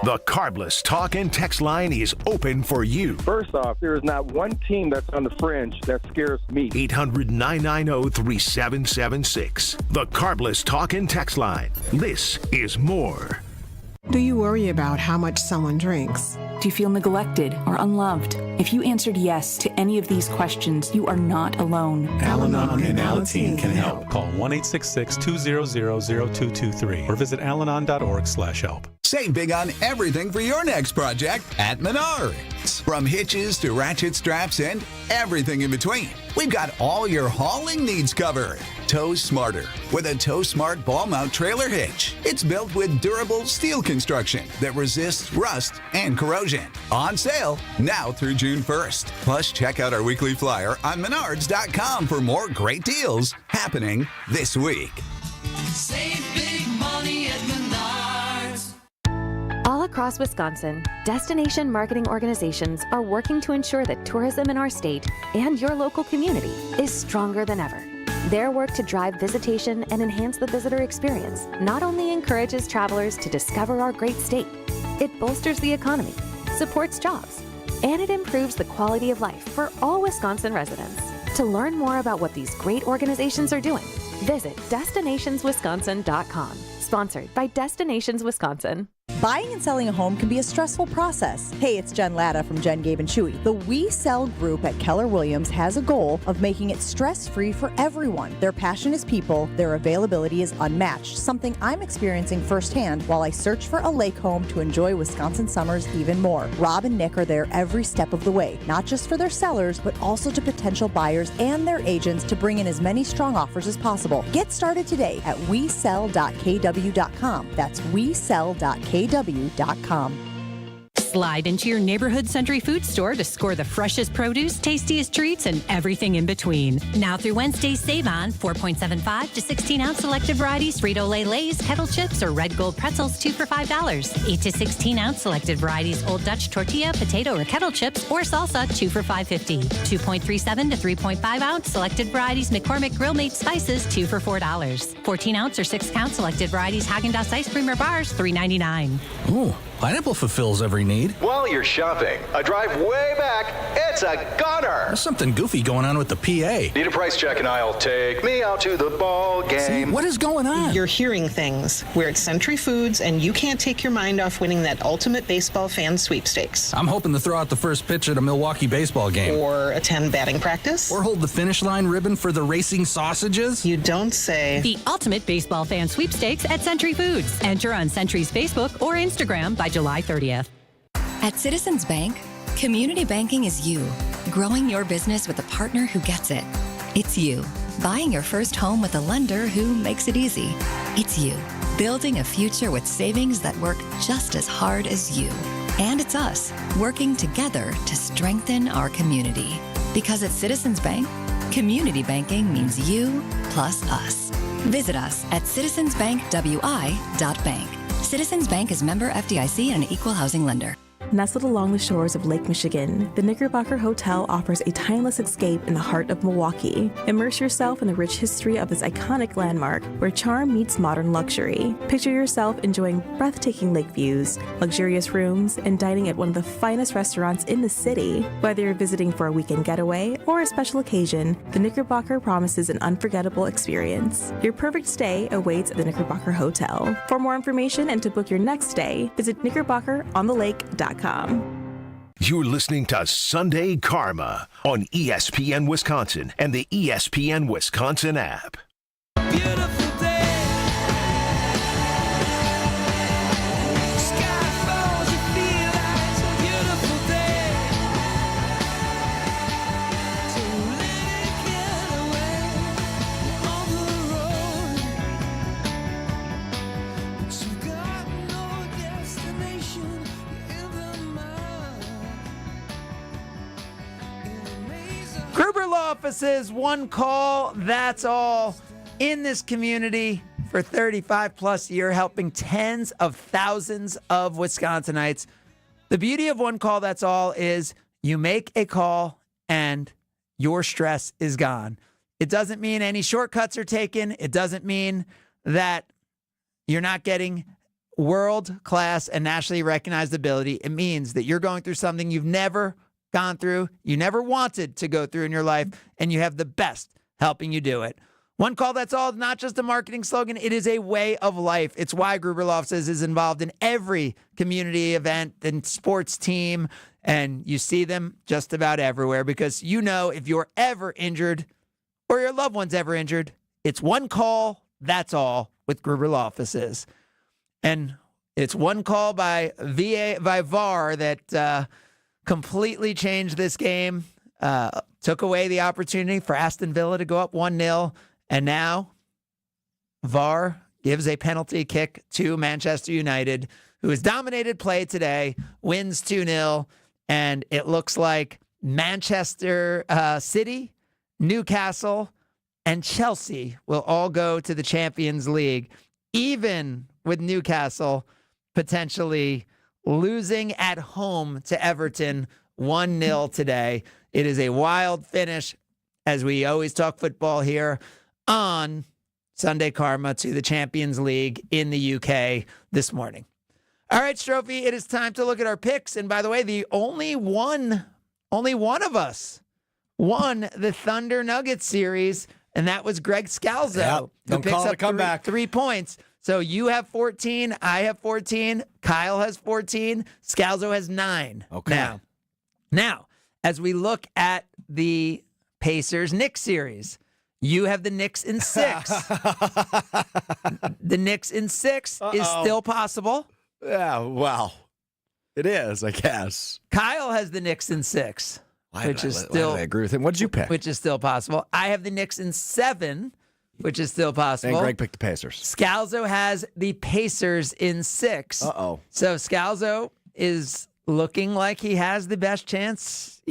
The Carbless Talk and Text line is open for you. First off, there is not one team that's on the fringe that scares me. 800-990-3776. The Carbless Talk and Text line. This is more. Do you worry about how much someone drinks? Do you feel neglected or unloved? If you answered yes to any of these questions, you are not alone. Al-Anon and Alateen can help. Call 1-866-200-0223 or visit alanon.org/help. Save big on everything for your next project at Menards. From hitches to ratchet straps and everything in between, we've got all your hauling needs covered. Tow smarter with a Tow Smart ball mount trailer hitch. It's built with durable steel construction that resists rust and corrosion. On sale now through June 1st. Plus, check out our weekly flyer on menards.com for more great deals happening this week. Save big money at Menards. All across Wisconsin, destination marketing organizations are working to ensure that tourism in our state and your local community is stronger than ever. Their work to drive visitation and enhance the visitor experience not only encourages travelers to discover our great state, it bolsters the economy, supports jobs, and it improves the quality of life for all Wisconsin residents. To learn more about what these great organizations are doing, visit destinationswisconsin.com. Sponsored by Destinations Wisconsin. Buying and selling a home can be a stressful process. Hey, it's Jen Latta from Jen, Gabe & Chewy. The We Sell group at Keller Williams has a goal of making it stress-free for everyone. Their passion is people, their availability is unmatched, something I'm experiencing firsthand while I search for a lake home to enjoy Wisconsin summers even more. Rob and Nick are there every step of the way, not just for their sellers, but also to potential buyers and their agents to bring in as many strong offers as possible. Get started today at wesell.kw.com. That's wesell.kw.com. Slide into your neighborhood Century Food Store to score the freshest produce, tastiest treats, and everything in between. Now through Wednesday's Save On, 4.75 to 16-ounce selected varieties Frito-Lay Lay's, Kettle Chips, or Red Gold Pretzels, 2 for $5. 8 to 16-ounce selected varieties Old Dutch Tortilla, Potato, or Kettle Chips, or Salsa, 2 for $5.50. 2.37 to 3.5-ounce selected varieties McCormick Grill Made Spices, 2 for $4. 14-ounce or 6-count selected varieties Häagen-Dazs Ice Cream or Bars, $3.99. Ooh, pineapple fulfills every need. While you're shopping, a drive way back, it's a gunner. There's something goofy going on with the PA. Need a price check and I'll take me out to the ball game. See, what is going on? You're hearing things. We're at Century Foods, and you can't take your mind off winning that ultimate baseball fan sweepstakes. I'm hoping to throw out the first pitch at a Milwaukee baseball game. Or attend batting practice. Or hold the finish line ribbon for the racing sausages. You don't say. The ultimate baseball fan sweepstakes at Century Foods. Enter on Century's Facebook or Instagram by July 30th. At Citizens Bank, community banking is you, growing your business with a partner who gets it. It's you, buying your first home with a lender who makes it easy. It's you, building a future with savings that work just as hard as you. And it's us, working together to strengthen our community. Because at Citizens Bank, community banking means you plus us. Visit us at citizensbankwi.bank. Citizens Bank is member FDIC and an equal housing lender. Nestled along the shores of Lake Michigan, the Knickerbocker Hotel offers a timeless escape in the heart of Milwaukee. Immerse yourself in the rich history of this iconic landmark where charm meets modern luxury. Picture yourself enjoying breathtaking lake views, luxurious rooms, and dining at one of the finest restaurants in the city. Whether you're visiting for a weekend getaway or a special occasion, the Knickerbocker promises an unforgettable experience. Your perfect stay awaits at the Knickerbocker Hotel. For more information and to book your next stay, visit knickerbockeronthelake.com. You're listening to Sunday Karma on ESPN Wisconsin and the ESPN Wisconsin app. Beautiful day. Sky falls, you feel like it's a beautiful day. So let it get away on the road. But you've got no destination. Gruber Law Offices, one call, that's all. In this community for 35 plus years, helping tens of thousands of Wisconsinites. The beauty of one call, that's all is you make a call and your stress is gone. It doesn't mean any shortcuts are taken. It doesn't mean that you're not getting world-class and nationally recognized ability. It means that you're going through something you've never gone through, you never wanted to go through in your life, and you have the best helping you do it. One call, that's all, not just a marketing slogan. It is a way of life. It's why Gruber Law Offices is involved in every community event and sports team, and you see them just about everywhere because you know if you're ever injured or your loved one's ever injured, it's one call, that's all, with Gruber Law Offices. And it's one call by VAR that completely changed this game, took away the opportunity for Aston Villa to go up 1-0, and now VAR gives a penalty kick to Manchester United, who has dominated play today, wins 2-0, and it looks like Manchester City, Newcastle, and Chelsea will all go to the Champions League, even with Newcastle potentially losing at home to Everton 1-0 today. It is a wild finish, as we always talk football here on Sunday Karma, to the Champions League in the UK this morning. All right, Stroufy, it is time to look at our picks. And by the way, the only one of us won the Thunder Nuggets series, and that was Greg Scalzo. Yep. Who Don't picks call it up a comeback. 3 points. So you have 14, I have 14, Kyle has 14, Scalzo has 9. Okay. Now, as we look at the Pacers-Knicks series, you have the Knicks in 6. The Knicks in 6 is still possible. Yeah, well, it is, I guess. Kyle has the Knicks in 6, Why did I agree with him? What did you pick? which is still possible. I have the Knicks in 7, which is still possible. And Greg picked the Pacers. Scalzo has the Pacers in 6. Uh-oh. So Scalzo is looking like he has the best chance,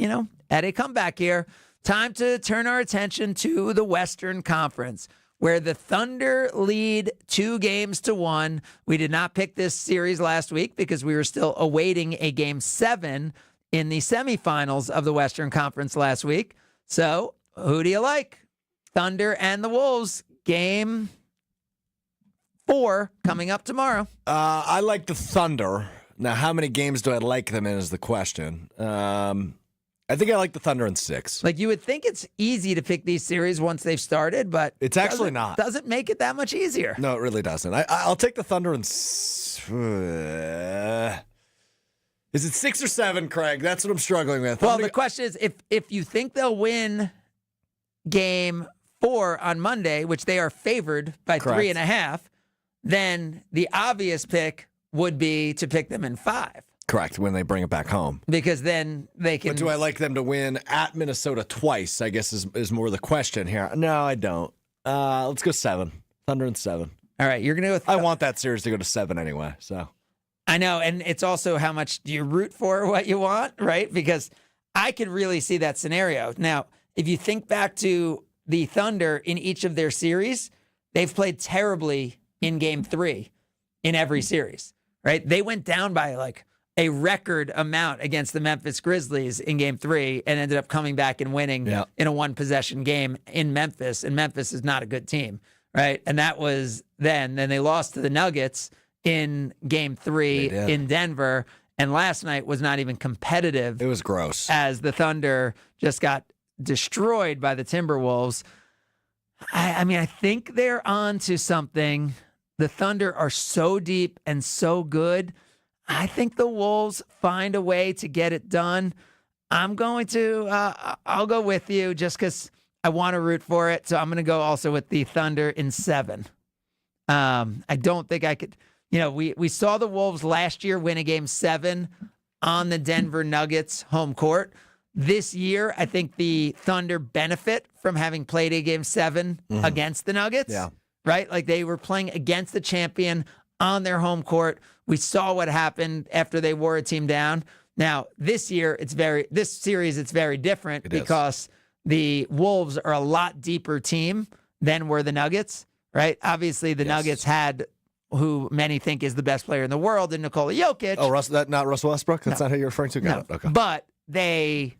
at a comeback here. Time to turn our attention to the Western Conference, where the Thunder lead 2-1. We did not pick this series last week because we were still awaiting a Game 7 in the semifinals of the Western Conference last week. So who do you like? Thunder and the Wolves, Game 4 coming up tomorrow. I like the Thunder. Now, how many games do I like them in is the question. I think I like the Thunder in 6. Like, you would think it's easy to pick these series once they've started, but It's actually not. Doesn't make it that much easier. No, it really doesn't. I'll take the Thunder in. Is it 6 or 7, Craig? That's what I'm struggling with. Well, the question is, if you think they'll win Game 4 on Monday, which they are favored by Correct. 3.5, then the obvious pick would be to pick them in 5. Correct, when they bring it back home. Because then they can. But do I like them to win at Minnesota twice, I guess is more the question here. No, I don't. Let's go 7. Thunder and 7. All right, you're going to go with. I want that series to go to 7 anyway, so. I know, and it's also how much do you root for what you want, right? Because I could really see that scenario. Now, if you think back to the Thunder in each of their series, they've played terribly in Game 3 in every series, right? They went down by like a record amount against the Memphis Grizzlies in Game 3 and ended up coming back and winning in a one-possession game in Memphis, and Memphis is not a good team, right? And that was then. Then they lost to the Nuggets in Game 3 in Denver, and last night was not even competitive. It was gross. As the Thunder just got destroyed by the Timberwolves. I mean, I think they're on to something. The Thunder are so deep and so good. I think the Wolves find a way to get it done. I'm going to, I'll go with you just because I want to root for it. So I'm going to go also with the Thunder in 7. I don't think I could, we saw the Wolves last year win a Game 7 on the Denver Nuggets home court. This year, I think the Thunder benefit from having played a Game 7 against the Nuggets. Yeah. Right? Like they were playing against the champion on their home court. We saw what happened after they wore a team down. Now, this series, it's very different because the Wolves are a lot deeper team than were the Nuggets, right? Obviously, the Nuggets had who many think is the best player in the world in Nikola Jokic. Oh, not Russell Westbrook? That's not who you're referring to? Got it. Okay. But they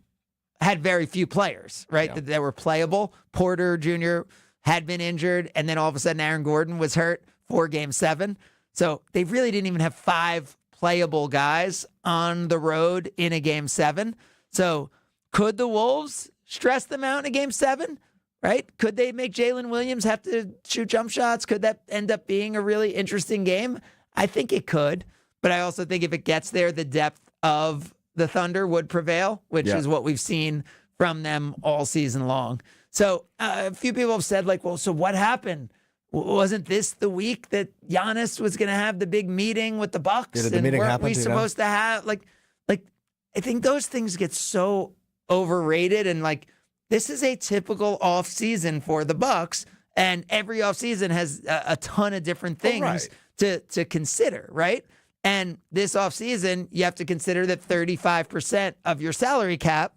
had very few players, right, that were playable. Porter Jr. had been injured, and then all of a sudden Aaron Gordon was hurt for Game 7. So they really didn't even have 5 playable guys on the road in a Game 7. So could the Wolves stress them out in a Game 7? Right? Could they make Jalen Williams have to shoot jump shots? Could that end up being a really interesting game? I think it could. But I also think if it gets there, the depth of the Thunder would prevail, which is what we've seen from them all season long. So a few people have said, like, well, so what happened? Wasn't this the week that Giannis was going to have the big meeting with the Bucks? Did the meeting weren't happen? we supposed to have like I think those things get so overrated, and like this is a typical off season for the Bucks, and every off season has a ton of different things to consider, right? And this off season, you have to consider that 35% of your salary cap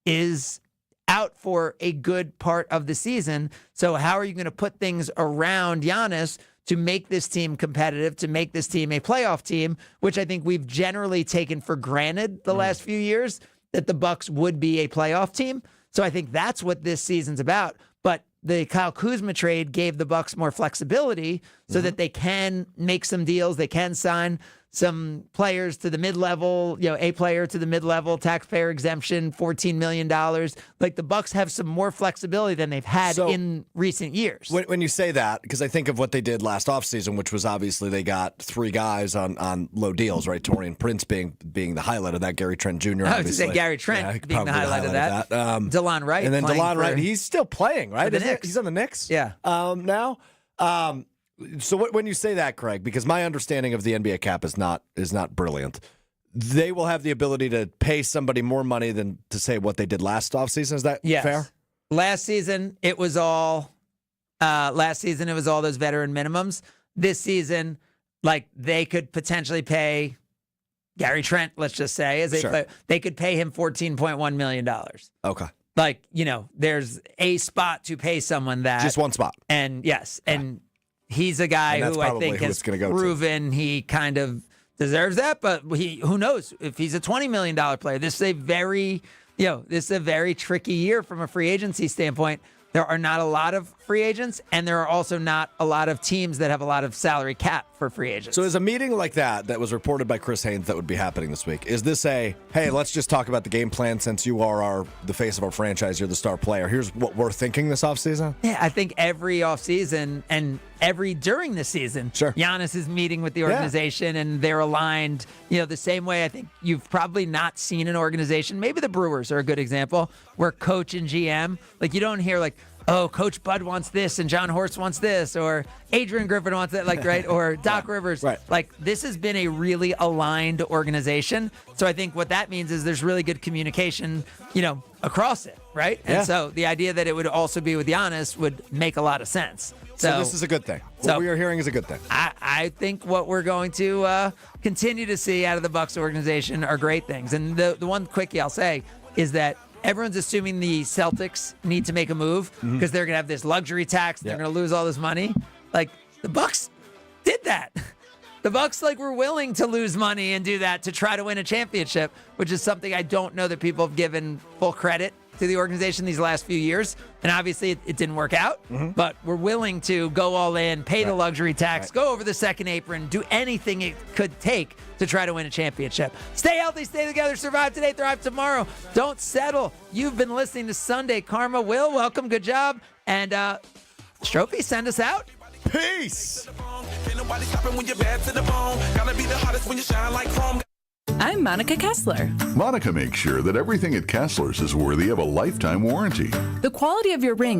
is out for a good part of the season. So how are you going to put things around Giannis to make this team competitive, to make this team a playoff team, which I think we've generally taken for granted the last few years, that the Bucks would be a playoff team. So I think that's what this season's about. But the Kyle Kuzma trade gave the Bucks more flexibility so that they can make some deals, they can sign some players to the mid-level, a player to the mid-level, taxpayer exemption, $14 million. Like the Bucks have some more flexibility than they've had in recent years. When you say that, because I think of what they did last offseason, which was obviously they got 3 guys on low deals, right? Torian Prince being the highlight of that, Gary Trent Jr. I was going to obviously. say Gary Trent being the highlight of that. DeLon Wright. And then DeLon Wright, he's still playing, right? He's on the Knicks? Yeah. Now? So when you say that, Craig, because my understanding of the NBA cap is not brilliant, they will have the ability to pay somebody more money than to say what they did last offseason. Is that fair? Last season, it was all those veteran minimums. This season, like they could potentially pay Gary Trent, let's just say, they could pay him $14.1 million. Okay. Like, there's a spot to pay someone that. Just one spot. And and he's a guy who I think has proven he kind of deserves that, but who knows if he's a $20 million player. This is a very tricky year from a free agency standpoint. There are not a lot of free agents, and there are also not a lot of teams that have a lot of salary cap for free agents. So is a meeting like that was reported by Chris Haynes that would be happening this week, is this hey, let's just talk about the game plan since you are the face of our franchise, you're the star player. Here's what we're thinking this offseason? Yeah, I think every offseason and during the season, Giannis is meeting with the organization and they're aligned, the same way I think you've probably not seen an organization, maybe the Brewers are a good example, where coach and GM, like you don't hear like, oh, Coach Bud wants this and John Horst wants this, or Adrian Griffin wants that, right? Or Doc Rivers. Right. Like, this has been a really aligned organization. So I think what that means is there's really good communication, across it, right? Yeah. And so the idea that it would also be with Giannis would make a lot of sense. So this is a good thing. What we are hearing is a good thing. I think what we're going to continue to see out of the Bucks organization are great things. And the one quickie I'll say is that everyone's assuming the Celtics need to make a move because they're going to have this luxury tax. They're going to lose all this money. Like, the Bucks did that. The Bucks were willing to lose money and do that to try to win a championship, which is something I don't know that people have given full credit to the organization these last few years. And obviously it didn't work out, but we're willing to go all in, pay the luxury tax, go over the second apron, do anything it could take to try to win a championship. Stay healthy, stay together, survive today, thrive tomorrow. Don't settle. You've been listening to Sunday Karma. Will, welcome, good job. And Strouf, send us out. Peace. I'm Monica Kessler. Monica makes sure that everything at Kessler's is worthy of a lifetime warranty. The quality of your ring